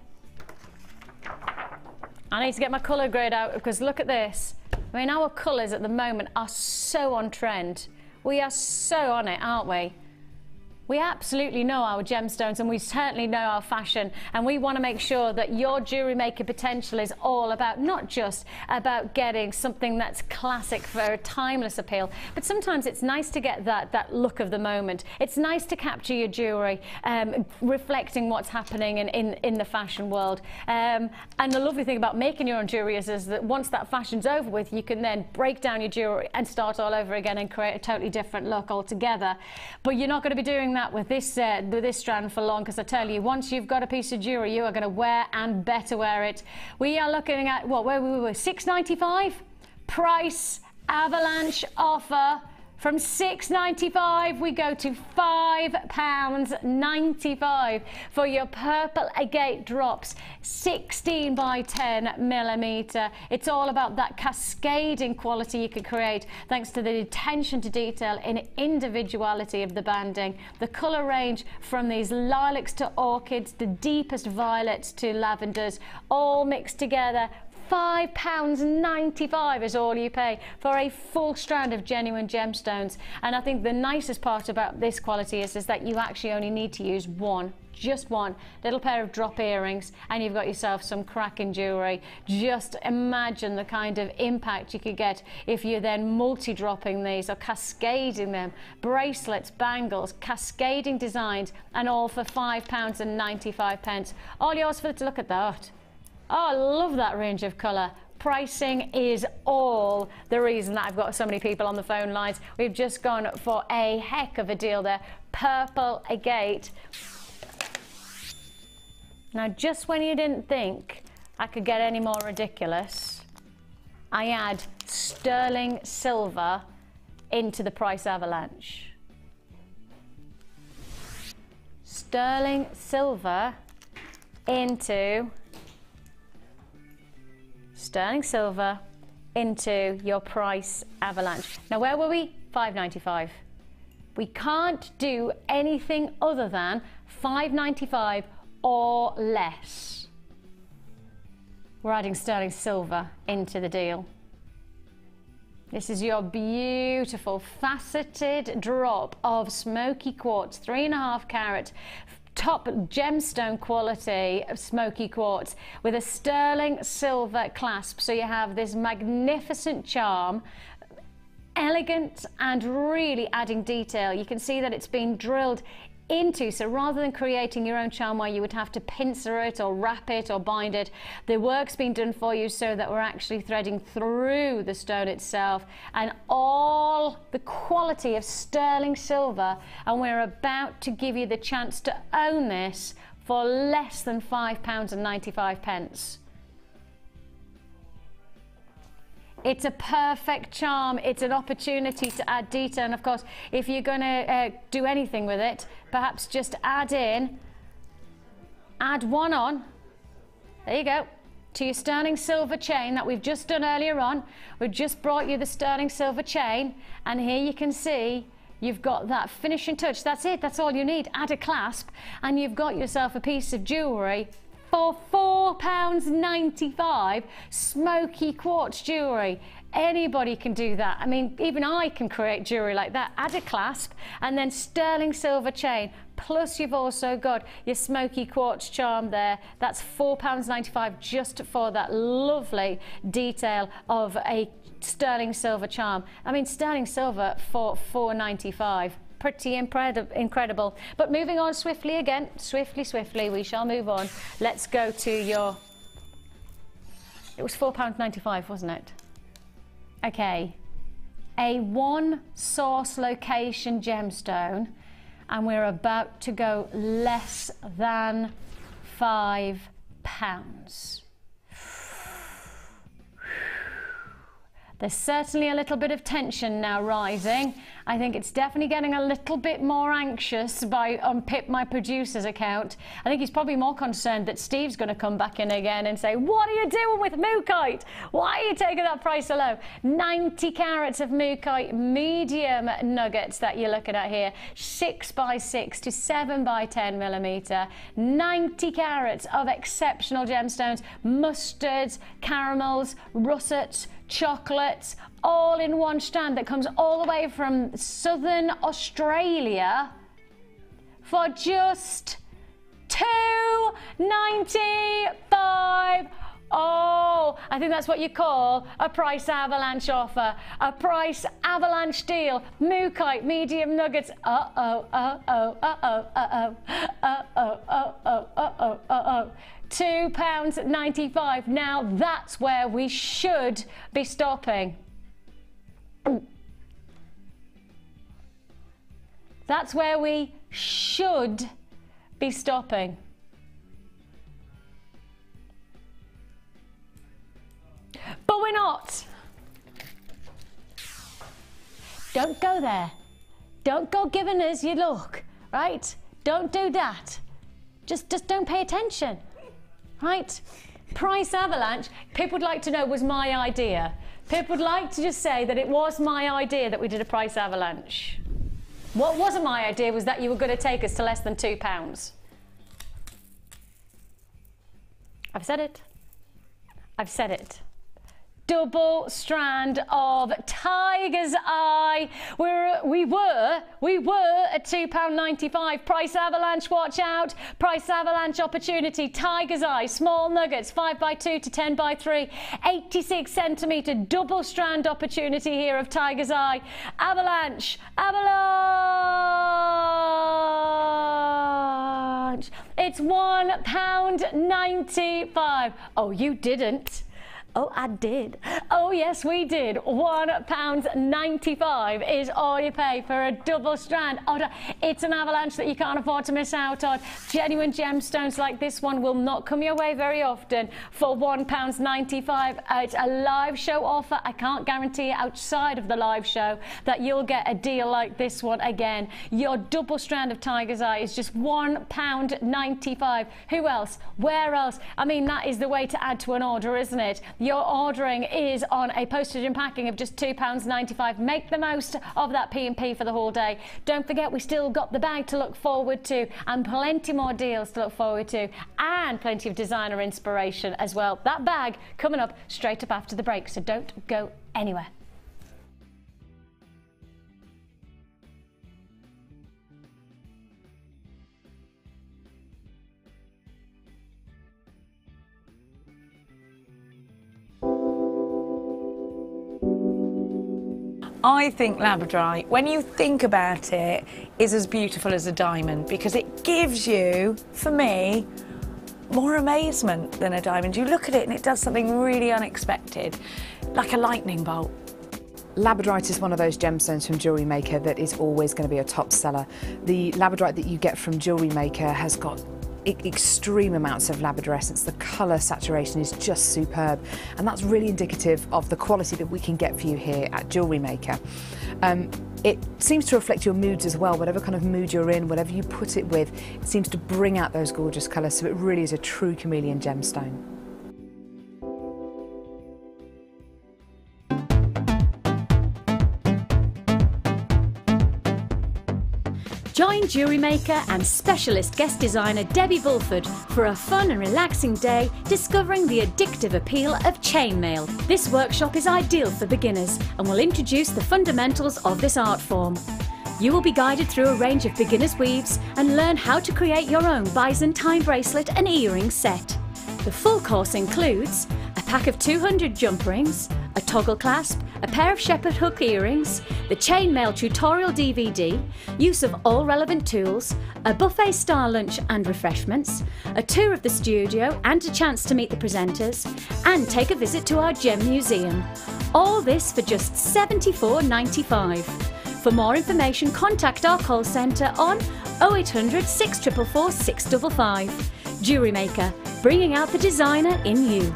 I need to get my colour grade out because look at this. I mean, our colours at the moment are so on trend. We are so on it, aren't we? We absolutely know our gemstones, and we certainly know our fashion, and we want to make sure that your jewellery maker potential is all about not just about getting something that's classic for a timeless appeal, but sometimes it's nice to get that look of the moment. It's nice to capture your jewellery, reflecting what's happening in the fashion world. And the lovely thing about making your own jewellery is that once that fashion's over with, you can then break down your jewellery and start all over again and create a totally different look altogether. But you're not going to be doing that with this strand for long, because I tell you, once you've got a piece of jewellery, you are going to wear and better wear it. We are looking at what, where we were, £6.95 price avalanche offer. From £6.95 we go to £5.95 for your purple agate drops, 16 by 10 millimetre. It's all about that cascading quality you can create thanks to the attention to detail and individuality of the banding. The colour range from these lilacs to orchids, the deepest violets to lavenders, all mixed together. £5.95 is all you pay for a full strand of genuine gemstones. And I think the nicest part about this quality is that you actually only need to use just one little pair of drop earrings, and you've got yourself some cracking jewellery. Just imagine the kind of impact you could get if you're then multi-dropping these or cascading them. Bracelets, bangles, cascading designs, and all for £5.95. All yours for to look at that. Oh, I love that range of colour. Pricing is all the reason that I've got so many people on the phone lines. We've just gone for a heck of a deal there. Purple agate. Now, just when you didn't think I could get any more ridiculous, I add sterling silver into the price avalanche. Sterling silver into your price avalanche. Now, where were we? £5.95. We can't do anything other than £5.95 or less. We're adding sterling silver into the deal. This is your beautiful faceted drop of smoky quartz, 3.5 carat, top gemstone quality of smoky quartz with a sterling silver clasp. So you have this magnificent charm, elegant and really adding detail. You can see that it's been drilled into, so rather than creating your own charm where you would have to pincer it or wrap it or bind it, the work's been done for you so that we're actually threading through the stone itself, and all the quality of sterling silver, and we're about to give you the chance to own this for less than £5.95. It's a perfect charm. It's an opportunity to add detail, and of course, if you're going to do anything with it, perhaps just add one on. There you go. To your sterling silver chain that we've just done earlier on. We've just brought you the sterling silver chain, and here you can see you've got that finishing touch. That's it. That's all you need. Add a clasp, and you've got yourself a piece of jewellery for £4.95, smoky quartz jewellery. Anybody can do that. I mean, even I can create jewellery like that. Add a clasp and then sterling silver chain. Plus you've also got your smoky quartz charm there. That's £4.95 just for that lovely detail of a sterling silver charm. I mean, sterling silver for £4.95. Pretty incredible. But moving on swiftly again, swiftly, we shall move on. Let's go to your, it was £4.95, wasn't it? Okay, a one source location gemstone, and we're about to go less than £5. There's certainly a little bit of tension now rising. I think it's definitely getting a little bit more anxious on Pip, my producer's account. I think he's probably more concerned that Steve's going to come back in again and say, what are you doing with mookaite? Why are you taking that price so low? 90 carats of mookaite medium nuggets that you're looking at here. 6x6 to 7x10 millimeter. 90 carats of exceptional gemstones, mustards, caramels, russets, chocolates, all in one strand that comes all the way from southern Australia for just $2.95. Oh, I think that's what you call a price avalanche offer, a price avalanche deal. Mookaite medium nuggets. £2.95. Now that's where we should be stopping. That's where we should be stopping. But we're not. Don't go there. Don't go giving us your look, right? Don't do that. Just don't pay attention, right? Price avalanche, Pip would like to know, was my idea. Pip would like to just say that it was my idea that we did a price avalanche. What wasn't my idea was that you were going to take us to less than £2. I've said it. I've said it. Double strand of tiger's eye. We were at £2.95. Price avalanche, watch out. Price avalanche opportunity. Tiger's eye, small nuggets, 5x2 to 10x3, 86 centimetre double strand opportunity here of tiger's eye. Avalanche, avalanche. It's £1.95. Oh, you didn't. Oh, I did. Oh, yes, we did. £1.95 is all you pay for a double strand. Oh, it's an avalanche that you can't afford to miss out on. Genuine gemstones like this one will not come your way very often for £1.95. It's a live show offer. I can't guarantee outside of the live show that you'll get a deal like this one again. Your double strand of tiger's eye is just £1.95. Who else? Where else? I mean, that is the way to add to an order, isn't it? Your ordering is on a postage and packing of just £2.95. Make the most of that P&P for the whole day. Don't forget, we still got the bag to look forward to and plenty more deals to look forward to and plenty of designer inspiration as well. That bag coming up straight up after the break, so don't go anywhere.
I think labradorite, when you think about it, is as beautiful as a diamond because it gives you, for me, more amazement than a diamond. You look at it and it does something really unexpected, like a lightning bolt.
Labradorite is one of those gemstones from Jewellery Maker that is always going to be a top seller. The labradorite that you get from Jewellery Maker has got extreme amounts of labradorescence. The colour saturation is just superb, and that's really indicative of the quality that we can get for you here at Jewellery Maker. It seems to reflect your moods as well. Whatever kind of mood you're in, whatever you put it with, it seems to bring out those gorgeous colours, so it really is a true chameleon gemstone.
Join Jewellery Maker and specialist guest designer Debbie Bulford for a fun and relaxing day discovering the addictive appeal of chainmail. This workshop is ideal for beginners and will introduce the fundamentals of this art form. You will be guided through a range of beginner's weaves and learn how to create your own Byzantine bracelet and earring set. The full course includes a pack of 200 jump rings, a toggle clasp, a pair of shepherd hook earrings, the chainmail tutorial DVD, use of all relevant tools, a buffet style lunch and refreshments, a tour of the studio and a chance to meet the presenters, and take a visit to our gem museum. All this for just $74.95. For more information, contact our call centre on 0800 644 655. Jewellery Maker, bringing out the designer in you.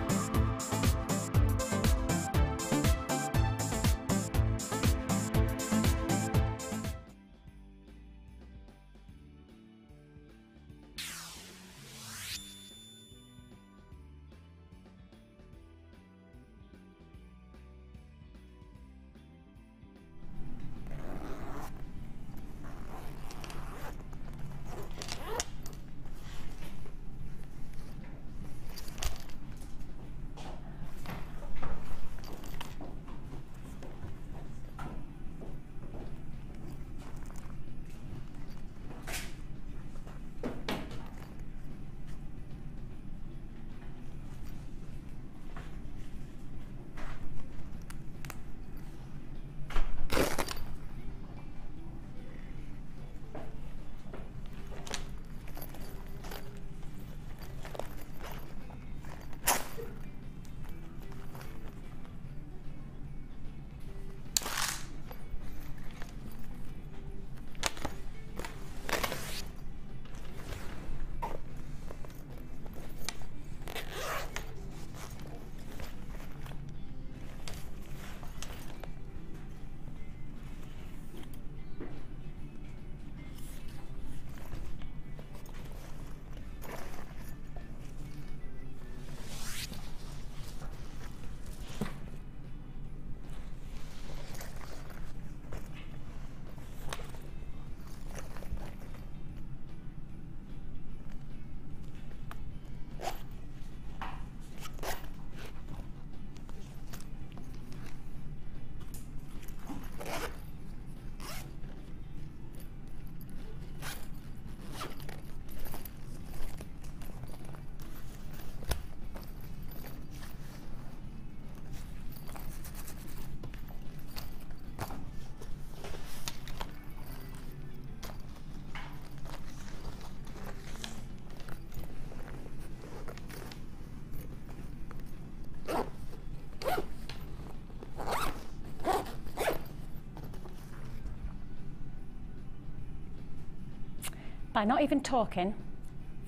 By not even talking,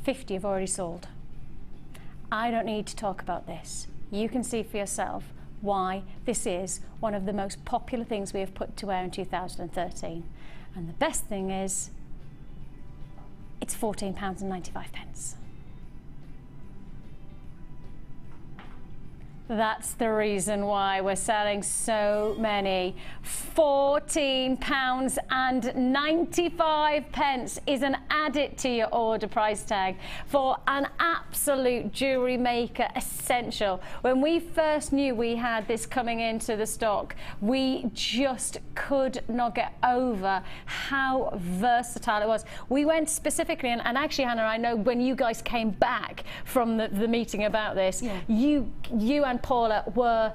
50 have already sold. I don't need to talk about this. You can see for yourself why this is one of the most popular things we have put to wear in 2013. And the best thing is, it's £14.95. That's the reason why we're selling so many. £14.95 is an added to your order price tag for an absolute Jewellery Maker essential. When we first knew we had this coming into the stock, we just could not get over how versatile it was. We went specifically, and actually, Hannah, I know when you guys came back from the meeting about this, you and Paula were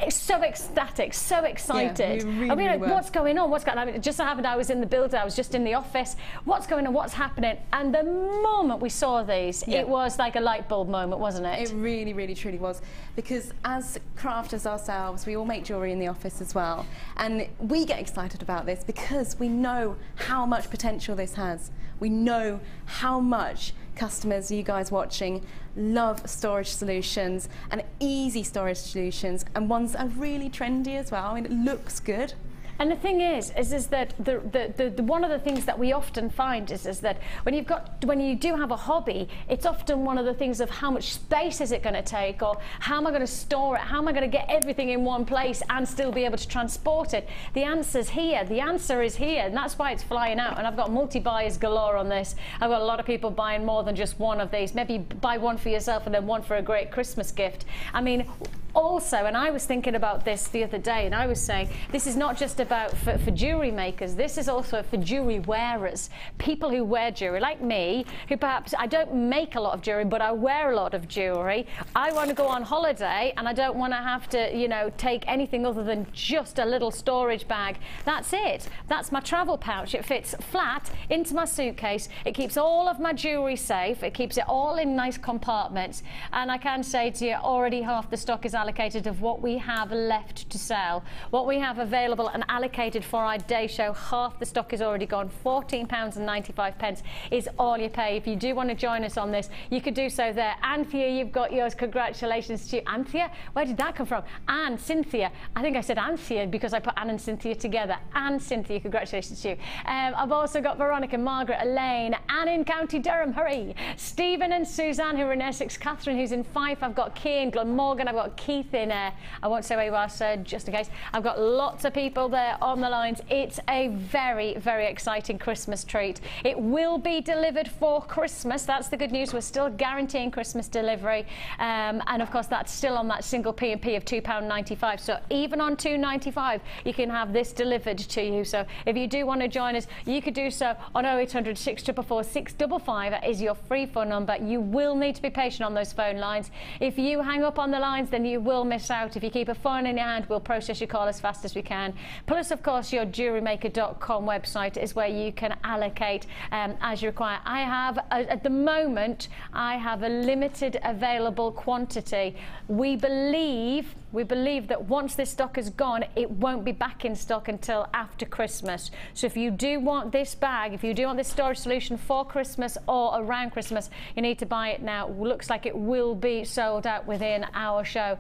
so ecstatic, so excited.
Yeah, we really,
I mean, like,
really were.
what's going on? What's going on? I mean, it just so happened I was in the building, I was just in the office. What's going on? What's happening? And the moment we saw these, it was like a light bulb moment, wasn't it?
It really, really, truly was. Because as crafters ourselves, we all make jewellery in the office as well. And we get excited about this because we know how much potential this has. We know how much customers, you guys watching, love storage solutions and easy storage solutions, and ones that are really trendy as well. I mean, it looks good
And the thing is that the one of the things that we often find is that when you do have a hobby, it's often one of the things of how much space is it going to take, or how am I going to store it, how am I going to get everything in one place and still be able to transport it. The answer's here. The answer is here, and that's why it's flying out. And I've got multi-buyers galore on this. I've got a lot of people buying more than just one of these. Maybe buy one for yourself and then one for a great Christmas gift. I mean, also, and I was thinking about this the other day, and I was saying this is not just about for jewellery makers, this is also for jewellery wearers, people who wear jewellery like me, who perhaps I don't make a lot of jewellery, but I wear a lot of jewellery. I want to go on holiday and I don't want to have to, you know, take anything other than just a little storage bag. That's it. That's my travel pouch. It fits flat into my suitcase. It keeps all of my jewellery safe. It keeps it all in nice compartments. And I can say to you, already half the stock is allocated of what we have left to sell. What we have available and allocated for our day show, half the stock is already gone. £14.95 is all you pay. If you do want to join us on this, you could do so there. Anthea, you've got yours. Congratulations to you. Anthea? Where did that come from? Anne, Cynthia. I think I said Anthea because I put Anne and Cynthia together. Anne, Cynthia, congratulations to you. I've also got Veronica, Margaret, Elaine, Anne in County Durham, hurry. Stephen and Suzanne, who are in Essex. Catherine, who's in Fife. I've got Key in Glenmorgan. I've got Keith in, I won't say where you are, sir, just in case. I've got lots of people there on the lines. It's a very, very exciting Christmas treat. It will be delivered for Christmas. That's the good news. We're still guaranteeing Christmas delivery. And of course, that's still on that single P&P of £2.95. So even on £2.95, you can have this delivered to you. So if you do want to join us, you could do so on 0800 644 655. That is your free phone number. You will need to be patient on those phone lines. If you hang up on the lines, then you will miss out. If you keep a phone in your hand, we'll process your call as fast as we can. Plus, of course, your JewelleryMaker.com website is where you can allocate as you require. I have, at the moment, I have a limited available quantity. We believe that once this stock is gone, it won't be back in stock until after Christmas. So if you do want this bag, if you do want this storage solution for Christmas or around Christmas, you need to buy it now. Looks like it will be sold out within our show.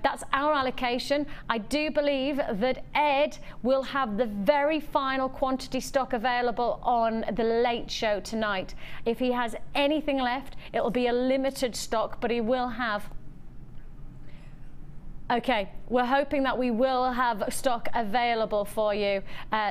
That's our allocation. I do believe that Ed will have the very final quantity stock available on the late show tonight. If he has anything left, it'll be a limited stock, but he will have. Okay, we're hoping that we will have stock available for you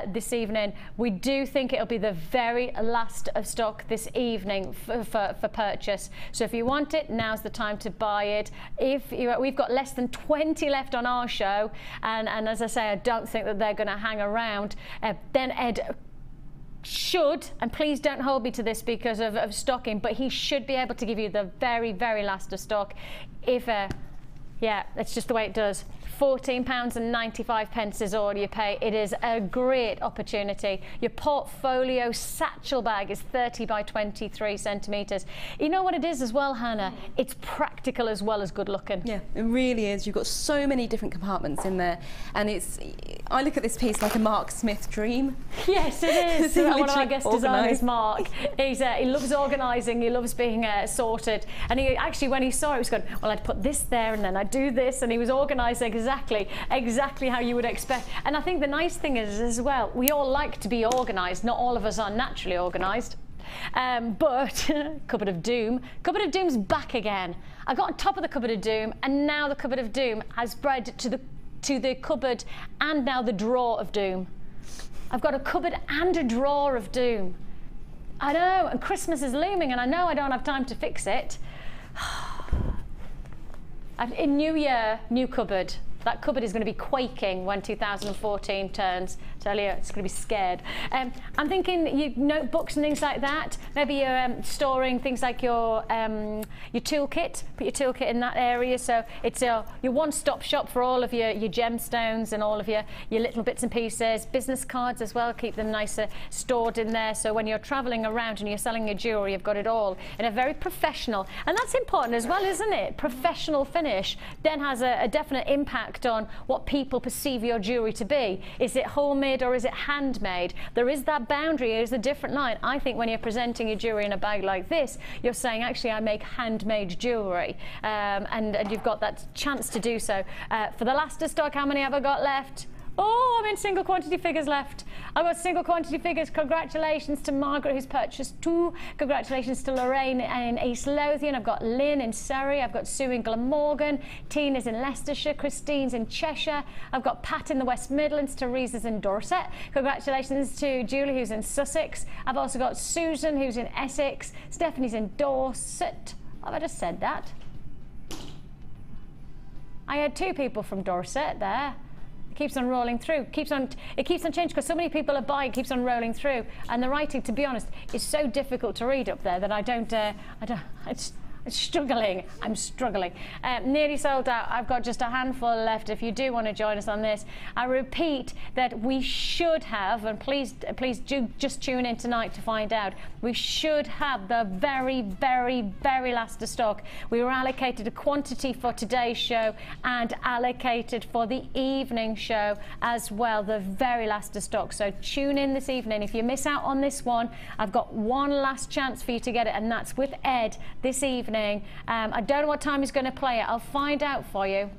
this evening. We do think it'll be the very last of stock this evening for purchase. So if you want it, now's the time to buy it. We've got less than 20 left on our show, and as I say, I don't think that they're going to hang around. Then Ed should, and please don't hold me to this because of stocking, but he should be able to give you the very, very last of stock. Yeah, that's just the way it does. £14.95 is all you pay. It is a great opportunity. Your portfolio satchel bag is 30 by 23 centimetres. You know what it is as well, Hannah? It's practical as well as good looking.
Yeah, it really is. You've got so many different compartments in there, and I look at this piece like a Mark Smith dream.
Yes, it is. One of our guest designers, Mark. He loves organising. He loves being sorted. And he actually, when he saw it, he was going, well, I'd put this there and then I'd do this, and he was organising exactly how you would expect. And I think the nice thing is as well, we all like to be organised. Not all of us are naturally organised. But Cupboard of Doom. Cupboard of Doom's back again. I got on top of the Cupboard of Doom, and now the Cupboard of Doom has spread to the cupboard and now the drawer of Doom. I've got a cupboard and a drawer of Doom. I know, and Christmas is looming, and I know I don't have time to fix it. In New Year, new cupboard. That cupboard is going to be quaking when 2014 turns. Tell you, it's going to be scared. I'm thinking your notebooks and things like that. Maybe you're storing things like your toolkit. Put your toolkit in that area. So it's your one-stop shop for all of your gemstones and all of your little bits and pieces. Business cards as well. Keep them nicer stored in there. So when you're travelling around and you're selling your jewellery, you've got it all in a very professional. And that's important as well, isn't it? Professional finish then has a definite impact on what people perceive your jewellery to be. Is it homemade or is it handmade? There is that boundary, there is a different line. I think when you're presenting your jewellery in a bag like this, you're saying, actually, I make handmade jewellery. And you've got that chance to do so. For the last of stock, how many have I got left? Oh, I'm in single quantity figures left. I've got single quantity figures. Congratulations to Margaret, who's purchased 2. Congratulations to Lorraine in East Lothian. I've got Lynn in Surrey. I've got Sue in Glamorgan. Tina's in Leicestershire. Christine's in Cheshire. I've got Pat in the West Midlands. Teresa's in Dorset. Congratulations to Julie, who's in Sussex. I've also got Susan, who's in Essex. Stephanie's in Dorset. Have I just said that? I had 2 people from Dorset there. It keeps on rolling through. It keeps on changing because so many people are buying. It keeps on rolling through, and the writing, to be honest, is so difficult to read up there that I'm struggling. I'm struggling. Nearly sold out. I've got just a handful left. If you do want to join us on this, I repeat that we should have, and please do just tune in tonight to find out. We should have the very, very, very last of stock. We were allocated a quantity for today's show and allocated for the evening show as well. The very last of stock. So tune in this evening. If you miss out on this one, I've got one last chance for you to get it, and that's with Ed this evening. I don't know what time he's going to play it. I'll find out for you.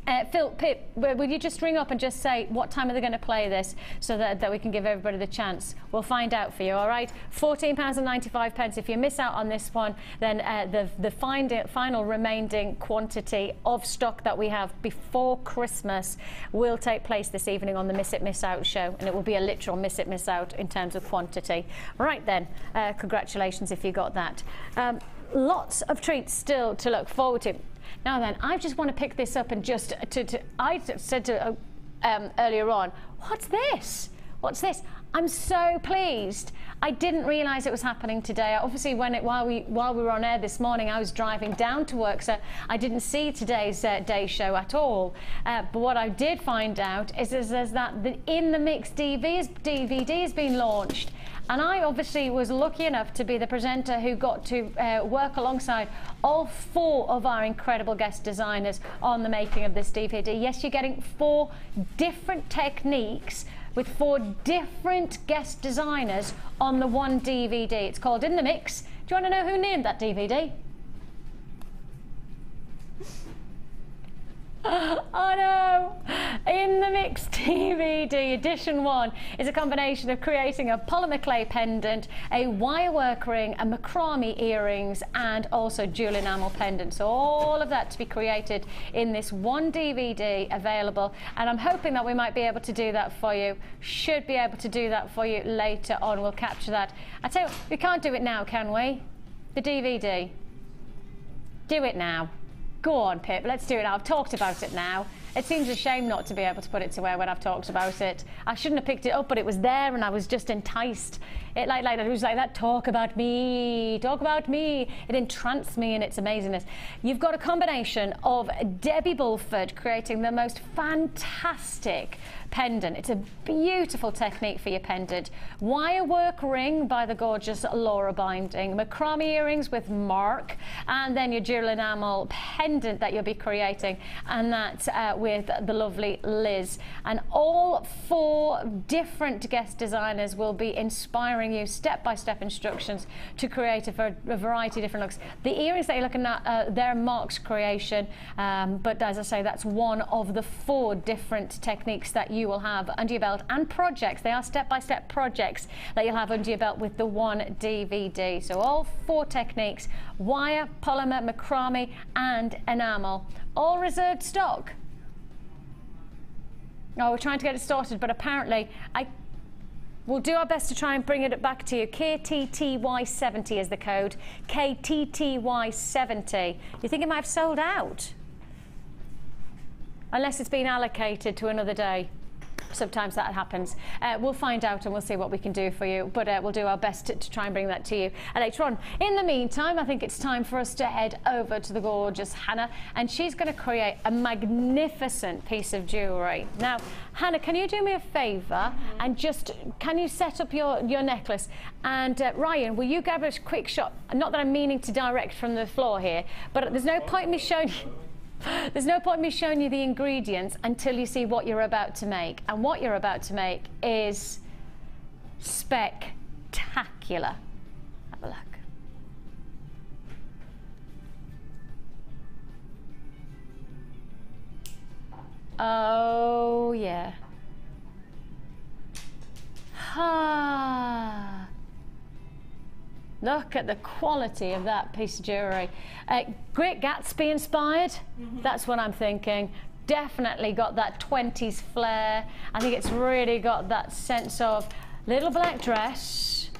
Pip, will you just ring up and just say what time are they going to play this so that we can give everybody the chance? We'll find out for you, all right? £14.95. If you miss out on this one, then the final remaining quantity of stock that we have before Christmas will take place this evening on the Miss It Miss Out show, and it will be a literal Miss It Miss Out in terms of quantity. Right then, congratulations if you got that. Lots of treats still to look forward to. Now then, I just want to pick this up and just I said to earlier on, what's this? What's this? I'm so pleased. I didn't realise it was happening today. Obviously, while we were on air this morning, I was driving down to work, so I didn't see today's day show at all. But what I did find out is that the In the Mix DVD has been launched. And I obviously was lucky enough to be the presenter who got to work alongside all 4 of our incredible guest designers on the making of this DVD. Yes, you're getting 4 different techniques with 4 different guest designers on the one DVD. It's called In the Mix. Do you want to know who named that DVD? Oh no! In the Mix DVD Edition 1 is a combination of creating a polymer clay pendant, a wirework ring, a macrame earrings, and also jewel enamel pendant. So all of that to be created in this one DVD available, and I'm hoping that we might be able to do that for you. Should be able to do that for you later on. We'll capture that. I tell you, we can't do it now, can we? The DVD. Do it now. Go on, Pip, let's do it now. I've talked about it now. It seems a shame not to be able to put it to air when I've talked about it. I shouldn't have picked it up, but it was there and I was just enticed. It was like that, talk about me, talk about me. It entranced me in its amazingness. You've got a combination of Debbie Bulford creating the most fantastic pendant. It's a beautiful technique for your pendant. Wirework ring by the gorgeous Laura Binding, macrame earrings with Mark, and then your jewel enamel pendant that you'll be creating, and that's with the lovely Liz. And all 4 different guest designers will be inspiring you step-by-step instructions to create a variety of different looks. The earrings that you're looking at, they're Mark's creation, but as I say, that's one of the 4 different techniques that you will have under your belt, and projects. They are step-by-step projects that you'll have under your belt with the one DVD. So all 4 techniques: wire, polymer, macrame, and enamel. All reserved stock. Oh, we're trying to get it sorted, but apparently we'll do our best to try and bring it back to you. KTTY70 is the code. KTTY70. You think it might have sold out? Unless it's been allocated to another day. Sometimes that happens. We'll find out and we'll see what we can do for you, but we'll do our best to try and bring that to you later on. In the meantime, I think it's time for us to head over to the gorgeous Hannah, and she's going to create a magnificent piece of jewellery. Now, Hannah, can you do me a favour and just, can you set up your necklace? And Ryan, will you grab a quick shot? Not that I'm meaning to direct from the floor here, but there's no point in me showing you. There's no point in me showing you the ingredients until you see what you're about to make. And what you're about to make is spectacular. Have a look. Oh, yeah. Look at the quality of that piece of jewellery. Great Gatsby inspired, that's what I'm thinking. Definitely got that 20s flair. I think it's really got that sense of little black dress,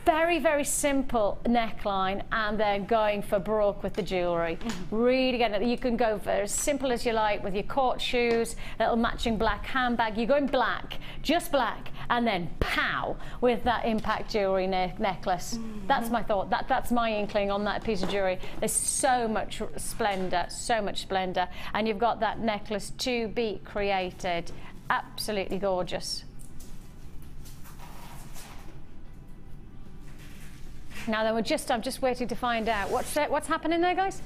very, very simple neckline, and then going for Baroque with the jewellery. Really getting it. You can go for as simple as you like with your court shoes, little matching black handbag. You go in black, just black, and then pow with that impact jewellery necklace. That's my thought. That's my inkling on that piece of jewellery. There's so much splendour, and you've got that necklace to be created. Absolutely gorgeous. Now then, I'm just waiting to find out what's happening there, guys.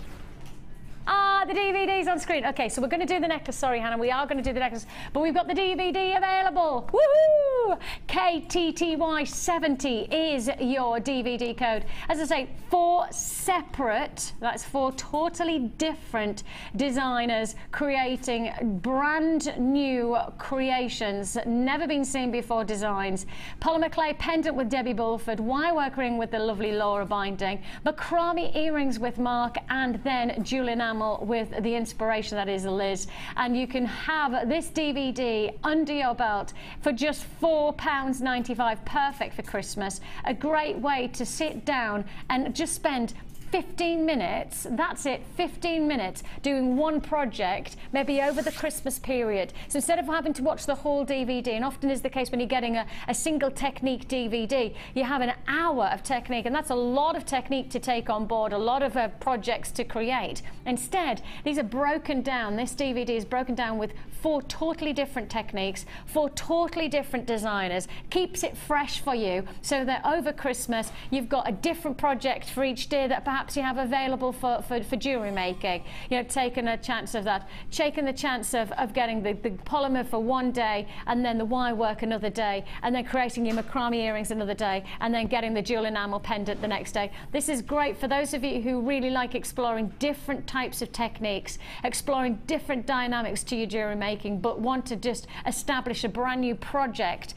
Ah, the DVD's on screen. Okay, so we're going to do the necklace. Sorry, Hannah, we are going to do the necklace, but we've got the DVD available. Woohoo! KTTY70 is your DVD code. As I say, 4 separate, that's 4 totally different designers creating brand new creations, never been seen before designs. Polymer clay pendant with Debbie Bulford, wirework ring with the lovely Laura binding, macrame earrings with Mark, and then jewel enamel with the inspiration that is Liz. And you can have this DVD under your belt for just £4.95, perfect for Christmas. A great way to sit down and just spend 15 minutes, that's it, 15 minutes doing one project, maybe over the Christmas period. So instead of having to watch the whole DVD, and often is the case when you're getting a single technique DVD, you have an hour of technique, and that's a lot of technique to take on board, a lot of projects to create. Instead, these are broken down, this DVD is broken down with 4 totally different techniques, 4 totally different designers, keeps it fresh for you, so that over Christmas, you've got a different project for each day that perhaps you have available for jewellery making. You know, taking a chance of that, taking the chance of getting the polymer for one day, and then the wire work another day, and then creating your macrame earrings another day, and then getting the jewel enamel pendant the next day. This is great for those of you who really like exploring different types of techniques, exploring different dynamics to your jewellery making, but want to just establish a brand new project.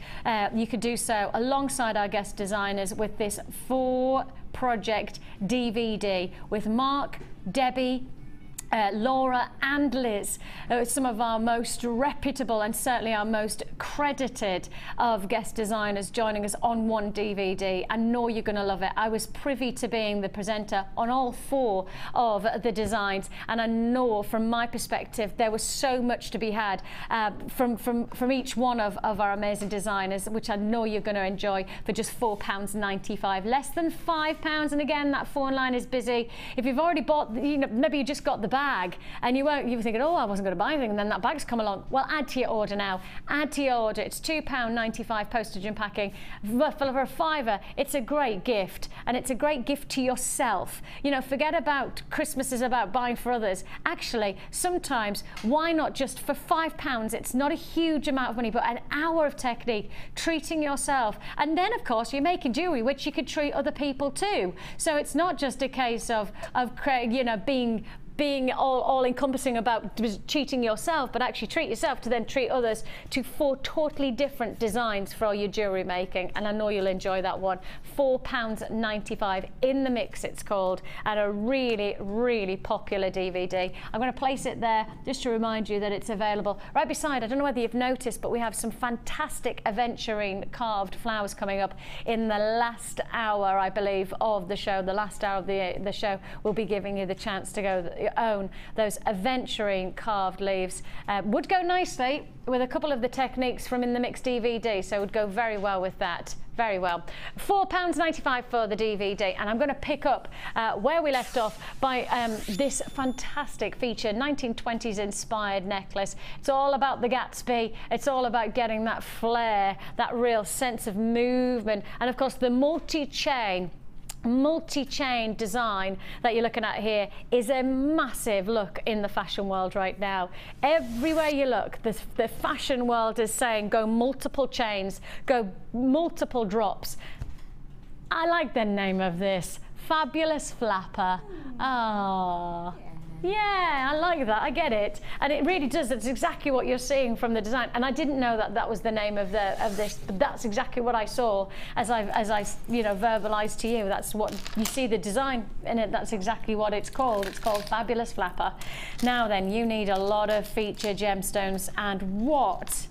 You could do so alongside our guest designers with this 4 project DVD with Mark, Debbie, Laura and Liz, some of our most reputable and certainly our most credited of guest designers joining us on one DVD. I know you're going to love it. I was privy to being the presenter on all 4 of the designs, and I know from my perspective there was so much to be had from each one of our amazing designers, which I know you're going to enjoy for just £4.95, less than £5. And again, that phone line is busy. If you've already bought, you know, maybe you just got the bag and you were thinking, oh, I wasn't going to buy anything, and then that bag's come along. Well, add to your order now. Add to your order. It's £2.95 postage and packing. For a £5, it's a great gift, and it's a great gift to yourself. You know, forget about Christmas is about buying for others. Actually, sometimes, why not just for £5? It's not a huge amount of money, but an hour of technique, treating yourself. And then, of course, you're making jewellery, which you could treat other people too. So it's not just a case of you know, being all-encompassing about treating yourself, but actually treat yourself to then treat others, to 4 totally different designs for all your jewellery making. And I know you'll enjoy that one. £4.95 in the mix, it's called, and a really, really popular DVD. I'm going to place it there just to remind you that it's available. Right beside, I don't know whether you've noticed, but we have some fantastic aventurine carved flowers coming up in the last hour, I believe, of the show. The last hour of the show will be giving you the chance to go own those aventurine carved leaves. Would go nicely with a couple of the techniques from In the Mix DVD, so it would go very well with that. Very well. £4.95 for the DVD, and I'm going to pick up where we left off by this fantastic feature, 1920s inspired necklace. It's all about the Gatsby. It's all about getting that flair, that real sense of movement, and of course the multi-chain design that you're looking at here is a massive look in the fashion world right now. Everywhere you look, the fashion world is saying go multiple chains, go multiple drops. I like the name of this, Fabulous Flapper. Oh. Yeah, I like that. I get it, and it really does. That's exactly what you're seeing from the design. And I didn't know that that was the name of this, but that's exactly what I saw as I verbalized to you. That's what you see, the design in it. That's exactly what it's called. It's called Fabulous Flapper. Now then, you need a lot of feature gemstones, and what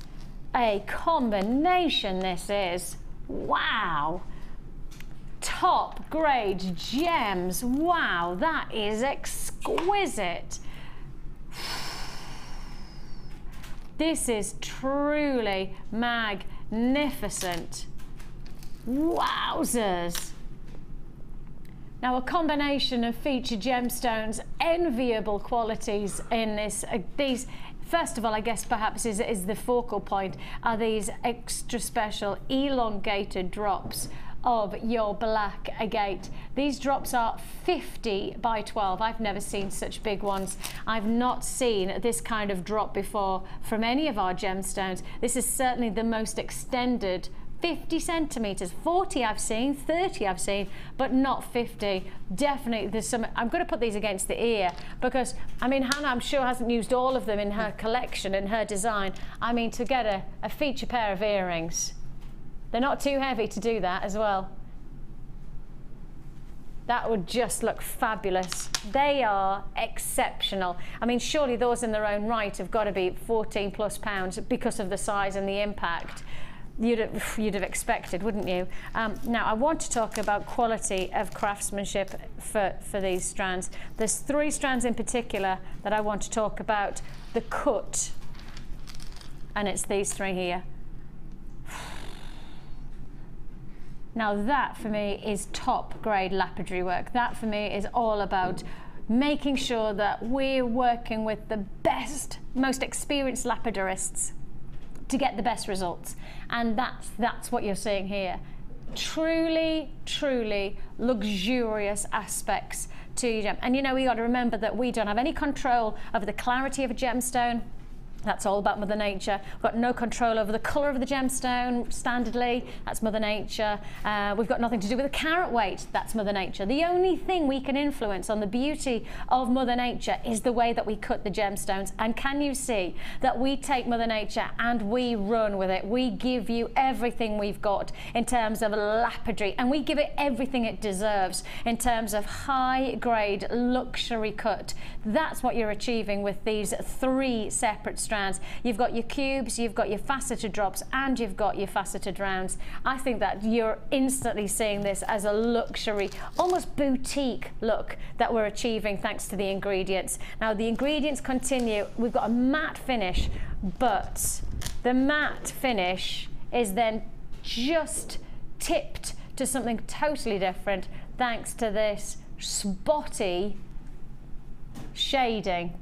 a combination this is! Wow. Top grade gems. Wow, that is exquisite. This is truly magnificent. Wowzers. Now, a combination of featured gemstones, enviable qualities in this. These, first of all, I guess perhaps is the focal point, are these extra special elongated drops of your black agate. These drops are 50 by 12. I've never seen such big ones. I've not seen this kind of drop before from any of our gemstones. This is certainly the most extended. 50 centimeters, 40 I've seen, 30 I've seen, but not 50. Definitely there's some. I'm going to put these against the ear because, I mean, Hannah, I'm sure, hasn't used all of them in her collection, in her design. I mean, to get a feature pair of earrings, they're not too heavy to do that as well. That would just look fabulous. They are exceptional. I mean, surely those in their own right have got to be 14 plus pounds because of the size and the impact. You'd have expected, wouldn't you? Now, I want to talk about quality of craftsmanship for these strands. There's 3 strands in particular that I want to talk about. The cut, and it's these 3 here. Now that for me is top grade lapidary work. That for me is all about making sure that we're working with the best, most experienced lapidarists to get the best results. And that's what you're seeing here. Truly, truly luxurious aspects to your gem. And you know, we got to remember that we don't have any control over the clarity of a gemstone. That's all about Mother Nature. We've got no control over the colour of the gemstone, standardly. That's Mother Nature. We've got nothing to do with the carat weight. That's Mother Nature. The only thing we can influence on the beauty of Mother Nature is the way that we cut the gemstones. And can you see that we take Mother Nature and we run with it? We give you everything we've got in terms of lapidary, and we give it everything it deserves in terms of high-grade luxury cut. That's what you're achieving with these 3 separate strands. You've got your cubes, you've got your faceted drops, and you've got your faceted rounds. I think that you're instantly seeing this as a luxury, almost boutique look that we're achieving thanks to the ingredients. Now the ingredients continue. We've got a matte finish, but the matte finish is then just tipped to something totally different thanks to this spotty shading.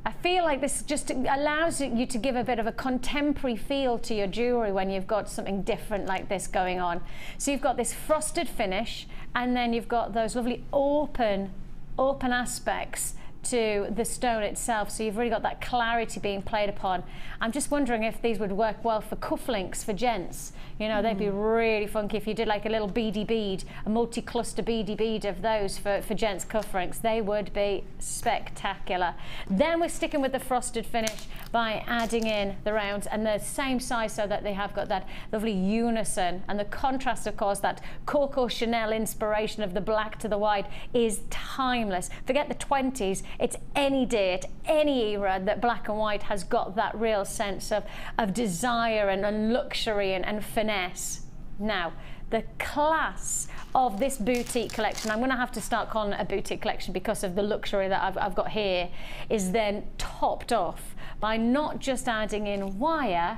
I feel like this just allows you to give a bit of a contemporary feel to your jewellery when you've got something different like this going on. So you've got this frosted finish, and then you've got those lovely open aspects to the stone itself, so you've really got that clarity being played upon. I'm just wondering if these would work well for cufflinks for gents. You know, they'd be really funky if you did like a little beady bead, a multi-cluster beady bead of those for gents cufflinks. They would be spectacular. Then we're sticking with the frosted finish by adding in the rounds, and the same size so that they have got that lovely unison, and the contrast, of course, that Coco Chanel inspiration of the black to the white is timeless. Forget the 20s, it's any date, any era that black and white has got that real sense of desire and luxury and finesse. Now, the class of this boutique collection, I'm going to have to start calling it a boutique collection because of the luxury that I've got here, is then topped off by not just adding in wire,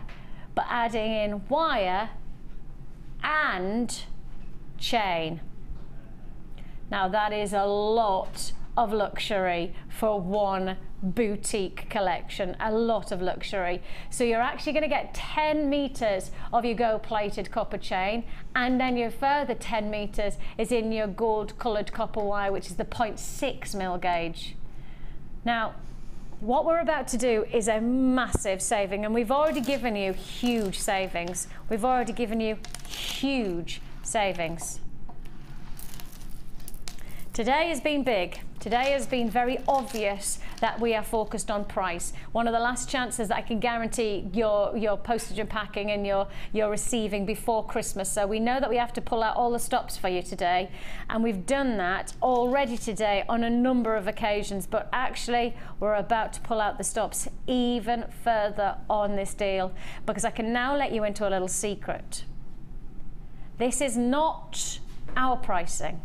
but adding in wire and chain. Now that is a lot of luxury for one boutique collection, a lot of luxury. So you're actually going to get 10 meters of your gold plated copper chain, and then your further 10 meters is in your gold colored copper wire, which is the 0.6 mil gauge. Now what we're about to do is a massive saving, and we've already given you huge savings. We've already given you huge savings. Today has been big. Today has been very obvious that we are focused on price. One of the last chances that I can guarantee your postage and packing and your receiving before Christmas. So we know that we have to pull out all the stops for you today, and we've done that already today on a number of occasions, but actually we're about to pull out the stops even further on this deal, because I can now let you into a little secret. This is not our pricing.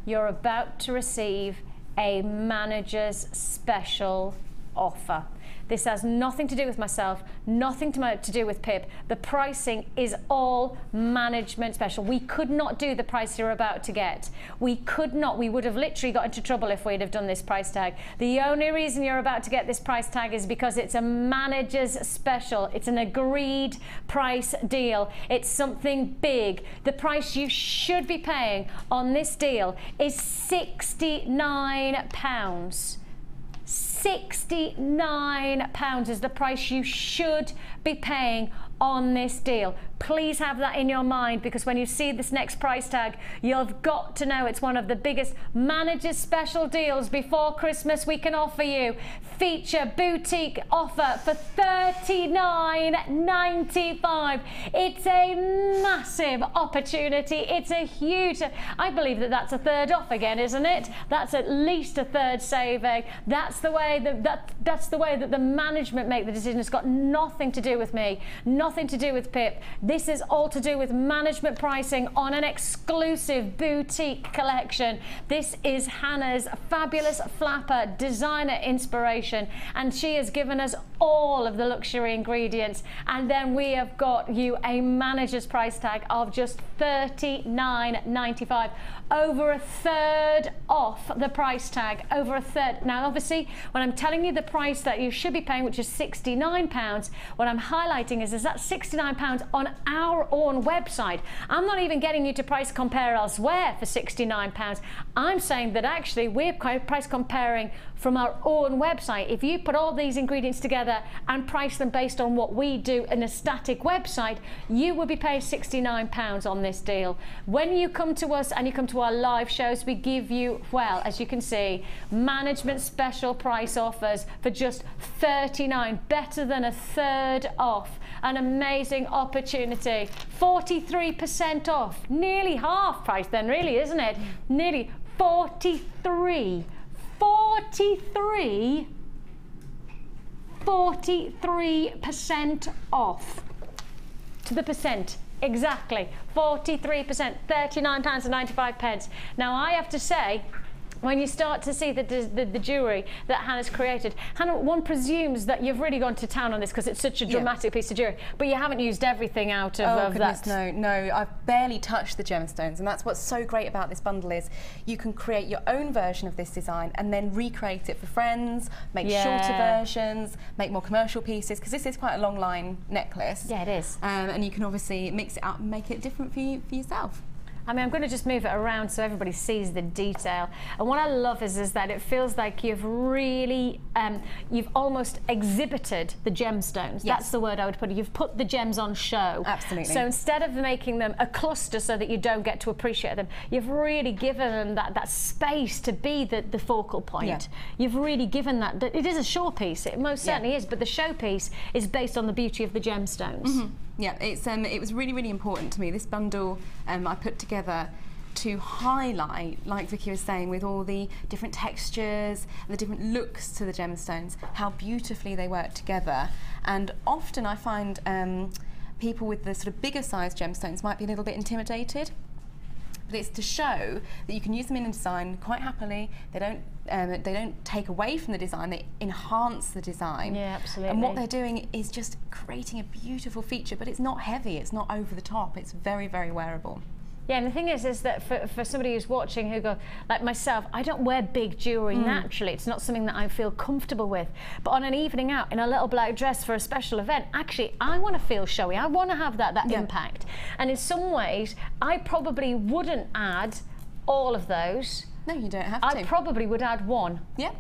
You're about to receive a manager's special offer. This has nothing to do with myself, nothing to do with Pip. The pricing is all management special. We could not do the price you're about to get. We could not. We would have literally got into trouble if we'd have done this price tag. The only reason you're about to get this price tag is because it's a manager's special. It's an agreed price deal. It's something big. The price you should be paying on this deal is £69. £69 is the price you should be paying on this deal. Please have that in your mind, because when you see this next price tag, you've got to know it's one of the biggest manager's special deals before Christmas we can offer you. Feature boutique offer for $39.95. It's a massive opportunity. It's a huge, I believe that's a third off again, isn't it? That's at least a third saving. That's the way that's the way that the management make the decision. It's got nothing to do with me, nothing to do with Pip. This is all to do with management pricing on an exclusive boutique collection. This is Hannah's fabulous flapper designer inspiration, and she has given us all of the luxury ingredients, and then we have got you a manager's price tag of just $39.95. Over a third off the price tag, over a third. Now obviously when I'm telling you the price that you should be paying, which is £69, what I'm highlighting is that £69 on our own website. I'm not even getting you to price compare elsewhere for £69. I'm saying that actually we're price comparing from our own website. If you put all these ingredients together and price them based on what we do in a static website, you will be paying £69 on this deal. When you come to us and you come to our live shows, we give you, well, as you can see, management special price offers for just $39, better than a third off. An amazing opportunity. 43% off, nearly half price then, really, isn't it? Nearly 43% off to the percent. Exactly, 43%, £39.95. Now I have to say, when you start to see the jewellery that Hannah's created, Hannah, one presumes that you've really gone to town on this because it's such a dramatic piece of jewellery, but you haven't used everything out of that.
No, I've barely touched the gemstones, and that's what's so great about this bundle is you can create your own version of this design and then recreate it for friends, make shorter versions, make more commercial pieces, because this is quite a long line necklace.
Yeah, it is.
And you can obviously mix it up and make it different for yourself.
I mean, I'm going to just move it around so everybody sees the detail. And what I love is that it feels like you've really, you've almost exhibited the gemstones. Yes. That's the word I would put it. You've put the gems on show.
Absolutely.
So instead of making them a cluster so that you don't get to appreciate them, you've really given them that space to be the focal point. Yeah. You've really given that. It is a showpiece. It most certainly is, but the showpiece is based on the beauty of the gemstones.
Mm-hmm. Yeah, it was really, really important to me. This bundle I put together to highlight, like Vicki was saying, with all the different textures, the different looks to the gemstones, how beautifully they work together. And often I find people with the sort of bigger size gemstones might be a little bit intimidated. But it's to show that you can use them in a design quite happily. They don't take away from the design, they enhance the design.
Yeah, absolutely.
And what they're doing is just creating a beautiful feature, but it's not heavy, it's not over the top, it's very, very wearable.
Yeah, and the thing is that for somebody who's watching who go, like myself, I don't wear big jewellery naturally. It's not something that I feel comfortable with. But on an evening out in a little black dress for a special event, actually, I want to feel showy. I want to have that impact. And in some ways, I probably wouldn't add all of those.
No, you don't have to.
I probably would add one.
Yeah.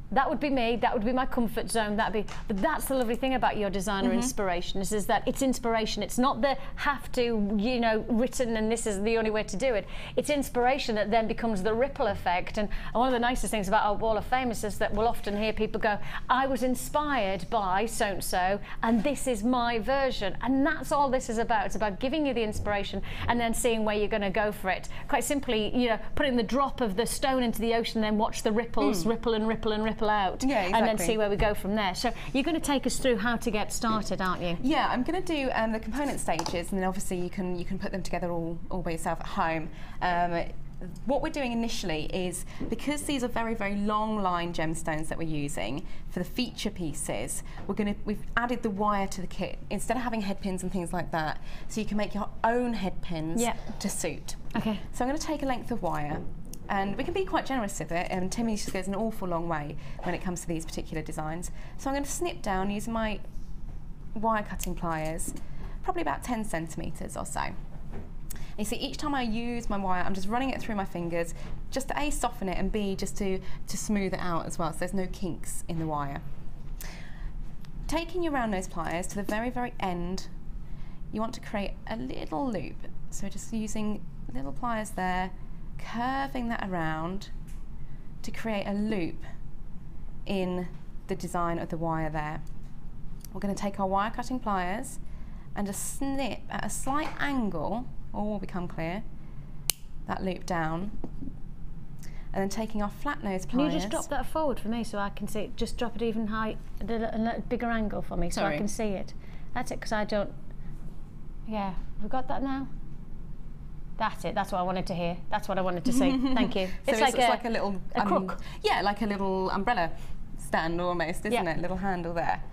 That would be me, that would be my comfort zone, but that's the lovely thing about your designer inspiration is that it's inspiration. It's not the have to, you know, written and this is the only way to do it. It's inspiration that then becomes the ripple effect. And one of the nicest things about our Wall of Fame is that we'll often hear people go, I was inspired by so-and-so and this is my version. And that's all this is about. It's about giving you the inspiration and then seeing where you're going to go for it. Quite simply, you know, putting the drop of the stone into the ocean, then watch the ripples ripple and ripple and ripple out, and then see where we go from there. So you're going to take us through how to get started, aren't you?
Yeah, I'm going to do the component stages, and then obviously you can put them together all by yourself at home. What we're doing initially is, because these are very, very long line gemstones that we're using for the feature pieces, we've added the wire to the kit instead of having head pins and things like that, so you can make your own head pins to suit. Okay. So I'm going to take a length of wire. And we can be quite generous with it, and Timmy just goes an awful long way when it comes to these particular designs. So I'm going to snip down using my wire cutting pliers, probably about 10 centimetres or so. And you see, each time I use my wire, I'm just running it through my fingers, just to A, soften it, and B, just to smooth it out as well, so there's no kinks in the wire. Taking your round nose pliers to the very, very end, you want to create a little loop. So just using little pliers there, curving that around to create a loop in the design of the wire there. We're going to take our wire cutting pliers and just snip at a slight angle, all will become clear, that loop down. And then taking our flat nose pliers.
Can you just drop that forward for me so I can see it? Just drop it even high, a bigger angle for me so I can see it. That's it, because I don't. Yeah, we've got that now. That's it. That's what I wanted to hear. That's what I wanted to see. Thank you.
So it's like a little crook. Yeah, like a little umbrella stand almost, isn't it? Little handle there.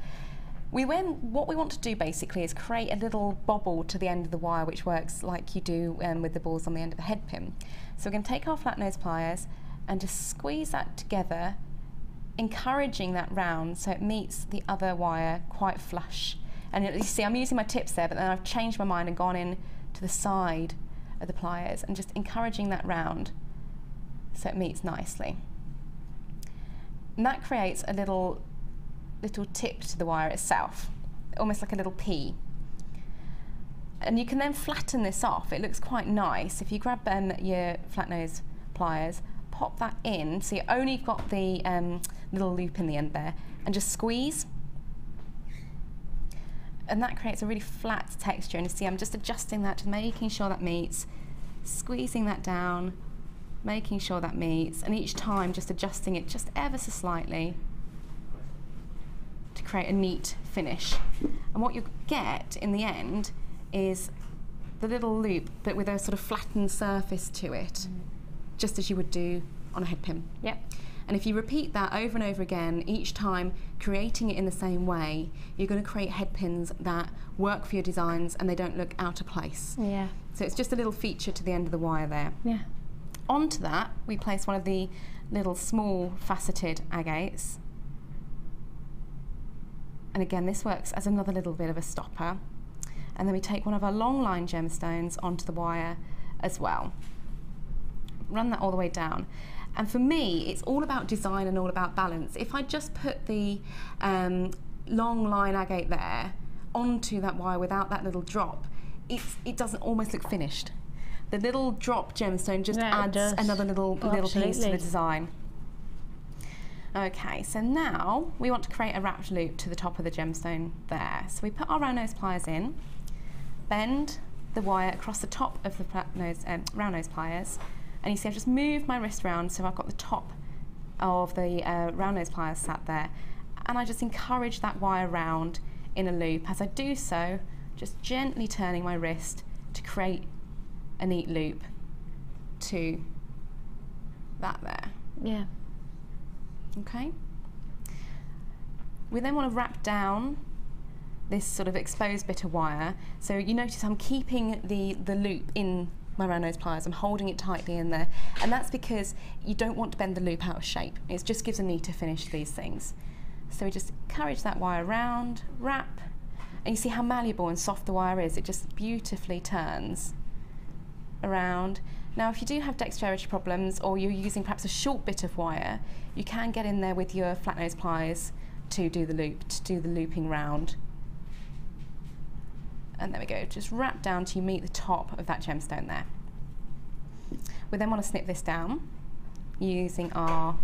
What we want to do basically is create a little bobble to the end of the wire, which works like you do with the balls on the end of a head pin. So we're going to take our flat nose pliers and just squeeze that together, encouraging that round so it meets the other wire quite flush. And you see, I'm using my tips there, but then I've changed my mind and gone in to the side of the pliers and just encouraging that round so it meets nicely. And that creates a little tip to the wire itself, almost like a little P. And you can then flatten this off. It looks quite nice. If you grab your flat nose pliers, pop that in so you only got the little loop in the end there, and just squeeze. And that creates a really flat texture, and you see I'm just adjusting that, to making sure that meets, squeezing that down, making sure that meets, and each time just adjusting it just ever so slightly to create a neat finish. And what you get in the end is the little loop, but with a sort of flattened surface to it, just as you would do on a head pin. Yep. And if you repeat that over and over again, each time creating it in the same way, you're going to create head pins that work for your designs and they don't look out of place. Yeah. So it's just a little feature to the end of the wire there. Yeah. Onto that, we place one of the little small faceted agates. And again, this works as another little bit of a stopper. And then we take one of our long line gemstones onto the wire as well. Run that all the way down. And for me, it's all about design and all about balance. If I just put the long line agate there onto that wire without that little drop, it doesn't almost look finished. The little drop gemstone just adds another little piece to the design. Okay, so now we want to create a wrapped loop to the top of the gemstone there. So we put our round nose pliers in, bend the wire across the top of the round nose pliers, and you see I've just moved my wrist round so I've got the top of the round nose pliers sat there, and I just encourage that wire round in a loop. As I do so, just gently turning my wrist to create a neat loop to that there. Yeah. Okay. We then want to wrap down this sort of exposed bit of wire. So you notice I'm keeping the loop in my round nose pliers. I'm holding it tightly in there, and that's because you don't want to bend the loop out of shape. It just gives a neater finish to these things. So we just encourage that wire round, wrap, and you see how malleable and soft the wire is. It just beautifully turns around, Now, if you do have dexterity problems or you're using perhaps a short bit of wire, you can get in there with your flat nose pliers to do the loop, to do the looping round. And there we go, just wrap down till you meet the top of that gemstone there. We then want to snip this down using our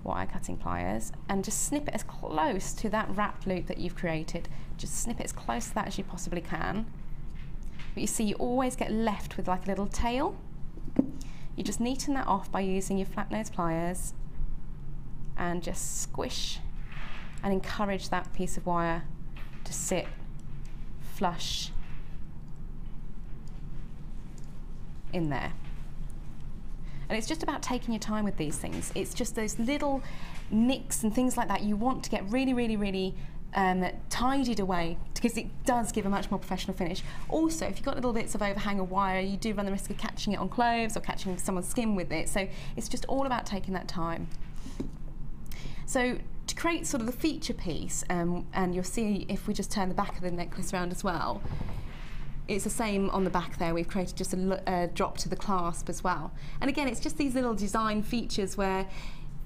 wire cutting pliers and just snip it as close to that wrapped loop that you've created. Just snip it as close to that as you possibly can. But you see, you always get left with like a little tail. You just neaten that off by using your flat nose pliers and just squish and encourage that piece of wire to sit flush in there. And it's just about taking your time with these things. It's just those little nicks and things like that you want to get really, really, really tidied away, because it does give a much more professional finish. Also, if you've got little bits of overhang of wire, you do run the risk of catching it on clothes or catching someone's skin with it. So it's just all about taking that time. So to create sort of the feature piece, and you'll see if we just turn the back of the necklace around as well, it's the same on the back there. We've created just a drop to the clasp as well. And again, it's just these little design features where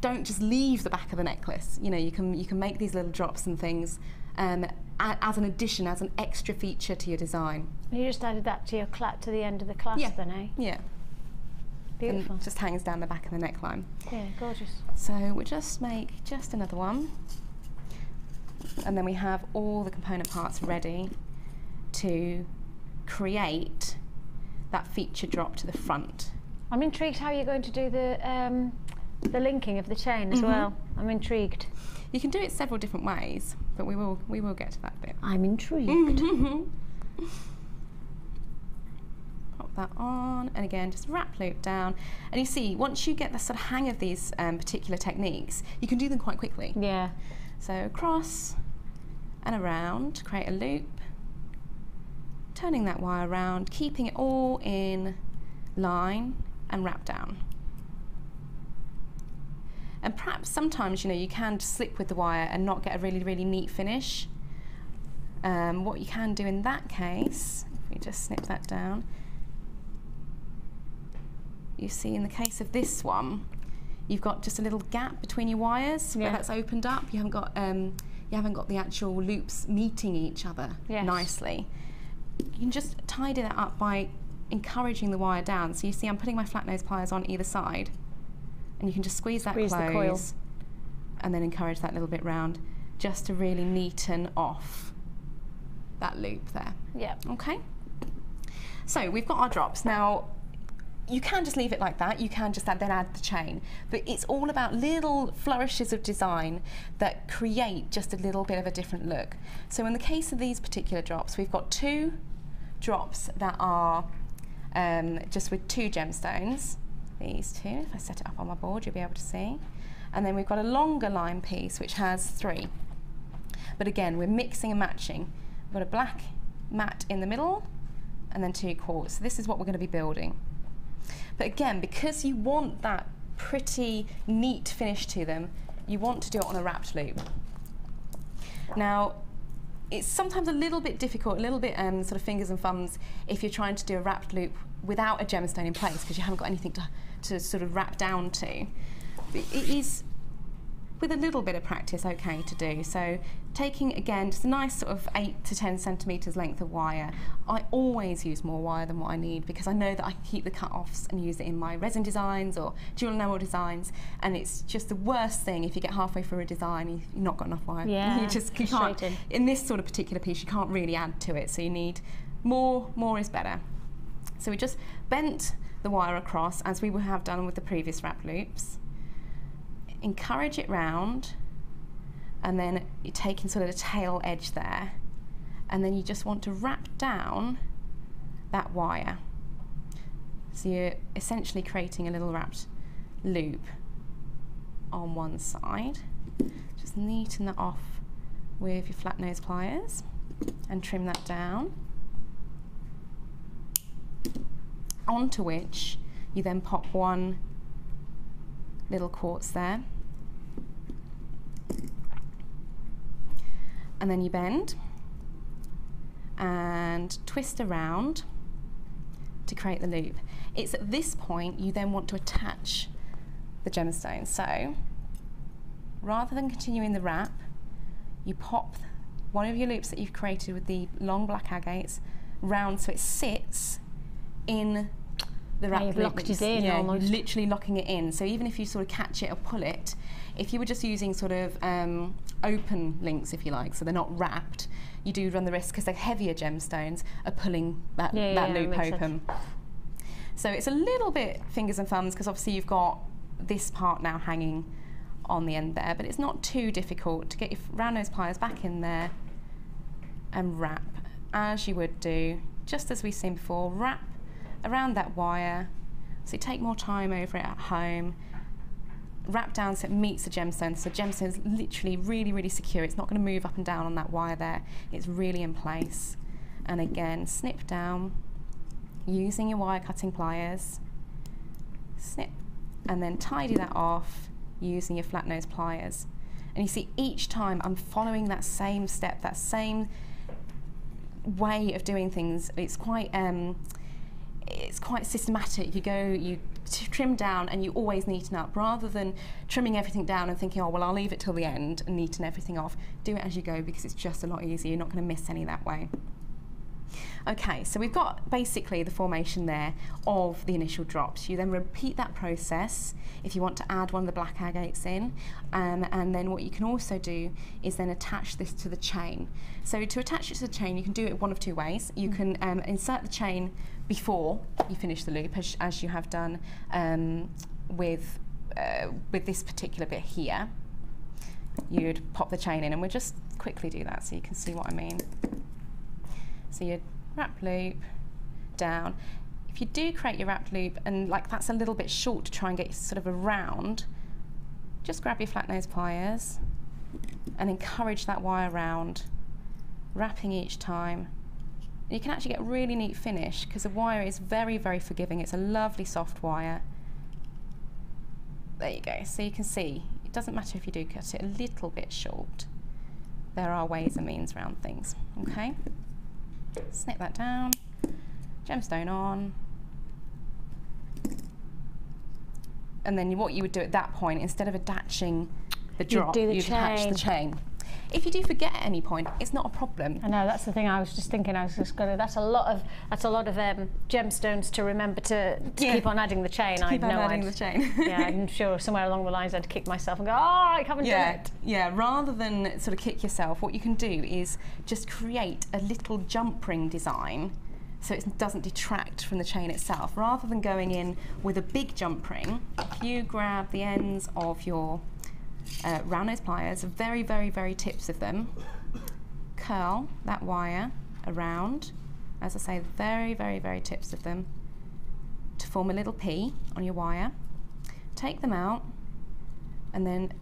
don't just leave the back of the necklace. You know, you can make these little drops and things as an addition, as an extra feature to your design.
You just added that to your to the end of the clasp then, eh?
Yeah.
Beautiful.
And just hangs down the back of the neckline.
Yeah, gorgeous.
So we'll just make just another one. And then we have all the component parts ready to create that feature drop to the front.
I'm intrigued how you're going to do the linking of the chain as well. I'm intrigued.
You can do it several different ways, but we will get to that bit.
I'm intrigued.
Pop that on, and again, just wrap loop down. And you see, once you get the sort of hang of these particular techniques, you can do them quite quickly.
Yeah.
So across and around, create a loop, turning that wire around, keeping it all in line, and wrap down. And perhaps sometimes, you know, you can slip with the wire and not get a really, really neat finish. What you can do in that case, if we just snip that down, you see in the case of this one, you've got just a little gap between your wires where that's opened up. You haven't got the actual loops meeting each other nicely. You can just tidy that up by encouraging the wire down. So you see I'm putting my flat nose pliers on either side, and you can just squeeze that close
the coil,
and then encourage that little bit round just to really neaten off that loop there.
Yeah.
Okay. So we've got our drops. Now, you can just leave it like that. You can just then add the chain. But it's all about little flourishes of design that create just a little bit of a different look. So in the case of these particular drops, we've got 2 drops that are just with 2 gemstones. These 2, if I set it up on my board, you'll be able to see. And then we've got a longer line piece which has 3. But again, we're mixing and matching. We've got a black matte in the middle and then 2 quartz. So this is what we're going to be building. But again, because you want that pretty neat finish to them, you want to do it on a wrapped loop. Now, it's sometimes a little bit difficult, a little bit sort of fingers and thumbs if you're trying to do a wrapped loop without a gemstone in place, because you haven't got anything to sort of wrap down to. But it is, with a little bit of practice, okay to do. So taking, again, just a nice sort of 8 to 10 centimetres length of wire. I always use more wire than what I need, because I know that I can keep the cut-offs and use it in my resin designs or jewel enamel designs, and it's just the worst thing if you get halfway through a design, you've not got enough wire.
Yeah,
you can't, in this sort of particular piece, you can't really add to it, so you need more is better. So we just bent the wire across, as we have done with the previous wrap loops. Encourage it round, and then you're taking sort of the tail edge there, and then you just want to wrap down that wire. So you're essentially creating a little wrapped loop on one side. Just neaten that off with your flat nose pliers and trim that down, onto which you then pop one little quartz there, and then you bend and twist around to create the loop. It's at this point you then want to attach the gemstone. So rather than continuing the wrap, you pop one of your loops that you've created with the long black agates round so it sits in the wrap.
You've locked it in,
yeah,
almost.
you're literally locking it in. So even if you sort of catch it or pull it, if you were just using sort of open links, if you like, so they're not wrapped, you do run the risk, because they're heavier gemstones, of pulling that, that loop open. So it's a little bit fingers and thumbs, because obviously you've got this part now hanging on the end there, but it's not too difficult to get your round nose pliers back in there and wrap as you would do, just as we've seen before. Wrap around that wire, so you take more time over it at home. Wrap down so it meets the gemstone, so the gemstone is literally really, really secure. It's not going to move up and down on that wire there. It's really in place. And again, snip down using your wire cutting pliers. Snip, and then tidy that off using your flat nose pliers. And you see, each time I'm following that same step, that same way of doing things. It's quite systematic. You trim down and you always neaten up, rather than trimming everything down and thinking, oh well, I'll leave it till the end and neaten everything off. Do it as you go, because it's just a lot easier. You're not going to miss any that way. Okay, so we've got basically the formation there of the initial drops. You then repeat that process if you want to add one of the black agates in, and then what you can also do is then attach this to the chain. So to attach it to the chain, you can do it one of two ways. You can insert the chain before you finish the loop, as you have done with this particular bit here. You'd pop the chain in, and we'll just quickly do that so you can see what I mean. So you wrap loop down. If you do create your wrap loop and like that's a little bit short to try and get sort of around, just grab your flat nose pliers and encourage that wire round, wrapping each time. And you can actually get a really neat finish, because the wire is very, very forgiving. It's a lovely soft wire. There you go. So you can see, it doesn't matter if you do cut it a little bit short. There are ways and means around things, okay? Snip that down, gemstone on, and then what you would do at that point, instead of attaching the drop, you'd attach the chain. If you do forget at any point, it's not a problem.
I know, that's the thing I was just thinking. I was just going to, that's a lot of gemstones to remember to keep on adding the chain.
Keep on adding the chain.
Yeah, I'm sure somewhere along the lines I'd kick myself and go, oh, I haven't done it.
Yeah, rather than sort of kick yourself, what you can do is just create a little jump ring design so it doesn't detract from the chain itself. Rather than going in with a big jump ring, if you grab the ends of your round nose pliers, very, very, very tips of them, curl that wire around, as I say, very, very, very tips of them, to form a little P on your wire. Take them out and then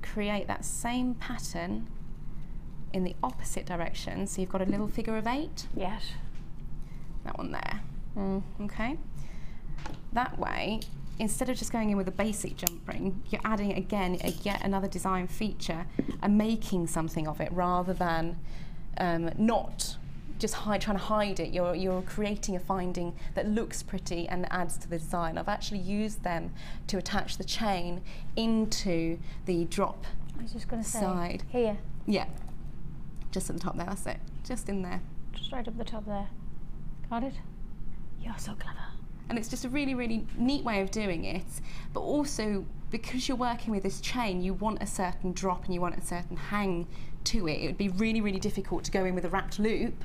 create that same pattern in the opposite direction. So you've got a little figure of 8.
Yes.
That one there. Okay. That way, instead of just going in with a basic jump ring, you're adding again yet another design feature and making something of it, rather than not just trying to hide it. You're creating a finding that looks pretty and adds to the design. I've actually used them to attach the chain into the drop
I was just going to say,
side.
Here.
Yeah, just at the top there, that's it. Just in there.
Just right up the top there. Got it? You're so clever.
And it's just a really, really neat way of doing it, but also because you're working with this chain, you want a certain drop and you want a certain hang to it. It would be really, really difficult to go in with a wrapped loop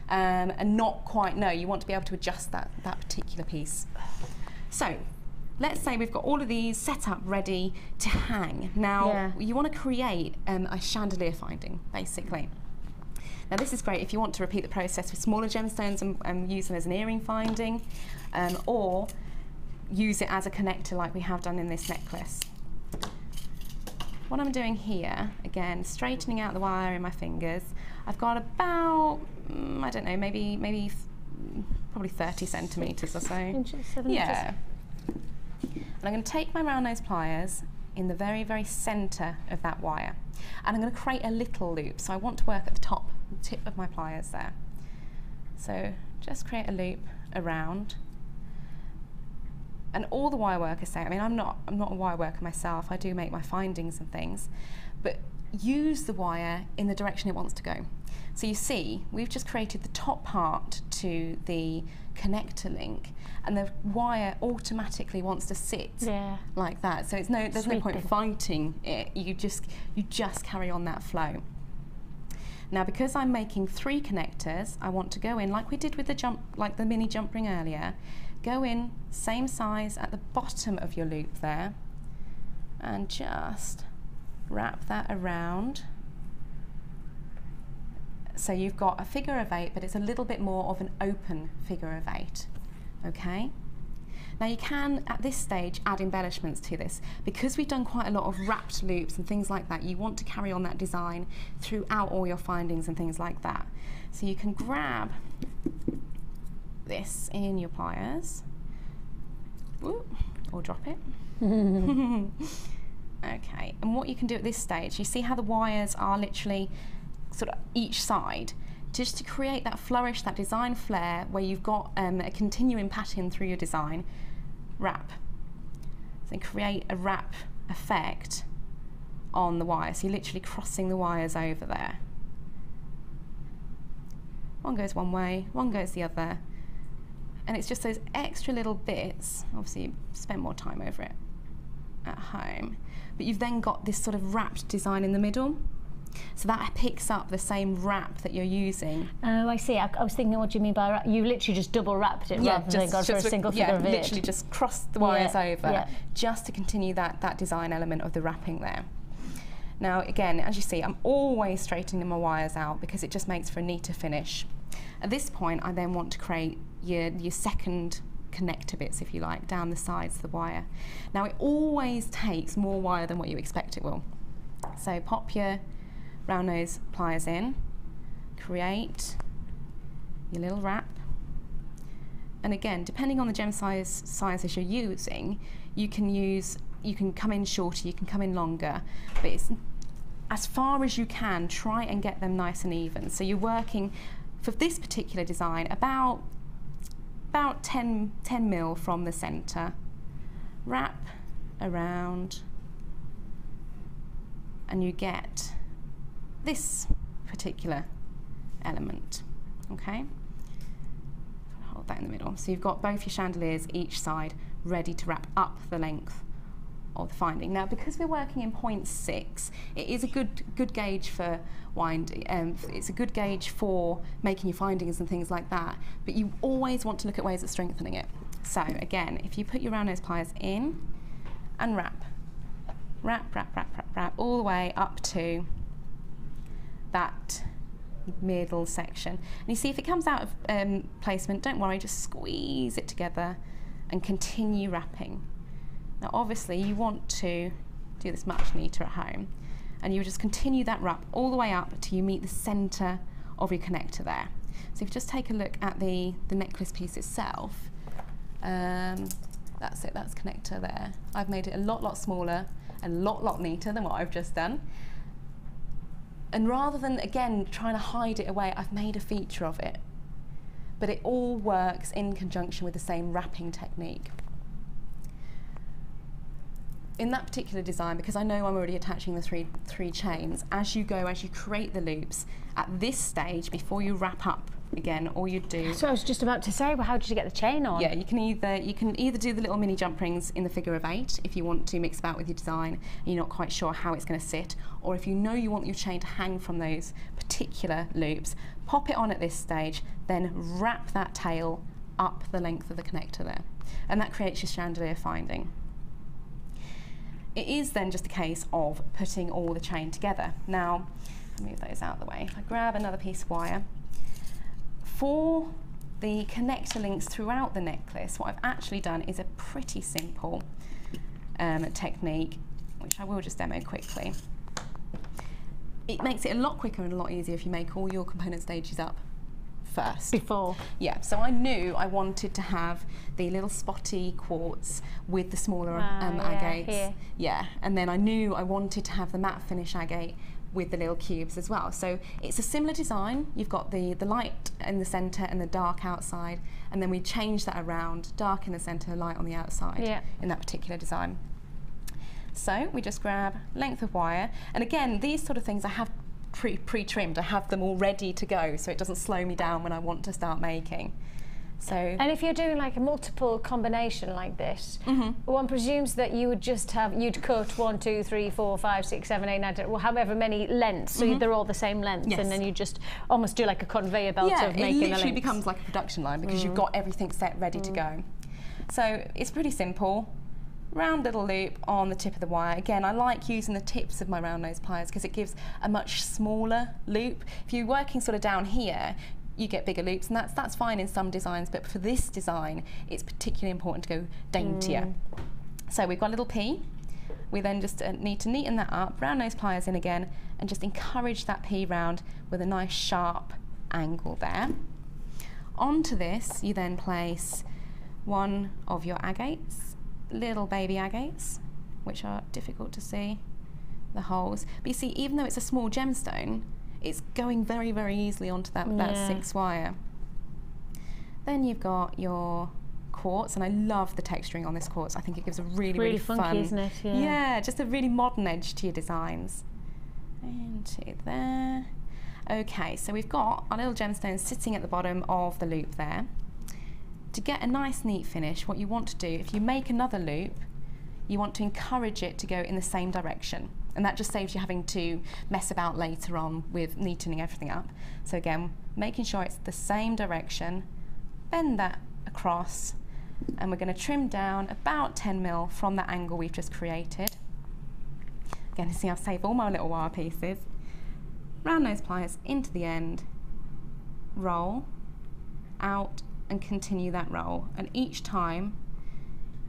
and not quite know. You want to be able to adjust that particular piece. So let's say we've got all of these set up ready to hang. Now you want to create a chandelier finding, basically. Now this is great if you want to repeat the process with smaller gemstones and use them as an earring finding, or use it as a connector like we have done in this necklace. What I'm doing here, again, straightening out the wire in my fingers. I've got about, I don't know, maybe probably 30 centimetres or so.
Inches, 7
yeah. And I'm going to take my round nose pliers in the very, very centre of that wire. And I'm going to create a little loop. So I want to work at the top, the tip of my pliers there. So just create a loop around. And all the wire workers say, I mean, I'm not a wire worker myself, I do make my findings and things, but use the wire in the direction it wants to go. So you see, we've just created the top part to the connector link, and the wire automatically wants to sit like that. So there's no point fighting it. You just carry on that flow. Now, because I'm making 3 connectors, I want to go in like we did with the mini jump ring earlier. Go in same size at the bottom of your loop there, and just wrap that around. So you've got a figure of 8, but it's a little bit more of an open figure of 8, okay? Now you can, at this stage, add embellishments to this. Because we've done quite a lot of wrapped loops and things like that, you want to carry on that design throughout all your findings and things like that. So you can grab this in your pliers, or drop it. Okay, and what you can do at this stage, you see how the wires are literally sort of each side, just to create that flourish, that design flair, where you've got a continuing pattern through your design. Wrap. So create a wrap effect on the wire. So you're literally crossing the wires over there. One goes one way, one goes the other. And it's just those extra little bits. Obviously, you spend more time over it at home. But you've then got this sort of wrapped design in the middle. So that picks up the same wrap that you're using. Oh, I see. I was thinking, what do you mean by wrap? You literally just double wrapped it rather than gone for a single figure of 8. Yeah, literally just cross the wires over just to continue that design element of the wrapping there. Now, again, as you see, I'm always straightening my wires out because it just makes for a neater finish. At this point, I then want to create your second connector bits, if you like, down the sides of the wire. Now, it always takes more wire than what you expect it will. So pop your round nose pliers in, create your little wrap, and again, depending on the gem sizes you're using, you can come in shorter, you can come in longer, but it's as far as you can, try and get them nice and even. So you're working for this particular design about 10 mil from the center, wrap around, and you get this particular element, okay? Hold that in the middle. So you've got both your chandeliers each side ready to wrap up the length of the finding. Now, because we're working in 0.6, it is a good gauge for winding. It's a good gauge for making your findings and things like that, but you always want to look at ways of strengthening it. So again, if you put your round nose pliers in and wrap, all the way up to that middle section. And you see, if it comes out of placement, don't worry, just squeeze it together and continue wrapping. Now, obviously, you want to do this much neater at home, and you just continue that wrap all the way up till you meet the center of your connector there. So if you just take a look at the necklace piece itself, that's it, that's connector there. I've made it a lot smaller and a lot neater than what I've just done. And rather than, again, trying to hide it away, I've made a feature of it. But it all works in conjunction with the same wrapping technique. In that particular design, because I know I'm already attaching the three chains, as you create the loops, at this stage, before you wrap up again, all you do...
So I was just about to say, well, how did you get the chain on?
Yeah, you can either do the little mini jump rings in the figure of 8 if you want to mix about with your design and you're not quite sure how it's going to sit, or if you know you want your chain to hang from those particular loops, pop it on at this stage, then wrap that tail up the length of the connector there, and that creates your chandelier finding. It is then just a case of putting all the chain together. Now, I'll move those out of the way. If I grab another piece of wire, for the connector links throughout the necklace, what I've actually done is a pretty simple technique, which I will just demo quickly. It makes it a lot quicker and a lot easier if you make all your component stages up first.
Before?
Yeah, so I knew I wanted to have the little spotty quartz with the smaller agates.
Here.
Yeah, and then I knew I wanted to have the matte finish agate with the little cubes as well. So it's a similar design. You've got the light in the centre and the dark outside, and then we change that around, dark in the centre, light on the outside in that particular design. So we just grab length of wire, and again, these sort of things I have pre-trimmed. I have them all ready to go, so it doesn't slow me down when I want to start making. So,
and if you're doing like a multiple combination like this, one presumes that you would just have, you'd cut 1, 2, 3, 4, 5, 6, 7, 8, 9, 10, well, however many lengths, so they're all the same length, and then you just almost do like a conveyor belt of making the lengths. It literally becomes
like a production line because you've got everything set ready to go. So it's pretty simple. Round little loop on the tip of the wire. Again, I like using the tips of my round nose pliers because it gives a much smaller loop. If you're working sort of down here, you get bigger loops, and that's fine in some designs, but for this design, it's particularly important to go daintier. So we've got a little P. We then just need to neaten that up, round nose pliers in again, and just encourage that P round with a nice sharp angle there. Onto this, you then place one of your agates, little baby agates, which are difficult to see, the holes. But you see, even though it's a small gemstone, it's going very, very easily onto that 6 wire. Then you've got your quartz, and I love the texturing on this quartz. I think it gives a really
funky,
fun,
isn't it?
Yeah, just a really modern edge to your designs. Into there. Okay, so we've got our little gemstone sitting at the bottom of the loop there. To get a nice neat finish, what you want to do, if you make another loop, you want to encourage it to go in the same direction. And that just saves you having to mess about later on with neatening everything up. So again, making sure it's the same direction, bend that across, and we're going to trim down about 10 mil from that angle we've just created. Again, you see I've saved all my little wire pieces. Round nose pliers into the end, roll, out, and continue that roll. And each time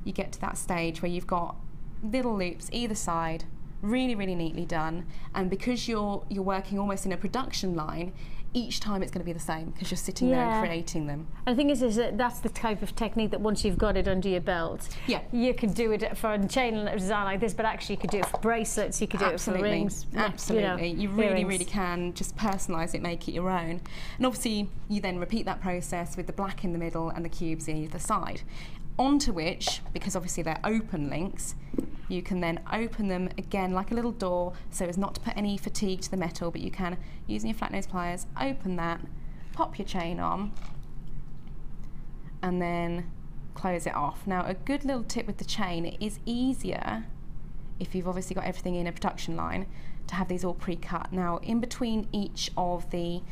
you get to that stage where you've got little loops either side, really neatly done, and because you're working almost in a production line, each time it's going to be the same because you're sitting there and creating them.
And the thing is that that's the type of technique that once you've got it under your belt, you can do it for a chain design like this, but actually you could do it for bracelets, you could do it for rings.
Absolutely, you really can just personalise it, make it your own. And obviously you then repeat that process with the black in the middle and the cubes either side. Onto which, because obviously they're open links, you can then open them again like a little door, so as not to put any fatigue to the metal, but you can, using your flat nose pliers, open that, pop your chain on, and then close it off. Now, a good little tip with the chain, it is easier if you've obviously got everything in a production line to have these all pre-cut. Now, in between each of the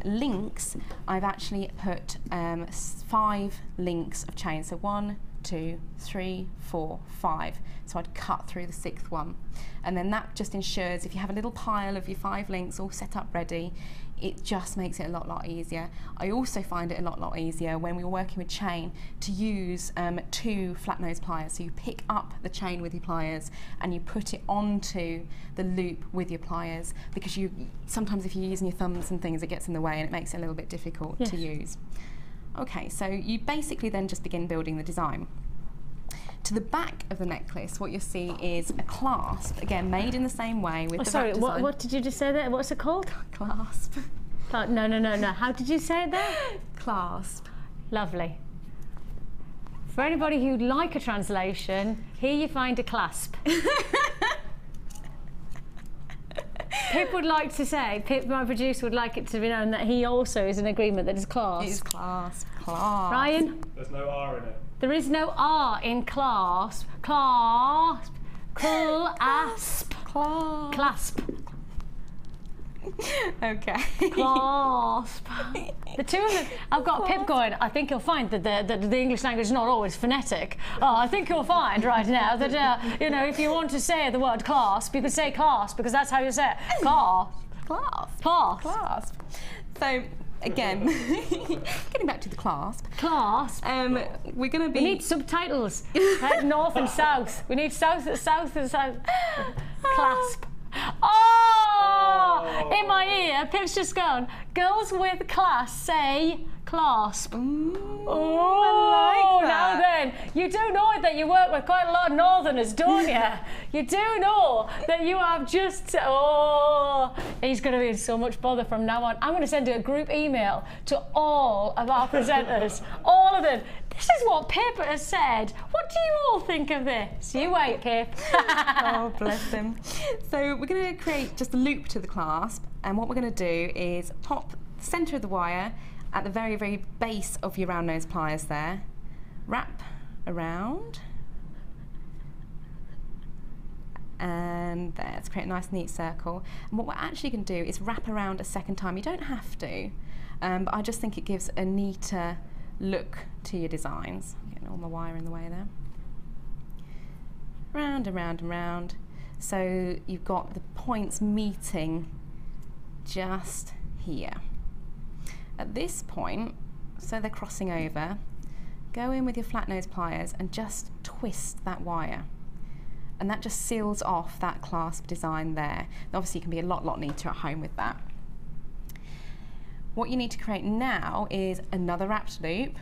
links, I've actually put 5 links of chain. So 1, 2, 3, 4, 5. So I'd cut through the 6th one. And then that just ensures if you have a little pile of your 5 links all set up ready, it just makes it a lot easier. I also find it a lot easier when we're working with chain to use 2 flat nose pliers. So you pick up the chain with your pliers and you put it onto the loop with your pliers, because sometimes if you're using your thumbs and things, it gets in the way and it makes it a little bit difficult to use. Okay, so you basically then just begin building the design. To the back of the necklace, what you'll see is a clasp, again made in the same way with the wrap design.
What did you just say there? What's it called?
Clasp.
No. How did you say it there?
Clasp.
Lovely. For anybody who'd like a translation, here you find a clasp. Pip would like to say, Pip, my producer, would like it to be known that he also is in agreement that it's clasp.
It is clasp. Clasp.
Ryan?
There's no R in it.
There is no R in clasp. Clasp. Clasp. Clasp.
Okay.
Clasp. The two of them, I've got Pip going, I think you'll find that the English language is not always phonetic. Oh, I think you'll find right now that, you know, if you want to say the word clasp, you could say clasp, because that's how you say it. Clasp.
Clasp.
Clasp.
Clasp. So, again, getting back to the clasp.
Clasp.
We're going to be...
We need subtitles. Right? North and south. We need south and south. Clasp. Oh! In my ear, Pip's just gone. Girls with class say clasp.
Ooh, I like that.
Now again, you do know that you work with quite a lot of northerners, don't you? You do know that you have just, oh, he's going to be in so much bother from now on. I'm going to send a group email to all of our presenters, all of them. This is what Pip has said. What do you all think of this? You wait, Pip.
Oh, bless him. So we're going to create just a loop to the clasp, and what we're going to do is pop the centre of the wire at the very, very base of your round nose pliers there, wrap around, and there, to create a nice neat circle. And what we're actually going to do is wrap around a second time. You don't have to, but I just think it gives a neater look to your designs. Getting all my wire in the way there. Round and round and round. So you've got the points meeting just here. At this point, so they're crossing over, go in with your flat nose pliers and just twist that wire. And that just seals off that clasp design there. And obviously you can be a lot neater at home with that. What you need to create now is another wrapped loop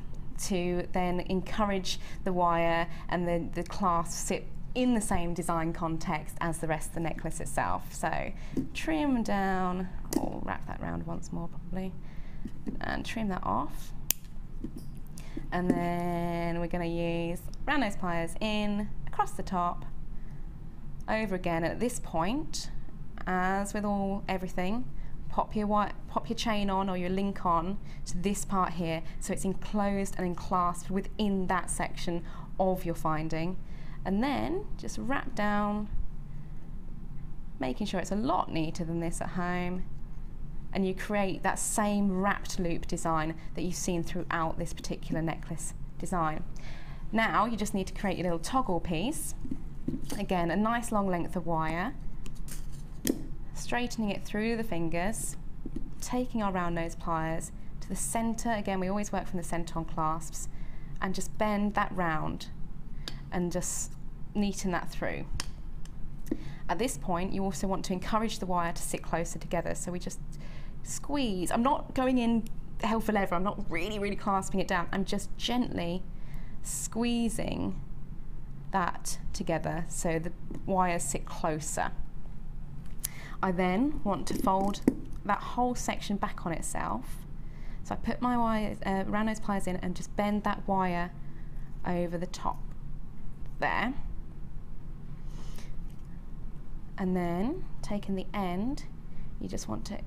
to then encourage the wire and the clasp sit in the same design context as the rest of the necklace itself. So trim down, or wrap that round once more probably, and trim that off. And then we're going to use round nose pliers in, across the top, over again. At this point, as with everything, pop your chain on or your link on to this part here, so it's enclosed and enclasped within that section of your finding. And then just wrap down, making sure it's a lot neater than this at home, and you create that same wrapped loop design that you've seen throughout this particular necklace design. Now you just need to create your little toggle piece. Again, a nice long length of wire, straightening it through the fingers, taking our round nose pliers to the centre. Again, we always work from the centre on clasps, and just bend that round and just neaten that through. At this point, you also want to encourage the wire to sit closer together, so we just squeeze. I'm not going in hell for leather, I'm not really clasping it down, I'm just gently squeezing that together so the wires sit closer. I then want to fold that whole section back on itself. So I put my round nose pliers in and just bend that wire over the top there. And then, taking the end, you just want to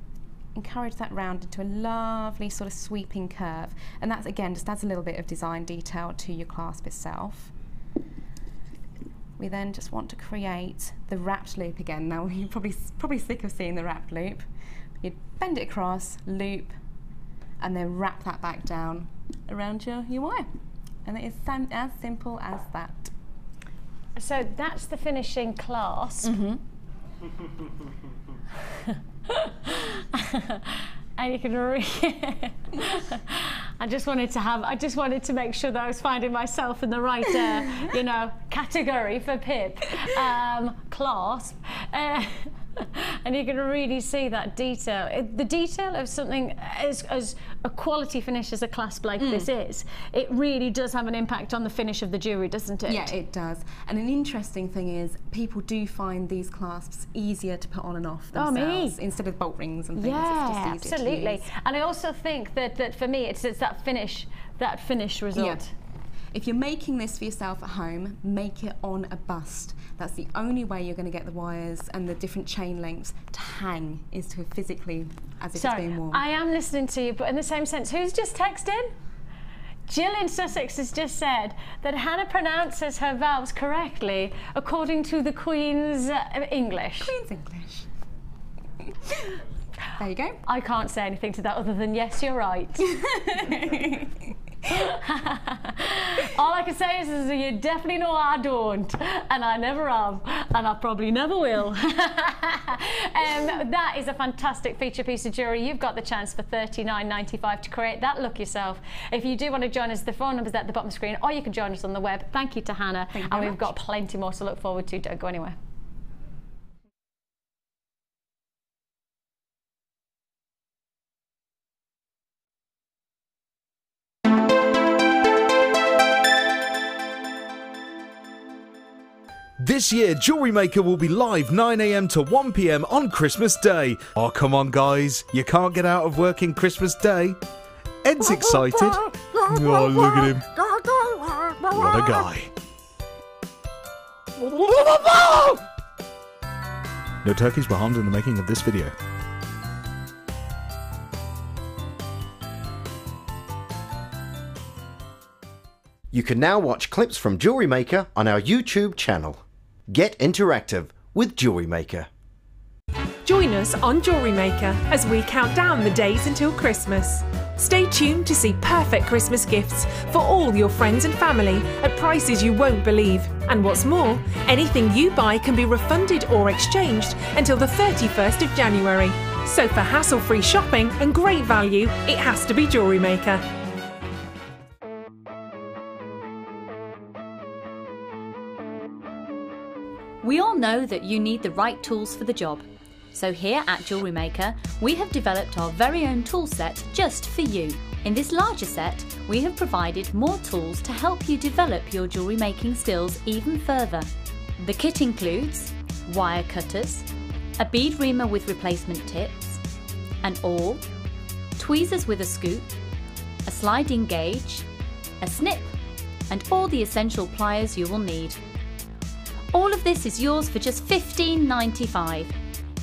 encourage that round into a lovely sort of sweeping curve. And that, again, just adds a little bit of design detail to your clasp itself. We then just want to create the wrapped loop again. Now, you're probably sick of seeing the wrapped loop. You'd bend it across, loop, and then wrap that back down around your wire. And it is as simple as that.
So that's the finishing clasp.
Mm-hmm.
And you can I just wanted to make sure that I was finding myself in the right, you know, category for Pip. Clasp. And you can really see that detail. The detail of something as a quality finish as a clasp like this is, it really does have an impact on the finish of the jewellery, doesn't it?
Yeah, it does. And an interesting thing is people do find these clasps easier to put on and off themselves instead of bolt rings and things.
Yeah,
it's just easier
absolutely.
to use.
And I also think that for me it's that finish result.
Yeah. If you're making this for yourself at home, make it on a bust. That's the only way you're going to get the wires and the different chain lengths to hang, is to physically, as if it's being worn.
I am listening to you, but in the same sense, who's just texted? Jill in Sussex has just said that Hannah pronounces her vowels correctly according to the Queen's English.
Queen's English. There you go.
I can't say anything to that other than yes, you're right. All I can say is you definitely know I don't, and I never have, and I probably never will. That is a fantastic feature piece of jewellery. You've got the chance for $39.95 to create that look yourself. If you do want to join us, the phone number's at the bottom of the screen, or you can join us on the web. Thank you to Hannah, and we've got plenty more to look forward to. Don't go anywhere.
This year, Jewellery Maker will be live 9 AM to 1 PM on Christmas Day. Oh, come on, guys. You can't get out of working Christmas Day. Ed's excited. Oh, look at him. What a guy. No turkeys were harmed in the making of this video.
You can now watch clips from Jewellery Maker on our YouTube channel. Get interactive with Jewellery Maker.
Join us on Jewellery Maker as we count down the days until Christmas. Stay tuned to see perfect Christmas gifts for all your friends and family at prices you won't believe. And what's more, anything you buy can be refunded or exchanged until the 31st of January. So for hassle-free shopping and great value, it has to be Jewellery Maker.
We all know that you need the right tools for the job. So here at Jewellery Maker, we have developed our very own tool set just for you. In this larger set, we have provided more tools to help you develop your jewellery making skills even further. The kit includes wire cutters, a bead reamer with replacement tips, an awl, tweezers with a scoop, a sliding gauge, a snip, and all the essential pliers you will need. All of this is yours for just $15.95,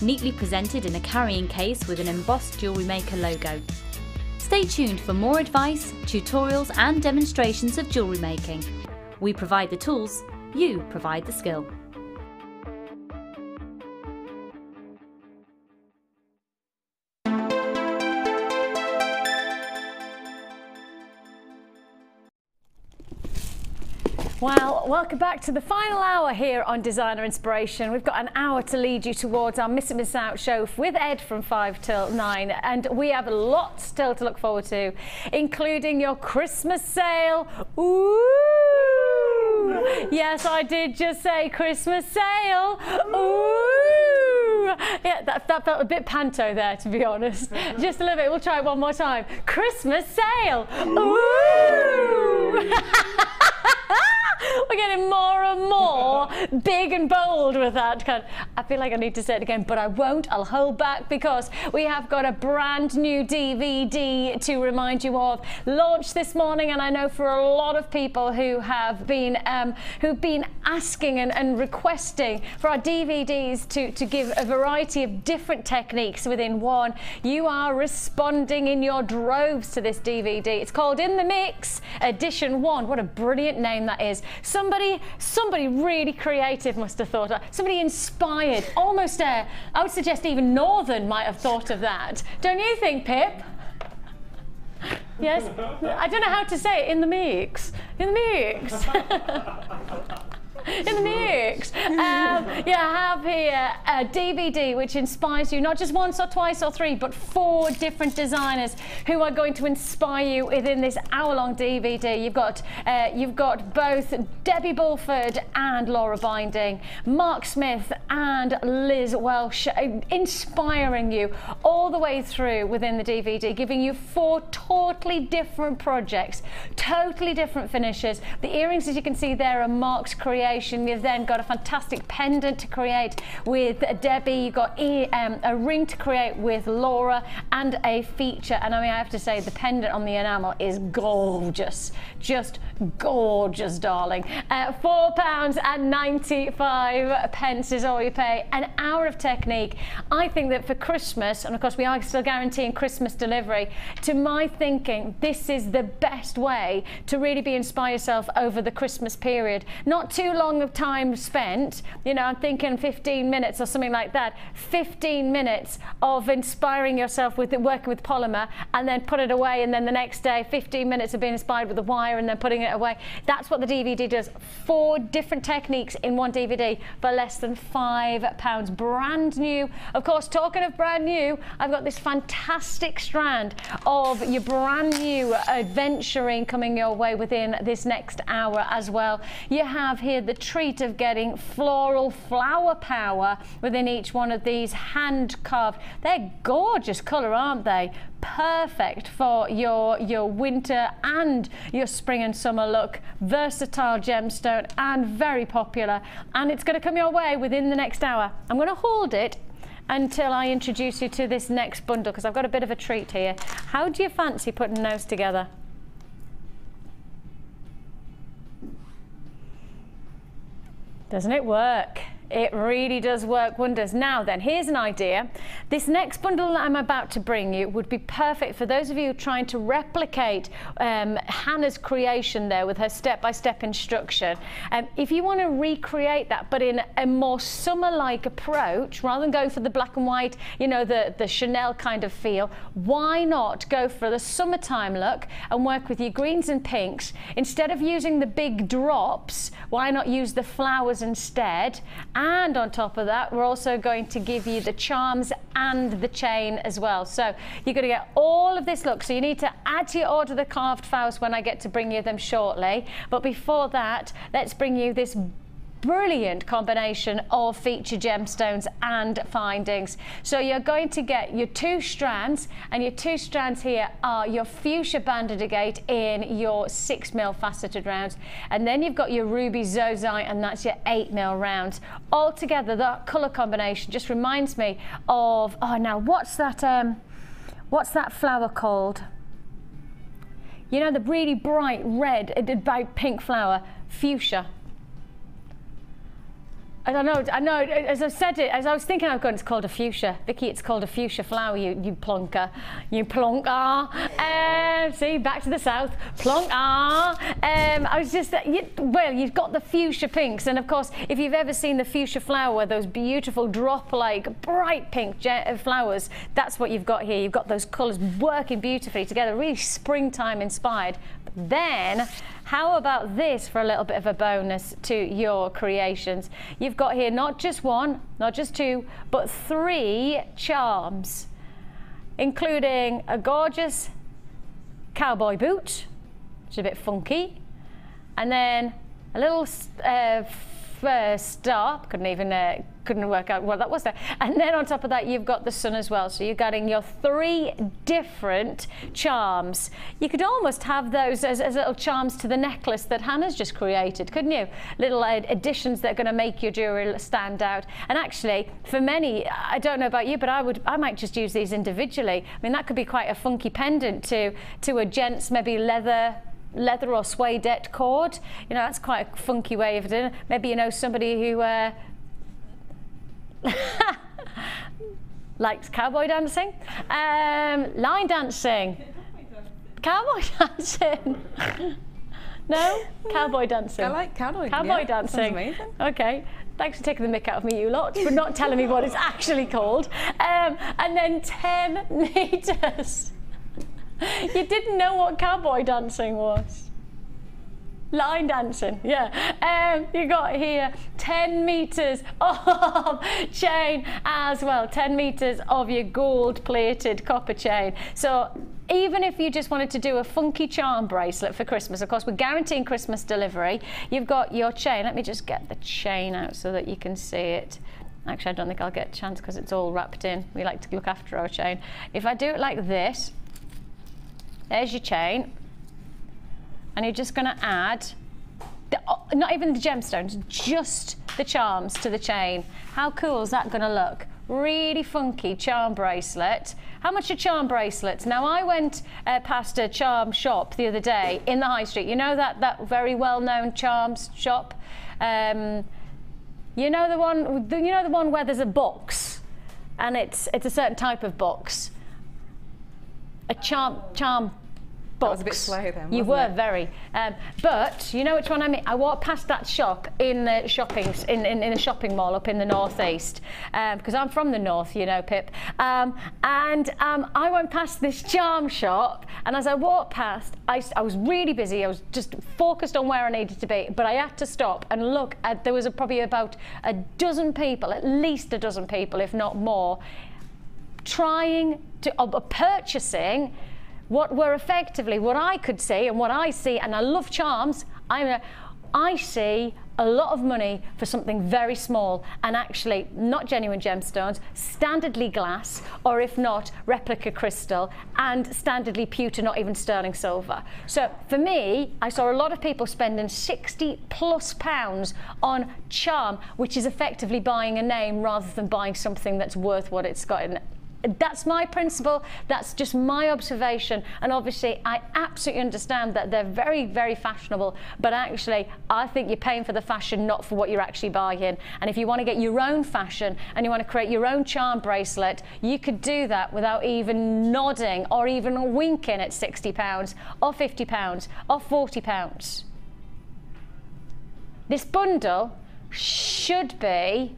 neatly presented in a carrying case with an embossed Jewellery Maker logo. Stay tuned for more advice, tutorials and demonstrations of jewellery making. We provide the tools, you provide the skill.
Well, welcome back to the final hour here on Designer Inspiration. We've got an hour to lead you towards our Miss It Miss Out show with Ed from 5 till 9, and we have a lot still to look forward to, including your Christmas sale. Ooh! Yes, I did just say Christmas sale. Ooh! Yeah, that felt a bit panto there, to be honest. Just a little bit. We'll try it one more time. Christmas sale. Ooh! We're getting more and more big and bold with that. I feel like I need to say it again, but I won't. I'll hold back because we have got a brand new DVD to remind you of, launched this morning, and I know for a lot of people who have been asking and requesting for our DVDs to give a variety of different techniques within one. You are responding in your droves to this DVD. It's called In the Mix Edition 1. What a brilliant name that is. Somebody really creative must have thought of that. Somebody inspired, almost I would suggest even Northern might have thought of that. Don't you think, Pip? Yes? I don't know how to say it. In the mix. In the mix. In the mix. Yeah, I have here a DVD which inspires you not just once or twice or three, but 4 different designers who are going to inspire you within this hour-long DVD. You've got both Debbie Bulford and Laura Binding, Mark Smith and Liz Welsh, inspiring you all the way through within the DVD, giving you 4 totally different projects, totally different finishes. The earrings, as you can see there, are Mark's creation. You've then got a fantastic pendant to create with Debbie. You've got a ring to create with Laura and a feature. And I mean, I have to say, the pendant on the enamel is gorgeous. Just gorgeous, darling. £4.95 is all you pay. An hour of technique. I think that for Christmas, and of course we are still guaranteeing Christmas delivery, to my thinking, this is the best way to really inspire yourself over the Christmas period. Not too long of time spent, you know, I'm thinking 15 minutes or something like that. 15 minutes of inspiring yourself with working with polymer, and then put it away, and then the next day 15 minutes of being inspired with the wire and then putting it away. That's what the DVD does. 4 different techniques in one DVD for less than £5. Brand new. Of course, talking of brand new, I've got this fantastic strand of your brand new adventuring coming your way within this next hour as well. You have here the the treat of getting floral flower power within each one of these hand carved. They're gorgeous colour, aren't they? Perfect for your winter and your spring and summer look. Versatile gemstone and very popular, and it's going to come your way within the next hour. I'm going to hold it until I introduce you to this next bundle, because I've got a bit of a treat here. How do you fancy putting those together? Doesn't it work? It really does work wonders. Now then, here's an idea. This next bundle that I'm about to bring you would be perfect for those of you trying to replicate Hannah's creation there with her step-by-step instruction. If you want to recreate that, but in a more summer-like approach, rather than going for the black and white, you know, the Chanel kind of feel, why not go for the summertime look and work with your greens and pinks? Instead of using the big drops, why not use the flowers instead? And on top of that, we're also going to give you the charms and the chain as well. So you're going to get all of this look. So you need to add to your order the carved flowers when I get to bring you them shortly. But before that, let's bring you this brilliant combination of feature gemstones and findings. So you're going to get your 2 strands, and your 2 strands here are your fuchsia banded agate in your 6mm faceted rounds, and then you've got your ruby zoisite, and that's your 8mm rounds. All together, that colour combination just reminds me of, oh, now what's that flower called? You know, the really bright red, bright pink flower, fuchsia. I don't know, as I said it, as I was thinking, it's called a fuchsia. Vicki, it's called a fuchsia flower, you plonker. You plonker. See, back to the south. Plonker. I was just, well, you've got the fuchsia pinks, and of course, if you've ever seen the fuchsia flower, those beautiful drop-like, bright pink flowers, that's what you've got here. You've got those colours working beautifully together, really springtime inspired. But then, how about this for a little bit of a bonus to your creations? You've got here not just 1, not just 2, but 3 charms, including a gorgeous cowboy boot, which is a bit funky, and then a little star, couldn't work out what that was there. And then on top of that, you've got the sun as well. So you're getting your 3 different charms. You could almost have those as little charms to the necklace that Hannah's just created, couldn't you? Little additions that are going to make your jewellery stand out. And actually, for many, I don't know about you, but I might just use these individually. I mean, that could be quite a funky pendant to a gent's maybe leather or suede cord. You know, that's quite a funky way of doing it. Maybe you know somebody who likes cowboy dancing, line dancing, cowboy dancing. No, cowboy dancing.
I like cowboy
dancing.
Sounds amazing.
Okay. Thanks for taking the mick out of me, you lot, for not telling me what it's actually called. And then 10 meters. You didn't know what cowboy dancing was. Line dancing, yeah. You got here 10 meters of chain as well, 10 meters of your gold-plated copper chain. So even if you just wanted to do a funky charm bracelet for Christmas, of course, we're guaranteeing Christmas delivery. You've got your chain. Let me just get the chain out so that you can see it. Actually, I don't think I'll get a chance because it's all wrapped in. We like to look after our chain. If I do it like this, there's your chain. And you're just going to add, not even the gemstones, just the charms to the chain. How cool is that going to look? Really funky charm bracelet. How much are charm bracelets? Now, I went past a charm shop the other day in the high street. You know that very well-known charms shop? You know the one where there's a box, and it's a certain type of box. A charm box.
That was a bit slow then,
You were very. But you know which one I mean? I walked past that shop in the in a shopping mall up in the northeast, because I'm from the north, you know, Pip. I went past this charm shop, and as I walked past, I was really busy. I was just focused on where I needed to be, but I had to stop and look at. There was probably about a dozen people, at least a dozen people, if not more, purchasing what were effectively what I could see and what I see, and I love charms. I see a lot of money for something very small and actually not genuine gemstones, standardly glass, or if not, replica crystal, and standardly pewter, not even sterling silver. So for me, I saw a lot of people spending £60+ on charm, which is effectively buying a name rather than buying something that's worth what it's got in it. That's my principle, that's just my observation, and obviously I absolutely understand that they're very, very fashionable, but actually I think you're paying for the fashion, not for what you're actually buying. And if you want to get your own fashion and you want to create your own charm bracelet, you could do that without even nodding or even winking at £60 or £50 or £40. This bundle should be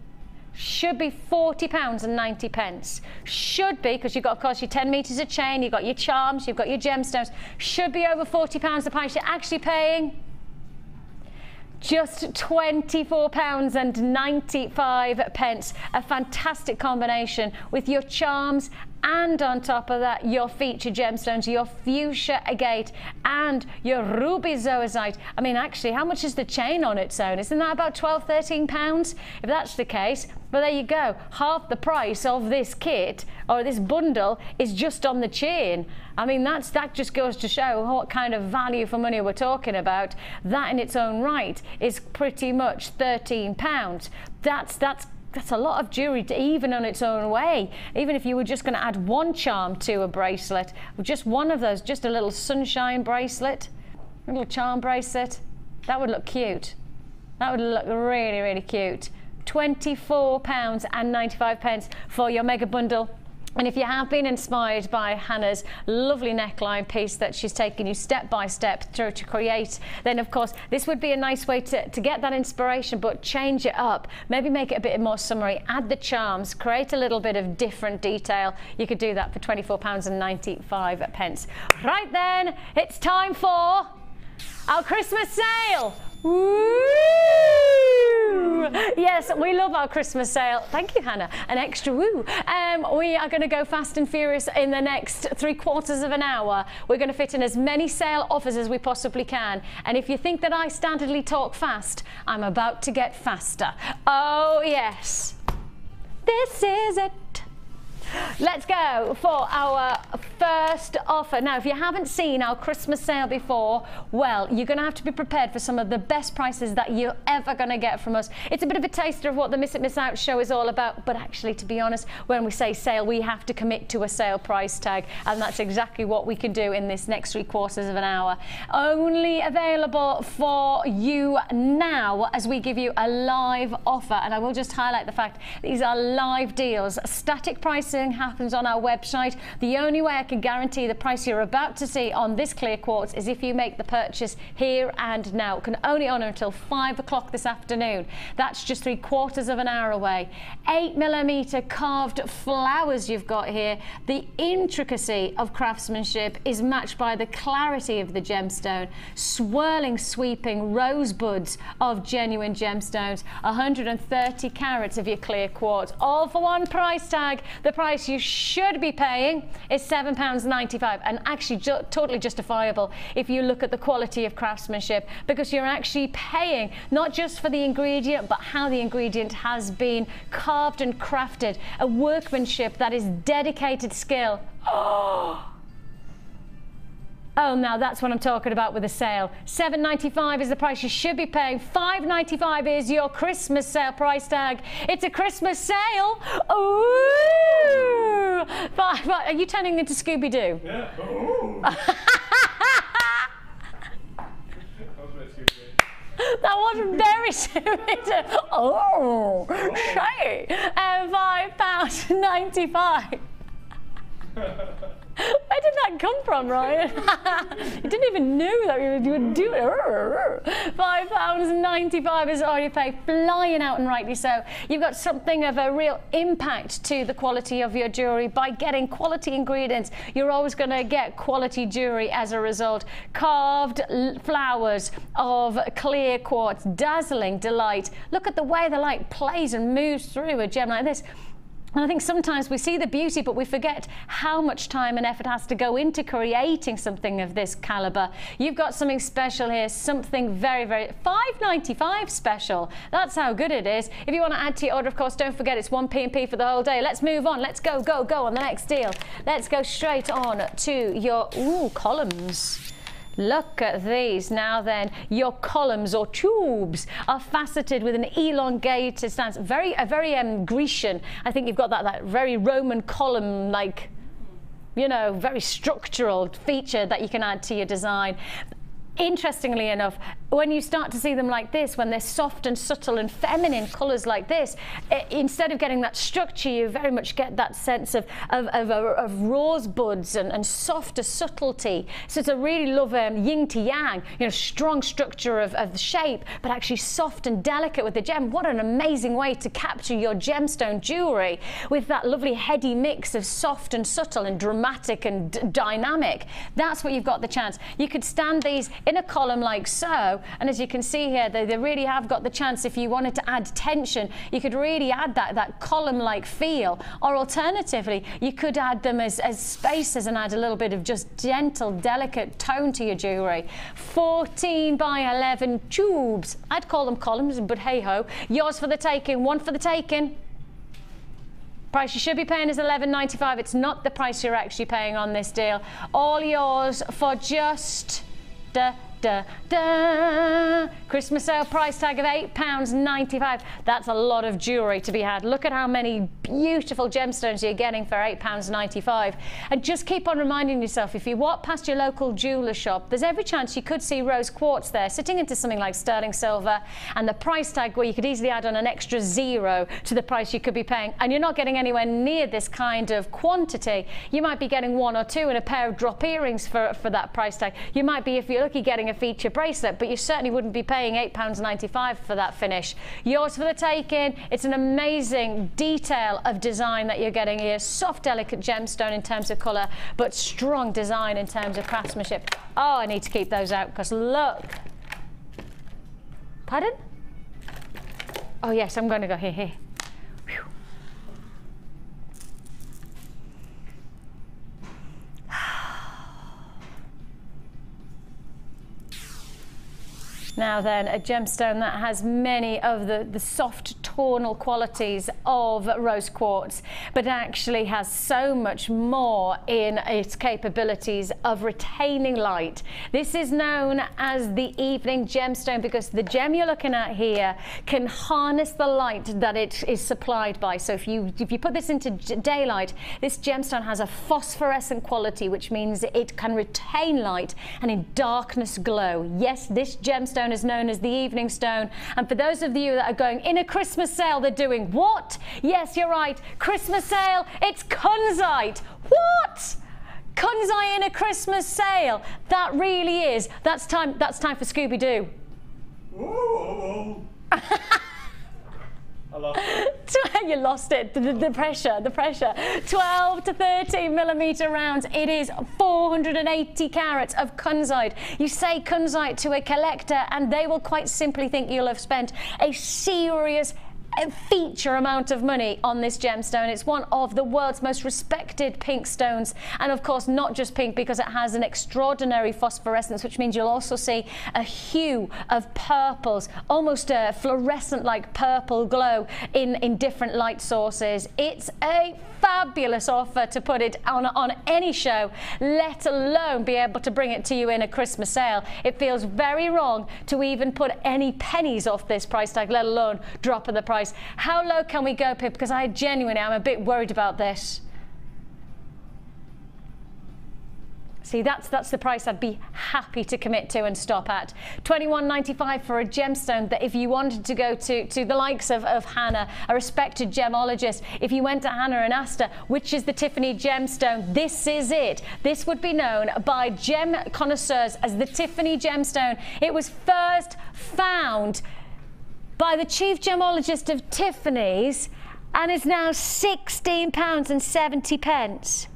£40.90. Should be, because you've got, of course, your 10 metres of chain, you've got your charms, you've got your gemstones. Should be over £40 a pound. You're actually paying just £24.95. A fantastic combination with your charms, and on top of that, your featured gemstones, your fuchsia agate and your ruby zoisite. I mean, actually, how much is the chain on its own? Isn't that about £12, £13? If that's the case, but there you go. Half the price of this kit or this bundle is just on the chain. I mean, that just goes to show what kind of value for money we're talking about. That in its own right is pretty much £13. That's a lot of jewellery, even on its own way. Even if you were just going to add one charm to a bracelet, just one of those, just a little sunshine bracelet, a little charm bracelet, that would look cute. That would look really, really cute. £24.95 for your mega bundle. And if you have been inspired by Hannah's lovely neckline piece that she's taken you step by step through to create, then of course this would be a nice way to get that inspiration, but change it up. Maybe make it a bit more summery, add the charms, create a little bit of different detail. You could do that for £24.95. Right then, it's time for our Christmas sale. Woo! Yes, we love our Christmas sale. Thank you, Hannah. An extra woo. We are going to go fast and furious in the next 3/4 of an hour. We're going to fit in as many sale offers as we possibly can. And if you think that I standardly talk fast, I'm about to get faster. Oh, yes. This is it. Let's go for our first offer. Now, if you haven't seen our Christmas sale before, well, you're going to have to be prepared for some of the best prices that you're ever going to get from us. It's a bit of a taster of what the Miss It Miss Out show is all about, but actually, to be honest, when we say sale, we have to commit to a sale price tag, and that's exactly what we can do in this next 3/4 of an hour. Only available for you now as we give you a live offer, and I will just highlight the fact these are live deals. Static pricing happens on our website. The only way I can guarantee the price you're about to see on this clear quartz is if you make the purchase here and now. It can only honour until 5 o'clock this afternoon. That's just 3/4 of an hour away. 8mm carved flowers you've got here. The intricacy of craftsmanship is matched by the clarity of the gemstone. Swirling, sweeping rosebuds of genuine gemstones. 130 carats of your clear quartz. All for one price tag. The price you should be paying is £7.95, and actually totally justifiable if you look at the quality of craftsmanship, because you're actually paying not just for the ingredient but how the ingredient has been carved and crafted, a workmanship that is dedicated skill. Oh, now that's what I'm talking about with a sale. $7.95 is the price you should be paying. $5.95 is your Christmas sale price tag. It's a Christmas sale. Ooh! Are you turning into Scooby-Doo?
Yeah.
That wasn't very Scooby-Doo. Oh, say. £5.95. Where did that come from, Ryan? You didn't even know that you would do it. £5.95 is all you pay, flying out, and rightly so. You've got something of a real impact to the quality of your jewellery by getting quality ingredients. You're always going to get quality jewellery as a result. Carved flowers of clear quartz, dazzling delight. Look at the way the light plays and moves through a gem like this. And I think sometimes we see the beauty, but we forget how much time and effort has to go into creating something of this caliber. You've got something special here, something very, very, $5.95 special. That's how good it is. If you want to add to your order, of course, don't forget it's 1p and P for the whole day. Let's move on. Let's go on the next deal. Let's go straight on to your columns. Look at these. Now then, your columns or tubes are faceted with an elongated stance, very Grecian. I think you've got that very Roman column, like, you know, very structural feature that you can add to your design. Interestingly enough, when you start to see them like this, when they're soft and subtle and feminine colours like this, instead of getting that structure, you very much get that sense of rosebuds and softer subtlety. So it's a really love yin to yang, you know, strong structure of the shape, but actually soft and delicate with the gem. What an amazing way to capture your gemstone jewellery with that lovely heady mix of soft and subtle and dramatic and dynamic. That's what you've got the chance. You could stand these in a column like so, and as you can see here, they really have got the chance. If you wanted to add tension, you could really add that column-like feel, or alternatively, you could add them as spaces and add a little bit of just gentle, delicate tone to your jewellery. 14 by 11 tubes. I'd call them columns, but hey-ho. Yours for the taking, one for the taking. Price you should be paying is $11.95. It's not the price you're actually paying on this deal. All yours for just Christmas sale price tag of £8.95. That's a lot of jewellery to be had. Look at how many beautiful gemstones you're getting for £8.95. And just keep on reminding yourself, if you walk past your local jeweller shop, there's every chance you could see rose quartz there sitting into something like sterling silver, and the price tag where you could easily add on an extra zero to the price you could be paying, and you're not getting anywhere near this kind of quantity. You might be getting one or two and a pair of drop earrings for that price tag. You might be, if you're lucky, getting a feature bracelet, but you certainly wouldn't be paying £8.95 for that finish. Yours for the taking. It's an amazing detail of design that you're getting here. Soft, delicate gemstone in terms of colour, but strong design in terms of craftsmanship. Oh, I need to keep those out because look. Pardon? Oh yes, I'm going to go here. Whew. Now then, a gemstone that has many of the soft tonal qualities of rose quartz, but actually has so much more in its capabilities of retaining light. This is known as the evening gemstone because the gem you're looking at here can harness the light that it is supplied by. So if you put this into daylight, this gemstone has a phosphorescent quality, which means it can retain light and in darkness glow. Yes, this gemstone is known as the evening stone, and for those of you that are going in a Christmas sale, they're doing what? Yes, you're right, Christmas sale, it's kunzite. What? Kunzite in a Christmas sale? That really is. That's time for Scooby-Doo. I lost it. You lost it. The pressure. 12 to 13 millimeter rounds. It is 480 carats of kunzite. You say kunzite to a collector and they will quite simply think you'll have spent a serious feature amount of money on this gemstone. It's one of the world's most respected pink stones, and of course not just pink because it has an extraordinary phosphorescence, which means you'll also see a hue of purples, almost a fluorescent like purple glow in different light sources. It's a fabulous offer to put it on any show, let alone be able to bring it to you in a Christmas sale. It feels very wrong to even put any pennies off this price tag, let alone drop of the price. How low can we go, Pip? Because I genuinely am a bit worried about this. See, that's the price I'd be happy to commit to and stop at. $21.95 for a gemstone that if you wanted to go to the likes of Hannah, a respected gemologist, if you went to Hannah and asked her, which is the Tiffany gemstone, this is it. This would be known by gem connoisseurs as the Tiffany gemstone. It was first found by the chief gemologist of Tiffany's and is now £16.70.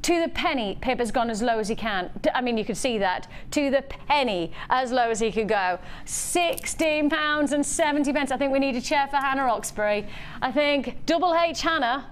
To the penny, Pippa's gone as low as he can. I mean, you can see that. To the penny, as low as he could go. £16.70. I think we need a chair for Hannah Oxberry. I think Double H Hannah.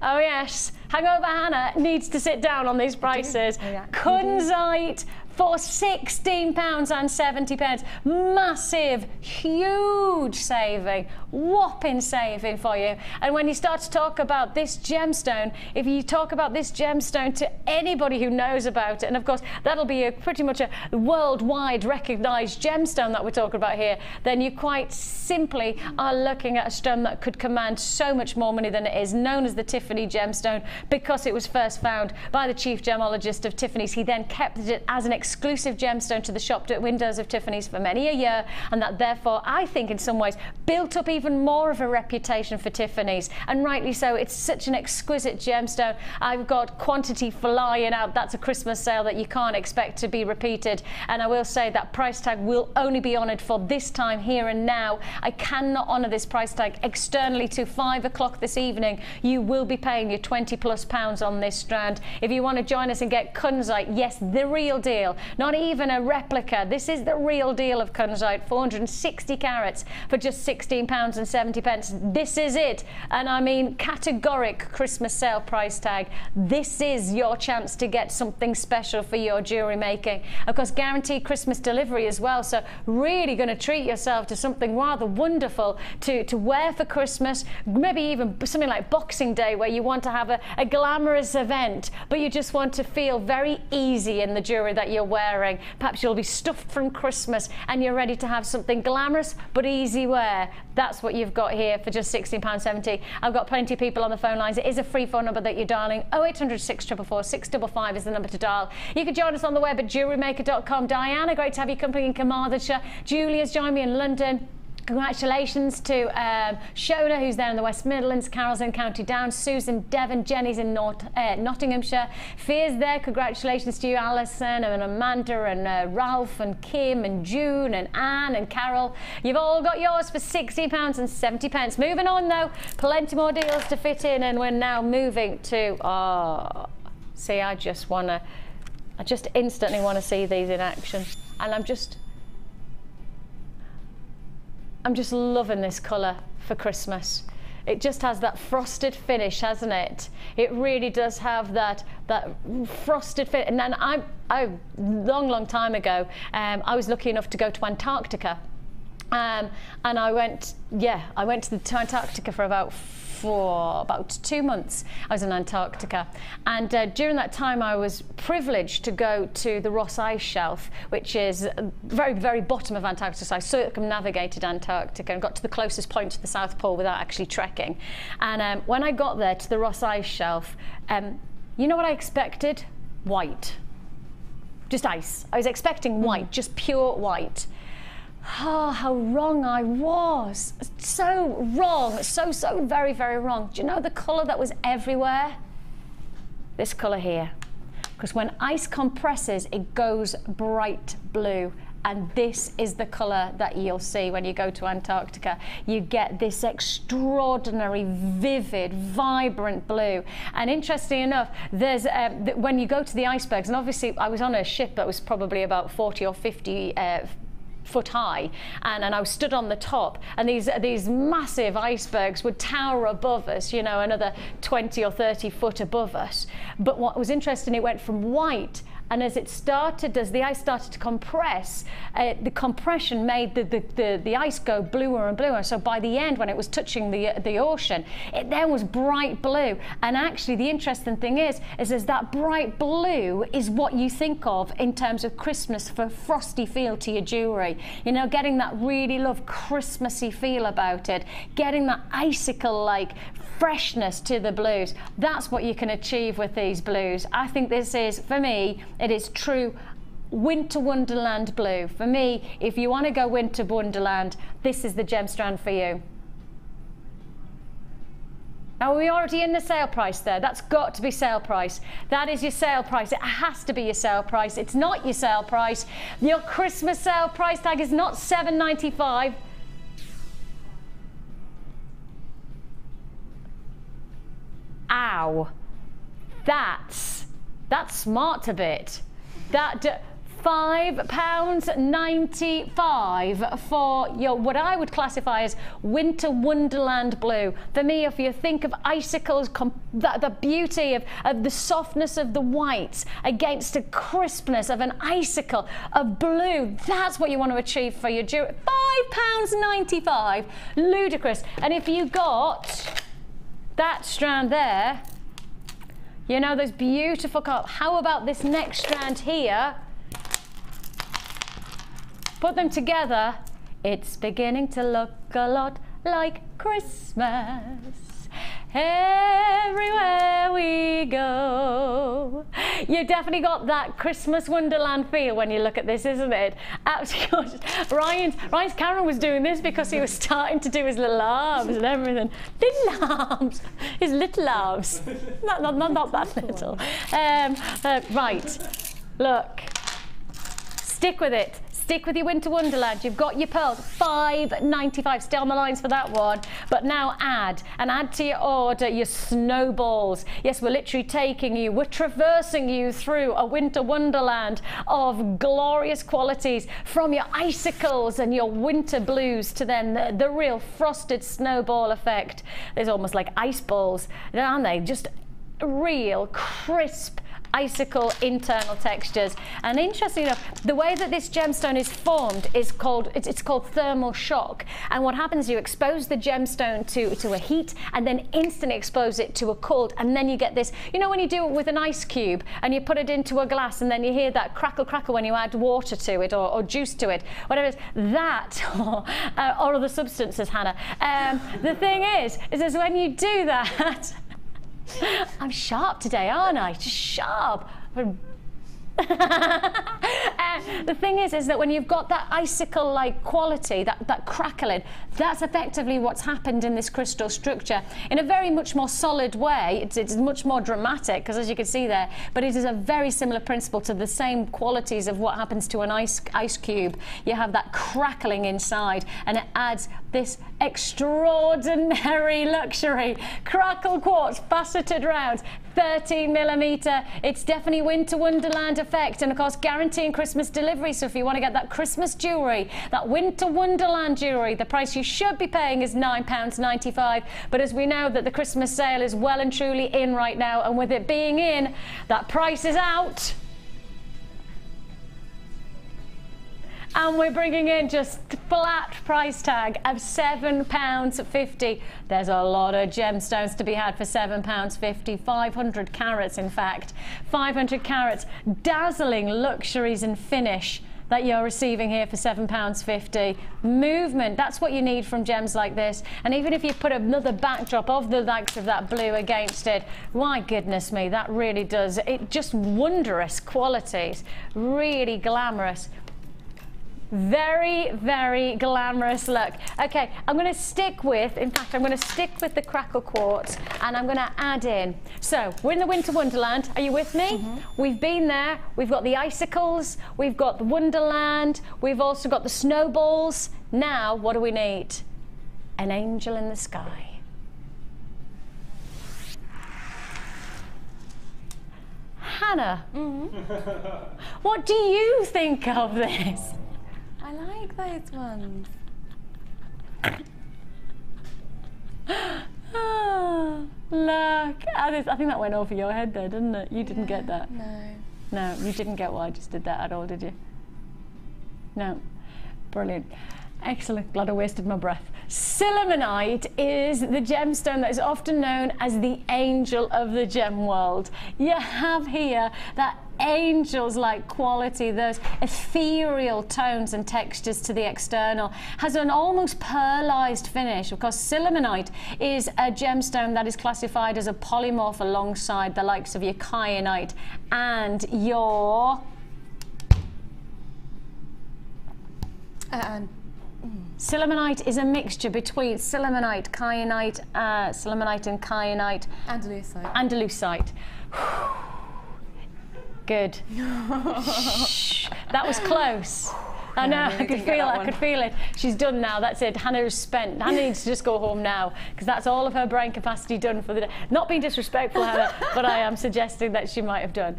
Oh yes, Hangover Hannah needs to sit down on these prices. Kunzite for £16.70. Massive, huge saving, whopping saving for you. And when you start to talk about this gemstone, if you talk about this gemstone to anybody who knows about it, and of course that'll be pretty much a worldwide recognised gemstone that we're talking about here, then you quite simply are looking at a stone that could command so much more money than it is, known as the Tiffany gemstone, because it was first found by the chief gemologist of Tiffany's. He then kept it as an exclusive gemstone to the shop windows of Tiffany's for many a year, and that therefore I think in some ways built up even more of a reputation for Tiffany's, and rightly so. It's such an exquisite gemstone. I've got quantity flying out. That's a Christmas sale that you can't expect to be repeated, and I will say that price tag will only be honoured for this time, here and now. I cannot honour this price tag externally to 5 o'clock this evening. You will be paying your £20+ on this strand. If you want to join us and get kunzite, yes, the real deal, not even a replica. This is the real deal of kunzite, 460 carats for just £16.70. This is it, and I mean categoric Christmas sale price tag. This is your chance to get something special for your jewellery making. Of course, guaranteed Christmas delivery as well, so really going to treat yourself to something rather wonderful to wear for Christmas, maybe even something like Boxing Day, where you want to have a glamorous event, but you just want to feel very easy in the jewellery that you're wearing. Perhaps you'll be stuffed from Christmas and you're ready to have something glamorous but easy wear. That's what you've got here for just £16.70. I've got plenty of people on the phone lines. It is a free phone number that you're dialing. 0800 644 655 is the number to dial. You can join us on the web at jewellerymaker.com. Diana, great to have you company in Carmarthenshire. Julia's joined me in London. Congratulations to Shona, who's there in the West Midlands, Carol's in County Down, Susan, Devon, Jenny's in Nottinghamshire, Fear's there, congratulations to you, Alison and Amanda and Ralph and Kim and June and Anne and Carol. You've all got yours for £60.70. Moving on though, plenty more deals to fit in, and we're now moving to, see, I just instantly want to see these in action, and I'm just loving this colour for Christmas. It just has that frosted finish, hasn't it? It really does have that frosted finish. And then I long time ago, I was lucky enough to go to Antarctica, and I went to Antarctica for about 2 months. I was in Antarctica, and during that time I was privileged to go to the Ross Ice Shelf, which is very, very bottom of Antarctica. So I circumnavigated Antarctica and got to the closest point to the South Pole without actually trekking. And when I got there to the Ross Ice Shelf, you know what I expected? White. Just ice. I was expecting white, just pure white. Oh, how wrong I was. So wrong, so very, very wrong. Do you know the colour that was everywhere? This colour here. Because when ice compresses, it goes bright blue. And this is the colour that you'll see when you go to Antarctica. You get this extraordinary, vivid, vibrant blue. And interestingly enough, there's when you go to the icebergs, and obviously I was on a ship that was probably about 40 or 50 foot high, and I was stood on the top, and these massive icebergs would tower above us, you know, another 20 or 30 foot above us. But what was interesting, it went from white, and as the ice started to compress, the compression made the ice go bluer and bluer. So by the end, when it was touching the ocean, it then was bright blue. And actually, the interesting thing is that bright blue is what you think of in terms of Christmas for frosty feel to your jewellery. You know, getting that really Christmassy feel about it, getting that icicle-like freshness to the blues. That's what you can achieve with these blues. I think this is, for me, it is true winter wonderland blue. For me, if you want to go winter wonderland, this is the gemstone for you. Now, we're already in the sale price there. That's got to be sale price. That is your sale price. It has to be your sale price. It's not your sale price. Your Christmas sale price tag is not $7.95. Ow. That's smart a bit. That £5.95 for your, what I would classify as winter wonderland blue. For me, if you think of icicles, the beauty of the softness of the whites against the crispness of an icicle of blue, that's what you want to achieve for your jewelry. £5.95, ludicrous. And if you got that strand there, you know, those beautiful colors. How about this next strand here? Put them together, it's beginning to look a lot like Christmas. Everywhere we go. You definitely got that Christmas Wonderland feel when you look at this, isn't it? Absolutely. Ryan's camera was doing this because he was starting to do his little arms and everything. Little arms. His little arms. Not that little. Right. Look. Stick with it. Stick with your winter wonderland. You've got your pearls, £5.95. Stay on the lines for that one. But now add to your order your snowballs. Yes, we're literally we're traversing you through a winter wonderland of glorious qualities, from your icicles and your winter blues to then the real frosted snowball effect. There's almost like ice balls, aren't they? Just real crisp icicle internal textures. And interestingly enough, the way that this gemstone is formed is called thermal shock. And what happens is you expose the gemstone to a heat and then instantly expose it to a cold, and then you get this, you know, when you do it with an ice cube and you put it into a glass and then you hear that crackle when you add water to it or juice to it, whatever it is, that or other substances, Hannah. The thing is when you do that, I'm sharp today, aren't I? Just sharp. The thing is that when you've got that icicle-like quality, that crackling, that's effectively what's happened in this crystal structure in a very much more solid way. It's much more dramatic, because as you can see there, but it is a very similar principle to the same qualities of what happens to an ice cube. You have that crackling inside, and it adds this extraordinary luxury crackle quartz faceted rounds, 13mm. It's definitely winter wonderland effect, and of course guaranteeing Christmas delivery. So if you want to get that Christmas jewellery, that winter wonderland jewellery, the price you should be paying is £9.95. But as we know that the Christmas sale is well and truly in right now, and with it being in, that price is out. And we're bringing in just flat price tag of £7.50. There's a lot of gemstones to be had for £7.50. 500 carats, in fact. 500 carats. Dazzling luxuries and finish that you're receiving here for £7.50. Movement, that's what you need from gems like this. And even if you put another backdrop of the likes of that blue against it, my goodness me, that really does. It just wondrous qualities. Really glamorous. Very, very glamorous look. Okay, I'm going to stick with, in fact, I'm going to stick with the crackle quartz, and I'm going to add in. So, we're in the winter wonderland. Are you with me? Mm-hmm. We've been there. We've got the icicles. We've got the wonderland. We've also got the snowballs. Now, what do we need? An angel in the sky. Hannah, what do you think of this?
I like those ones.
Oh, look. I think that went over your head there, didn't it? You didn't get that.
No.
No, you didn't get why I just did that at all, did you? No. Brilliant. Excellent. Glad I wasted my breath. Sillimanite is the gemstone that is often known as the angel of the gem world. You have here that angels-like quality, those ethereal tones and textures to the external, has an almost pearlized finish. Of course, sillimanite is a gemstone that is classified as a polymorph alongside the likes of your kyanite and your sillimanite is a mixture between sillimanite, kyanite, sillimanite and kyanite.
Andalusite.
Andalusite. Good. Shh. That was close. I know, I could feel it. She's done now, that's it. Hannah is spent. Hannah needs to just go home now, because that's all of her brain capacity done for the day. Not being disrespectful, Hannah, but I am suggesting that she might have done.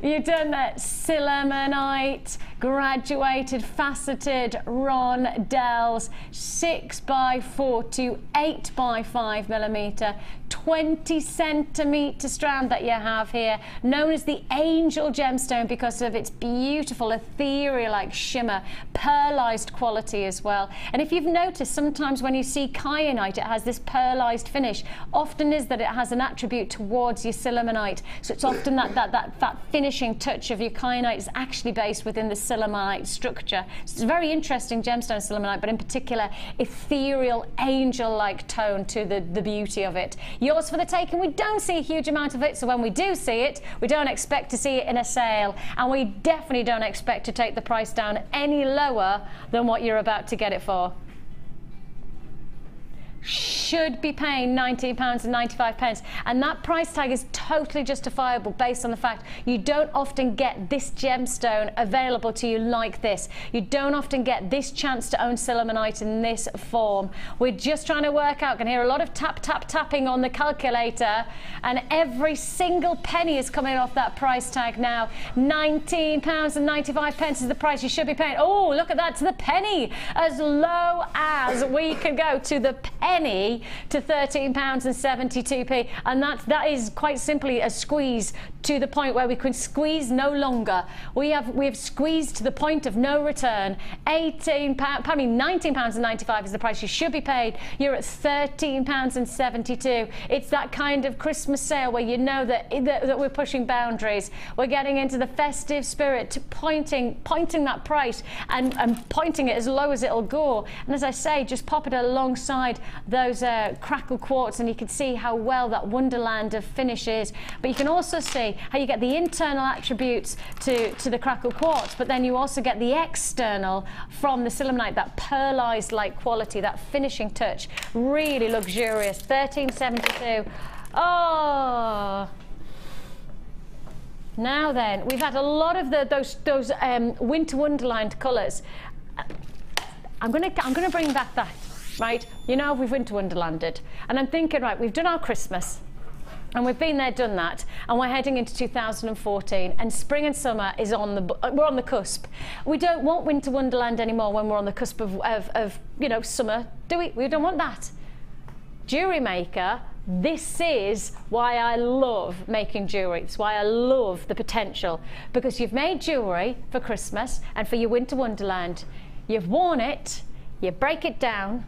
You've done that Sillimanite, graduated, faceted rondelles, 6x4 to 8x5mm, 20 centimetre strand that you have here, known as the Angel gemstone because of its beautiful ethereal-like shimmer, pearlized quality as well. And if you've noticed, sometimes when you see kyanite, it has this pearlized finish. Often is that it has an attribute towards your sillimanite. So it's often that finishing touch of your kyanite is actually based within the sillimanite structure. So it's a very interesting gemstone, sillimanite, but in particular, ethereal, angel-like tone to the beauty of it. Yours for the taking. We don't see a huge amount of it, so when we do see it, we don't expect to see it in a sale, and we definitely don't expect to take the price down any lower than what you're about to get it for. Should be paying £19.95, and that price tag is totally justifiable based on the fact you don't often get this gemstone available to you like this. You don't often get this chance to own sillimanite in this form. We're just trying to work out, can hear a lot of tapping on the calculator, and every single penny is coming off that price tag now. £19.95 is the price you should be paying. Oh, look at that, to the penny, as low as we can go, to the penny, to £13.72p, and that is quite simply a squeeze to the point where we can squeeze no longer. We have squeezed to the point of no return. £19.95 is the price you should be paid. You're at £13.72. It's that kind of Christmas sale where you know that we're pushing boundaries. We're getting into the festive spirit, to pointing that price and pointing it as low as it'll go. And as I say, just pop it alongside those crackle quartz, and you can see how well that wonderland of finish is. But you can also see how you get the internal attributes to the crackle quartz, but then you also get the external from the sillimanite, that pearlized like quality, that finishing touch. Really luxurious. £13.72. Oh. Now then, we've had a lot of those winter wonderland colours. I'm gonna bring back that. Right, you know, we've winter wonderlanded, and I'm thinking, right, we've done our Christmas, and we've been there, done that, and we're heading into 2014, and spring and summer is we're on the cusp. We don't want winter wonderland anymore when we're on the cusp of you know, summer, do we? We don't want that. Jewellery Maker, this is why I love making jewellery. It's why I love the potential, because you've made jewellery for Christmas and for your winter wonderland. You've worn it, you break it down,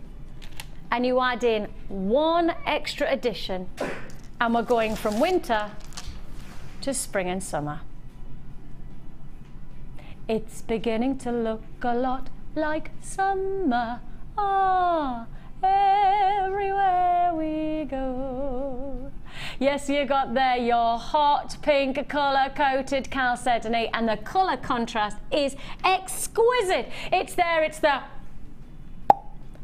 and you add in one extra addition, and we're going from winter to spring and summer. It's beginning to look a lot like summer, everywhere we go. Yes, you got there your hot pink colour-coated chalcedony, and the colour contrast is exquisite. It's the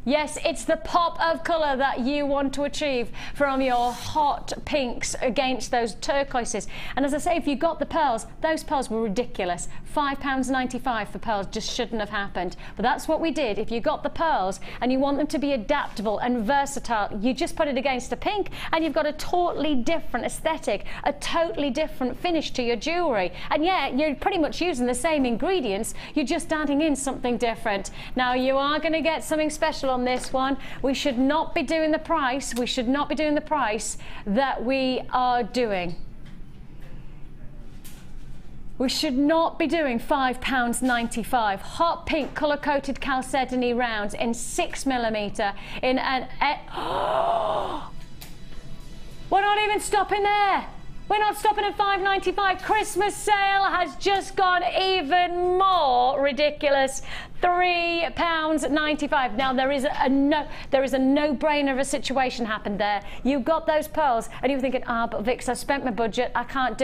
yes, it's the pop of colour that you want to achieve from your hot pinks against those turquoises. And as I say, if you got the pearls, those pearls were ridiculous. £5.95 for pearls just shouldn't have happened. But that's what we did. If you got the pearls and you want them to be adaptable and versatile, you just put it against a pink and you've got a totally different aesthetic, a totally different finish to your jewellery. And yeah, you're pretty much using the same ingredients, you're just adding in something different. Now, you are going to get something special on this one. We should not be doing the price. We should not be doing the price that we are doing. We should not be doing £5.95. Hot pink colour-coated chalcedony rounds in 6mm in an... We're not even stopping there. We're not stopping at £5.95. Christmas sale has just gone even more ridiculous. £3.95. Now there is a no-brainer of a situation happened there. You got those pearls and you're thinking, but Vix, I've spent my budget. I can't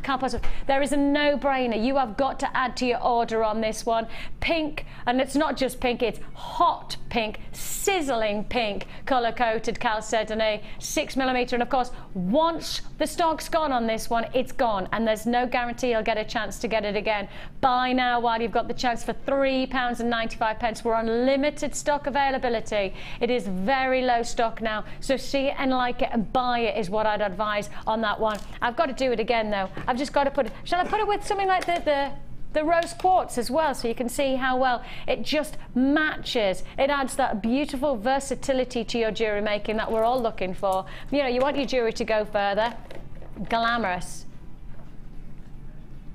possibly. There is a no-brainer. You have got to add to your order on this one. Pink, and it's not just pink, it's hot pink, sizzling pink, colour-coated chalcedony, 6mm. And of course, once the stock's gone on this one, it's gone, and there's no guarantee you'll get a chance to get it again. Buy now while you've got the chance for £3.95. We're on limited stock availability. It is very low stock now, so see it and like it and buy it is what I'd advise on that one. I've got to do it again though. I've just got to put it, shall I put it with something like the rose quartz as well, so you can see how well it just matches. It adds that beautiful versatility to your jewellery making that we're all looking for. You know, you want your jewellery to go further. Glamorous.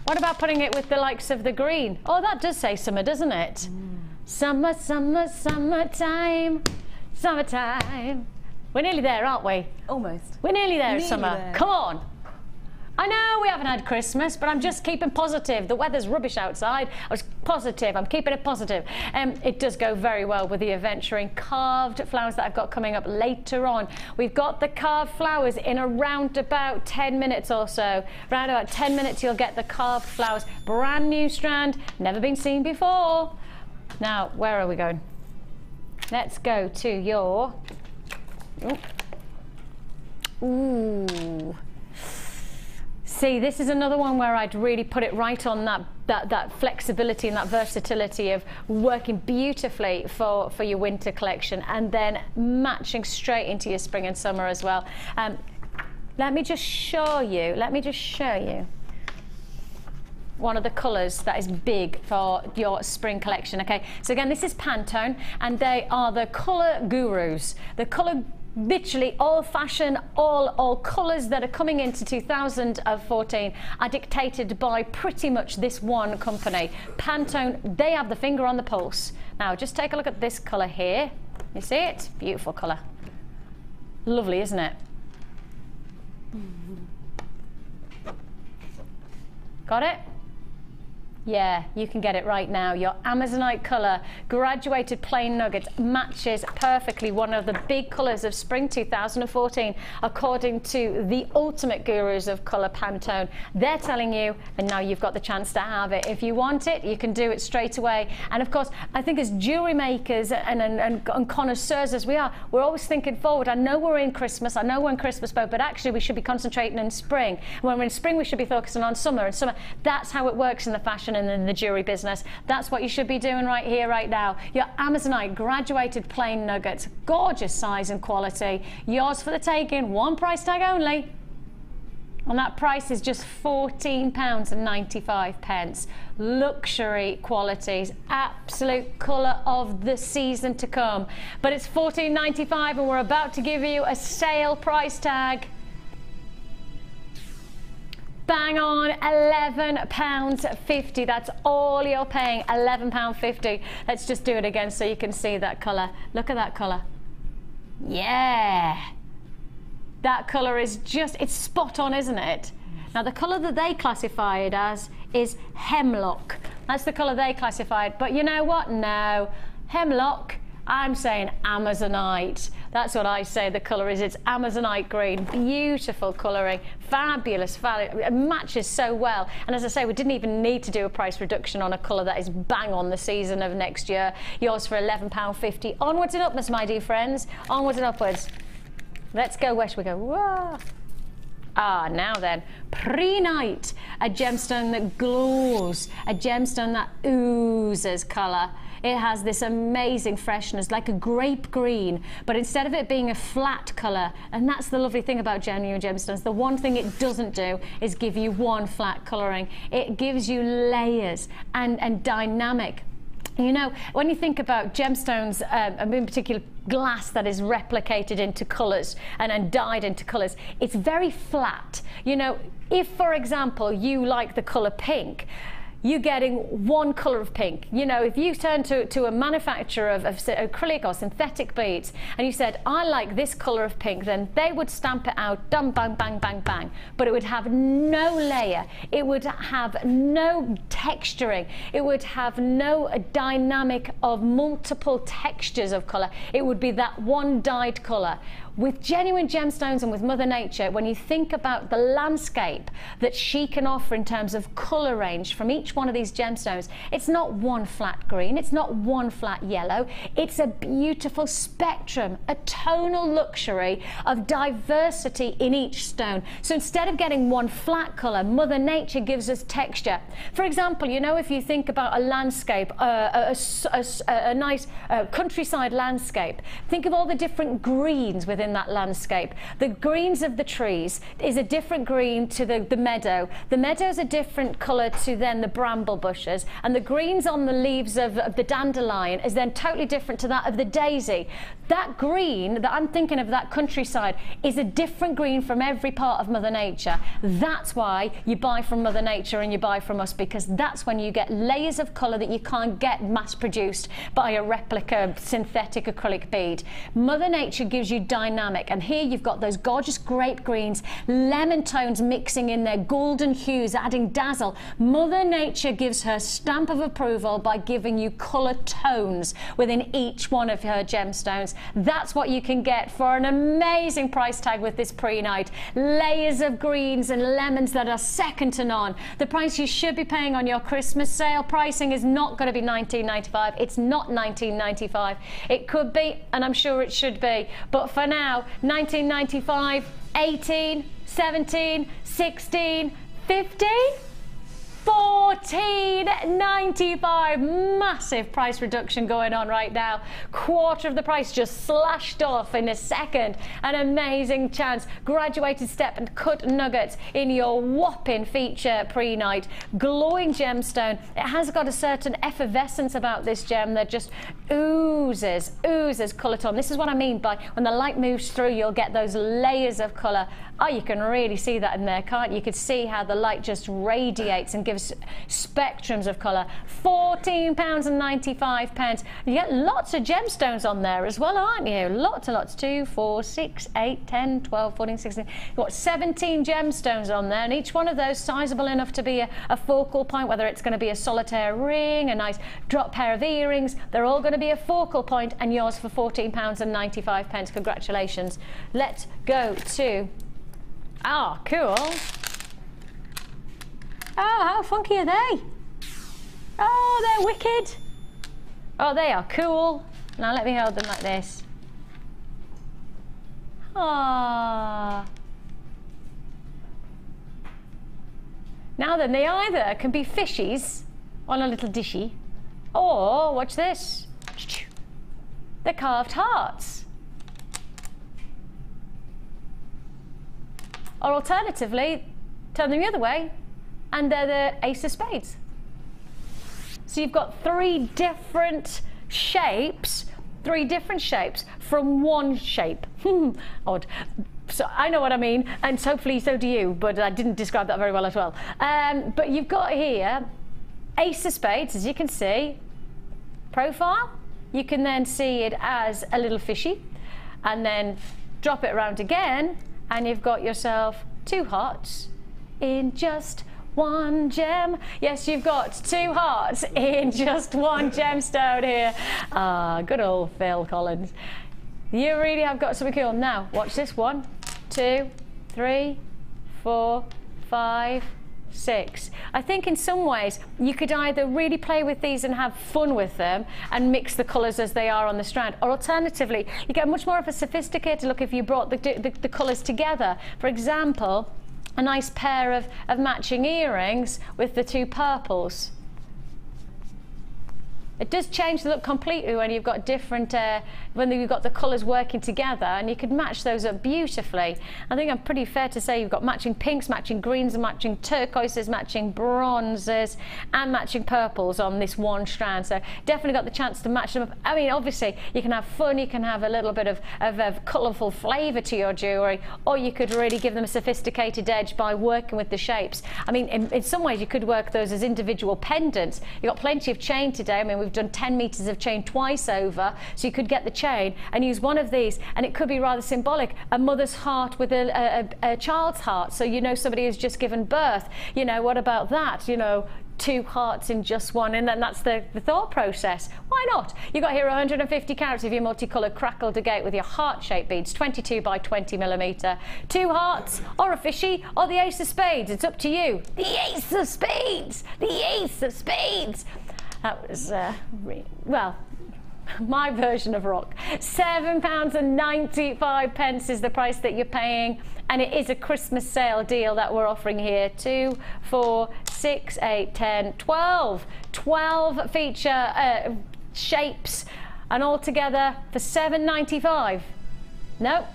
What about putting it with the likes of the green? Oh, that does say summer, doesn't it? Summer, summer, summertime, summertime. We're nearly there, aren't we?
Almost.
We're nearly there,
Nearly
summer.
there.
Come on. I know we haven't had Christmas, but I'm just keeping positive. The weather's rubbish outside. I was positive. I'm keeping it positive. It does go very well with the adventuring carved flowers that I've got coming up later on. We've got the carved flowers in around about 10 minutes or so. Around about 10 minutes, you'll get the carved flowers. Brand new strand, never been seen before. Now, where are we going? Let's go to your... Ooh. See, this is another one where I'd really put it right on that flexibility and that versatility of working beautifully for your winter collection and then matching straight into your spring and summer as well. Let me just show you one of the colours that is big for your spring collection. Okay, so again, this is Pantone, and they are the colour gurus. The colour, literally all fashion, all colours that are coming into 2014 are dictated by pretty much this one company. Pantone, they have the finger on the pulse. Now, just take a look at this colour here. You see it? Beautiful colour. Lovely, isn't it? Got it? Yeah, you can get it right now. Your Amazonite colour, graduated plain nuggets, matches perfectly one of the big colours of spring 2014, according to the ultimate gurus of colour, Pantone. They're telling you, and now you've got the chance to have it. If you want it, you can do it straight away. And of course, I think as jewellery makers and connoisseurs as we are, we're always thinking forward. I know we're in Christmas, I know we're in Christmas mode, but actually we should be concentrating in spring. When we're in spring, we should be focusing on summer, and summer, that's how it works in the fashion and in the jewellery business. That's what you should be doing right here, right now. Your Amazonite graduated plain nuggets, gorgeous size and quality. Yours for the taking, one price tag only. And that price is just £14.95. Luxury qualities, absolute colour of the season to come. But it's £14.95 and we're about to give you a sale price tag. Bang on, £11.50. That's all you're paying, £11.50. Let's just do it again so you can see that colour. Look at that colour. Yeah. That colour is just, it's spot on, isn't it? Now, the colour that they classify it as is hemlock. That's the colour they classified. But you know what? No. Hemlock, I'm saying Amazonite. That's what I say the colour is. It's Amazonite green. Beautiful colouring. Fabulous. It matches so well. And as I say, we didn't even need to do a price reduction on a colour that is bang on the season of next year. Yours for £11.50. Onwards and upwards, my dear friends. Onwards and upwards. Let's go. Where should we go? Whoa. Ah, now then, Pre-Night, a gemstone that glows, a gemstone that oozes colour. It has this amazing freshness, like a grape green, but instead of it being a flat colour, and that's the lovely thing about genuine gemstones, the one thing it doesn't do is give you one flat colouring. It gives you layers and dynamic. You know, when you think about gemstones, in particular glass that is replicated into colours and dyed into colours, it's very flat. You know, if, for example, you like the colour pink, you're getting one colour of pink. You know, if you turn to a manufacturer of acrylic or synthetic beads and you said, I like this colour of pink, then they would stamp it out, dum, bang, bang, bang, bang. But it would have no layer. It would have no texturing. It would have no dynamic of multiple textures of colour. It would be that one dyed colour. with genuine gemstones and with Mother Nature, when you think about the landscape that she can offer in terms of colour range from each one of these gemstones, it's not one flat green, it's not one flat yellow, it's a beautiful spectrum, a tonal luxury of diversity in each stone. So instead of getting one flat colour, Mother Nature gives us texture. For example, you know, if you think about a landscape, a nice countryside landscape, think of all the different greens within that landscape. The greens of the trees is a different green to the meadow. The meadow is a different colour to then the bramble bushes, and the greens on the leaves of the dandelion is then totally different to that of the daisy. That green that I'm thinking of, that countryside, is a different green from every part of Mother Nature. That's why you buy from Mother Nature and you buy from us, because that's when you get layers of colour that you can't get mass produced by a replica synthetic acrylic bead. Mother Nature gives you dynamic, and here you've got those gorgeous grape greens, lemon tones mixing in their golden hues, adding dazzle. Mother Nature gives her stamp of approval by giving you colour tones within each one of her gemstones. That's what you can get for an amazing price tag with this pre-night. Layers of greens and lemons that are second to none. The price you should be paying on your Christmas sale pricing is not going to be $19.95. It's not $19.95. It could be, and I'm sure it should be, but for now, $19.95, $18, $17, $16, $15, $14.95. Massive price reduction going on right now. Quarter of the price just slashed off in a second. An amazing chance. Graduated step and cut nuggets in your whopping feature pre-night. Glowing gemstone. It has got a certain effervescence about this gem that just oozes colour tone. This is what I mean by when the light moves through, you'll get those layers of colour. Oh, you can really see that in there, can't you? You can see how the light just radiates and gives spectrums of colour. £14.95. You get lots of gemstones on there as well, aren't you? Lots and lots. 2, 4, 6, 8, 10, 12, 14, 16. You've got 17 gemstones on there, and each one of those sizable enough to be a focal point, whether it's going to be a solitaire ring, a nice drop pair of earrings. They're all going to be a focal point, and yours for £14.95. Congratulations. Let's go to... Ah, cool. Oh, how funky are they? Oh, they're wicked. Oh, they are cool. Now let me hold them like this. Ah. Now then, they either can be fishies on a little dishy, or, watch this, they're carved hearts. Or alternatively, turn them the other way, and they're the ace of spades. So you've got three different shapes from one shape. Odd. So I know what I mean, and hopefully so do you, but I didn't describe that very well as well. But you've got here ace of spades, as you can see. Profile. You can then see it as a little fishy, and then drop it around again, and you've got yourself two hearts in just one gem. Yes, you've got two hearts in just one gemstone here. Ah, good old Phil Collins. You really have got something cool. Now, watch this. 1, 2, 3, 4, 5, 6. I think in some ways you could either really play with these and have fun with them and mix the colours as they are on the strand, or alternatively you get much more of a sophisticated look if you brought the colours together. For example, a nice pair of matching earrings with the two purples. It does change the look completely when you've got different, when you've got the colours working together, and you could match those up beautifully. I think I'm pretty fair to say you've got matching pinks, matching greens, matching turquoises, matching bronzes, and matching purples on this one strand. So definitely got the chance to match them up. I mean, obviously you can have fun, you can have a little bit of colourful flavour to your jewellery, or you could really give them a sophisticated edge by working with the shapes. I mean, in some ways you could work those as individual pendants. You've got plenty of chain today. I mean, we've done 10 meters of chain twice over, so you could get the chain and use one of these, and it could be rather symbolic. A mother's heart with a child's heart, so you know somebody has just given birth. You know, what about that? You know, 2 hearts in just one, and then that's the thought process. Why not? You've got here 150 carats of your multicoloured crackled agate with your heart-shaped beads, 22 by 20 millimetre. 2 hearts, or a fishy, or the ace of spades. It's up to you. The ace of spades! The ace of spades! That was, well, my version of rock. £7.95 is the price that you're paying, and it is a Christmas sale deal that we're offering here. 2, 4, 6, 8, 10, 12 feature shapes, and all together for £7.95. No,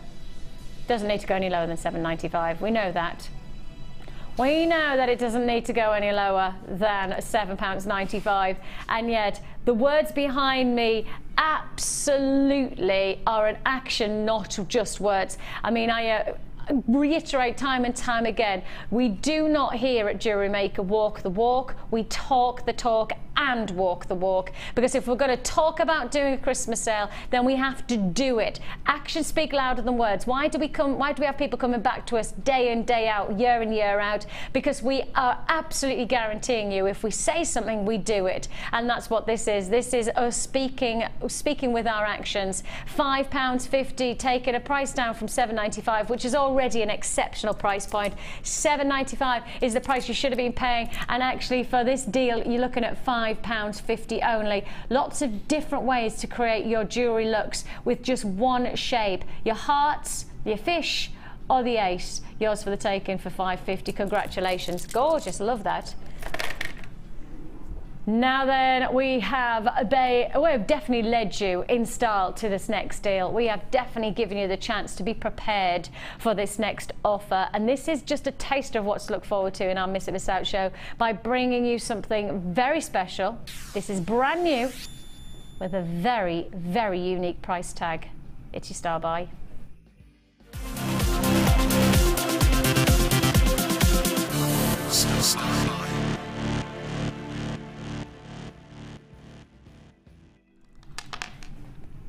doesn't need to go any lower than £7.95. We know that. We know that it doesn't need to go any lower than £7.95, and yet the words behind me absolutely are an action, not just words. I mean, I reiterate time and time again, we do not here at Jewellery Maker walk the walk, we talk the talk and walk the walk, because if we're going to talk about doing a Christmas sale, then we have to do it. Actions speak louder than words. Why do we have people coming back to us day in, day out, year in, year out? Because we are absolutely guaranteeing you, if we say something, we do it. And that's what this is. This is us speaking with our actions. £5.50, taking a price down from £7.95, which is already an exceptional price point. £7.95 is the price you should have been paying, and actually for this deal you're looking at £5.50 only. Lots of different ways to create your jewellery looks with just one shape. Your hearts, your fish, or the ace. Yours for the taking for £5.50. Congratulations. Gorgeous. Love that. Now then, we've definitely led you in style to this next deal. We have definitely given you the chance to be prepared for this next offer, and this is just a taster of what's to look forward to in our Miss It Miss Out show by bringing you something very special. This is brand new with a very, very unique price tag. It's your star buy.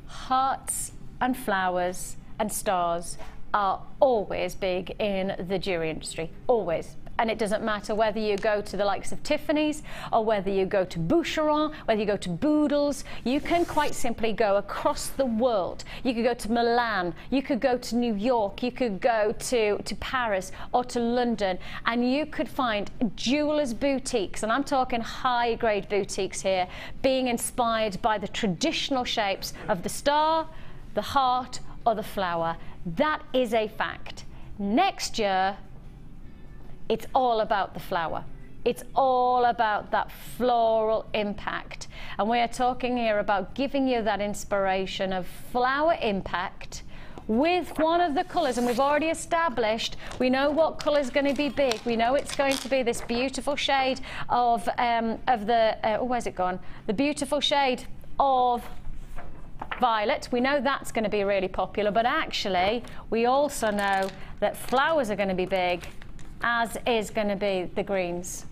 Hearts and flowers and stars are always big in the jewellery industry, always. And it doesn't matter whether you go to the likes of Tiffany's or whether you go to Boucheron, whether you go to Boodles. You can quite simply go across the world. You could go to Milan, you could go to New York, you could go to Paris or to London, and you could find jewellers' boutiques, and I'm talking high-grade boutiques here, being inspired by the traditional shapes of the star, the heart, or the flower. That is a fact. Next year, it's all about the flower. It's all about that floral impact. And we are talking here about giving you that inspiration of flower impact with one of the colours. And we've already established, we know what colour is going to be big. We know it's going to be this beautiful shade of where's it gone? The beautiful shade of violet. We know that's going to be really popular, but actually we also know that flowers are going to be big, as is going to be the greens.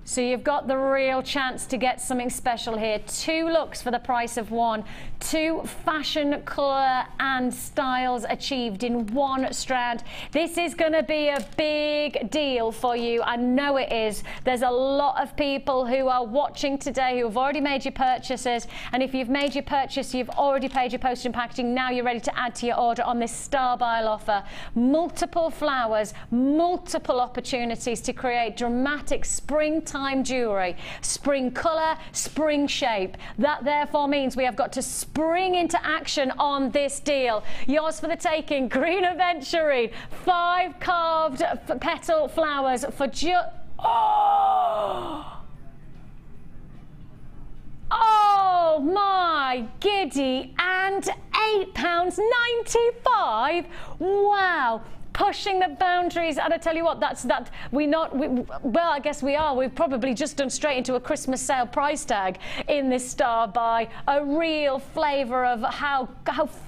So you've got the real chance to get something special here. 2 looks for the price of 1. 2 fashion, colour and styles achieved in 1 strand. This is going to be a big deal for you. I know it is. There's a lot of people who are watching today who have already made your purchases. And if you've made your purchase, you've already paid your postage and packaging. Now you're ready to add to your order on this Star Bile offer. Multiple flowers, multiple opportunities to create dramatic springtime jewellery, spring colour, spring shape. That therefore means we have got to spring into action on this deal. Yours for the taking, green aventurine, 5 carved petal flowers for just oh my giddy, and £8.95. Wow. Pushing the boundaries, and I tell you what, well, I guess we are. We've probably just done straight into a Christmas sale price tag in this Star Buy. A real flavour of how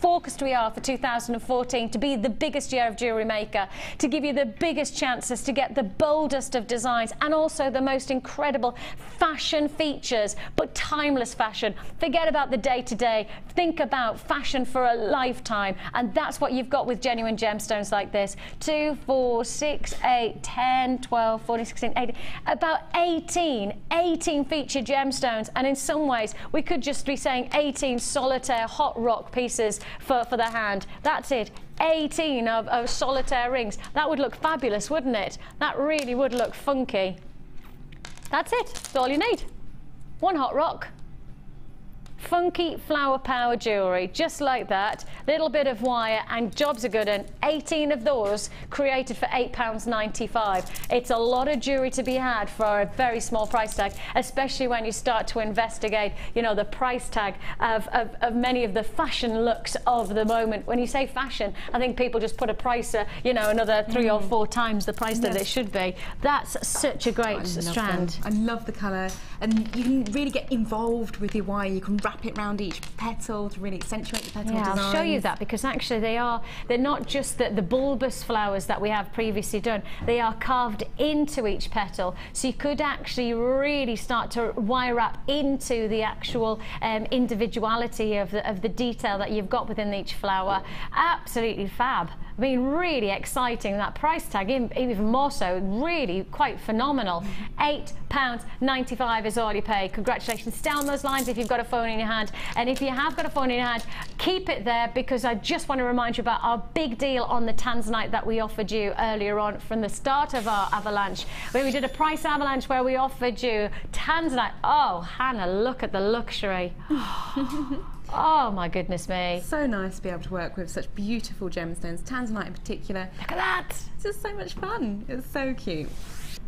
focused we are for 2014 to be the biggest year of Jewellery Maker, to give you the biggest chances to get the boldest of designs and also the most incredible fashion features, but timeless fashion. Forget about the day-to-day. Think about fashion for a lifetime, and that's what you've got with genuine gemstones like this. 2, 4, 6, 8, 10, 12, 14, 16, 18, about 18 featured gemstones, and in some ways we could just be saying 18 solitaire hot rock pieces for the hand. That's it. 18 of solitaire rings. That would look fabulous, wouldn't it? That really would look funky. That's it. That's all you need. One hot rock. Funky flower power jewellery, just like that. Little bit of wire and jobs are good, and 18 of those created for £8.95. It's a lot of jewellery to be had for a very small price tag, especially when you start to investigate, you know, the price tag of many of the fashion looks of the moment. When you say fashion, I think people just put a price, you know, another 3 or 4 times the price that it should be. That's such a great strand.
I love the colour, and you can really get involved with your wire. You can wrap it around each petal to really accentuate the petal design.
I'll show you that, because actually they're not just the bulbous flowers that we have previously done. They are carved into each petal, so you could actually really start to wire wrap into the actual individuality of the detail that you've got within each flower. Absolutely fab. I mean, really exciting. That price tag, even more so, really quite phenomenal. £8.95 is all you pay. Congratulations. Stay on those lines if you've got a phone in your hand. And if you have got a phone in your hand, keep it there, because I just want to remind you about our big deal on the Tanzanite that we offered you earlier on from the start of our avalanche, where we did a price avalanche where we offered you Tanzanite. Oh, Hannah, look at the luxury. Oh my goodness me.
So nice to be able to work with such beautiful gemstones, Tanzanite in particular.
Look at that.
It's just so much fun. It's so cute.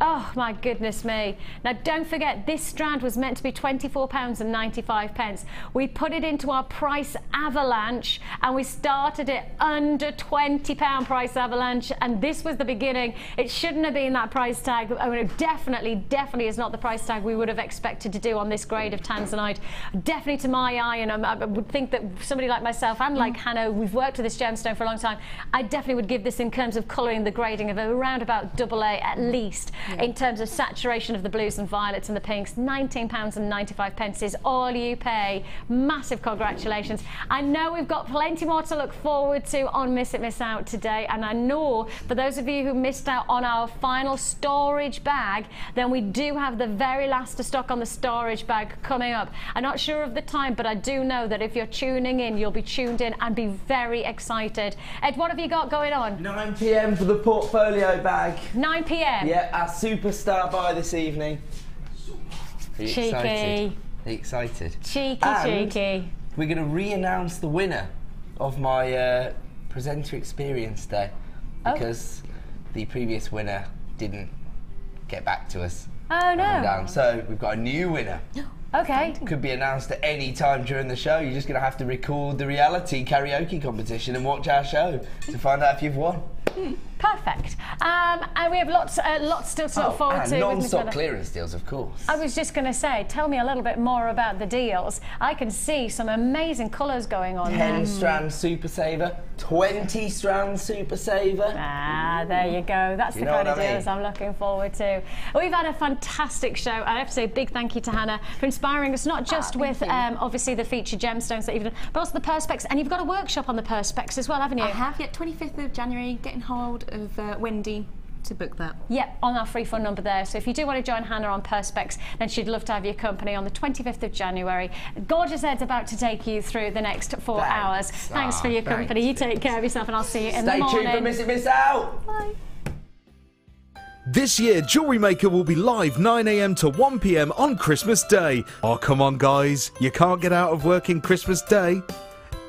Oh my goodness me. Now don't forget, this strand was meant to be £24.95. We put it into our price avalanche and we started it under £20 price avalanche, and this was the beginning. It shouldn't have been that price tag. I mean, it definitely is not the price tag we would have expected to do on this grade of Tanzanite. Definitely to my eye, and I would think that somebody like myself and like Hannah, we've worked with this gemstone for a long time, I definitely would give this, in terms of colouring, the grading of around about AA at least. In terms of saturation of the blues and violets and the pinks, £19.95 is all you pay. Massive congratulations. I know we've got plenty more to look forward to on Miss It Miss Out today, and I know for those of you who missed out on our final storage bag, then we do have the very last to stock on the storage bag coming up. I'm not sure of the time, but I do know that if you're tuning in, you'll be tuned in and be very excited. Ed, what have you got going on?
9 PM for the portfolio bag.
9 PM?
Yeah, our superstar buy this evening.
Are you excited?
Are you excited?
Cheeky.
We're going to re-announce the winner of my presenter experience day, because the previous winner didn't get back to us.
Oh no.
So we've got a new winner.
Okay.
Could be announced at any time during the show. You're just going to have to record the reality karaoke competition and watch our show to find out if you've won.
Perfect. And we have lots still to look forward to.
Non-stop clearance deals, of course.
I was just going to say, tell me a little bit more about the deals. I can see some amazing colours going on
10 strand super saver, 20 strand super saver.
Ah, there you go. That's the kind of deals I'm looking forward to. We've had a fantastic show. I have to say a big thank you to Hannah for inspiring us, not just with obviously the featured gemstones that you've done, but also the Perspex. And you've got a workshop on the Perspex as well, haven't you?
I have, yeah, 25th of January, getting hold of Wendy to book that.
Yep, on our free phone number there. So if you do want to join Hannah on Perspex, then she'd love to have your company on the 25th of January. Gorgeous Ed's about to take you through the next 4 hours. Thanks for your company. You take care of yourself, and I'll see you in the morning.
Stay tuned for Miss It Miss Out.
Bye.
This year, Jewellery Maker will be live 9 AM to 1 PM on Christmas Day. Oh, come on, guys. You can't get out of working Christmas Day.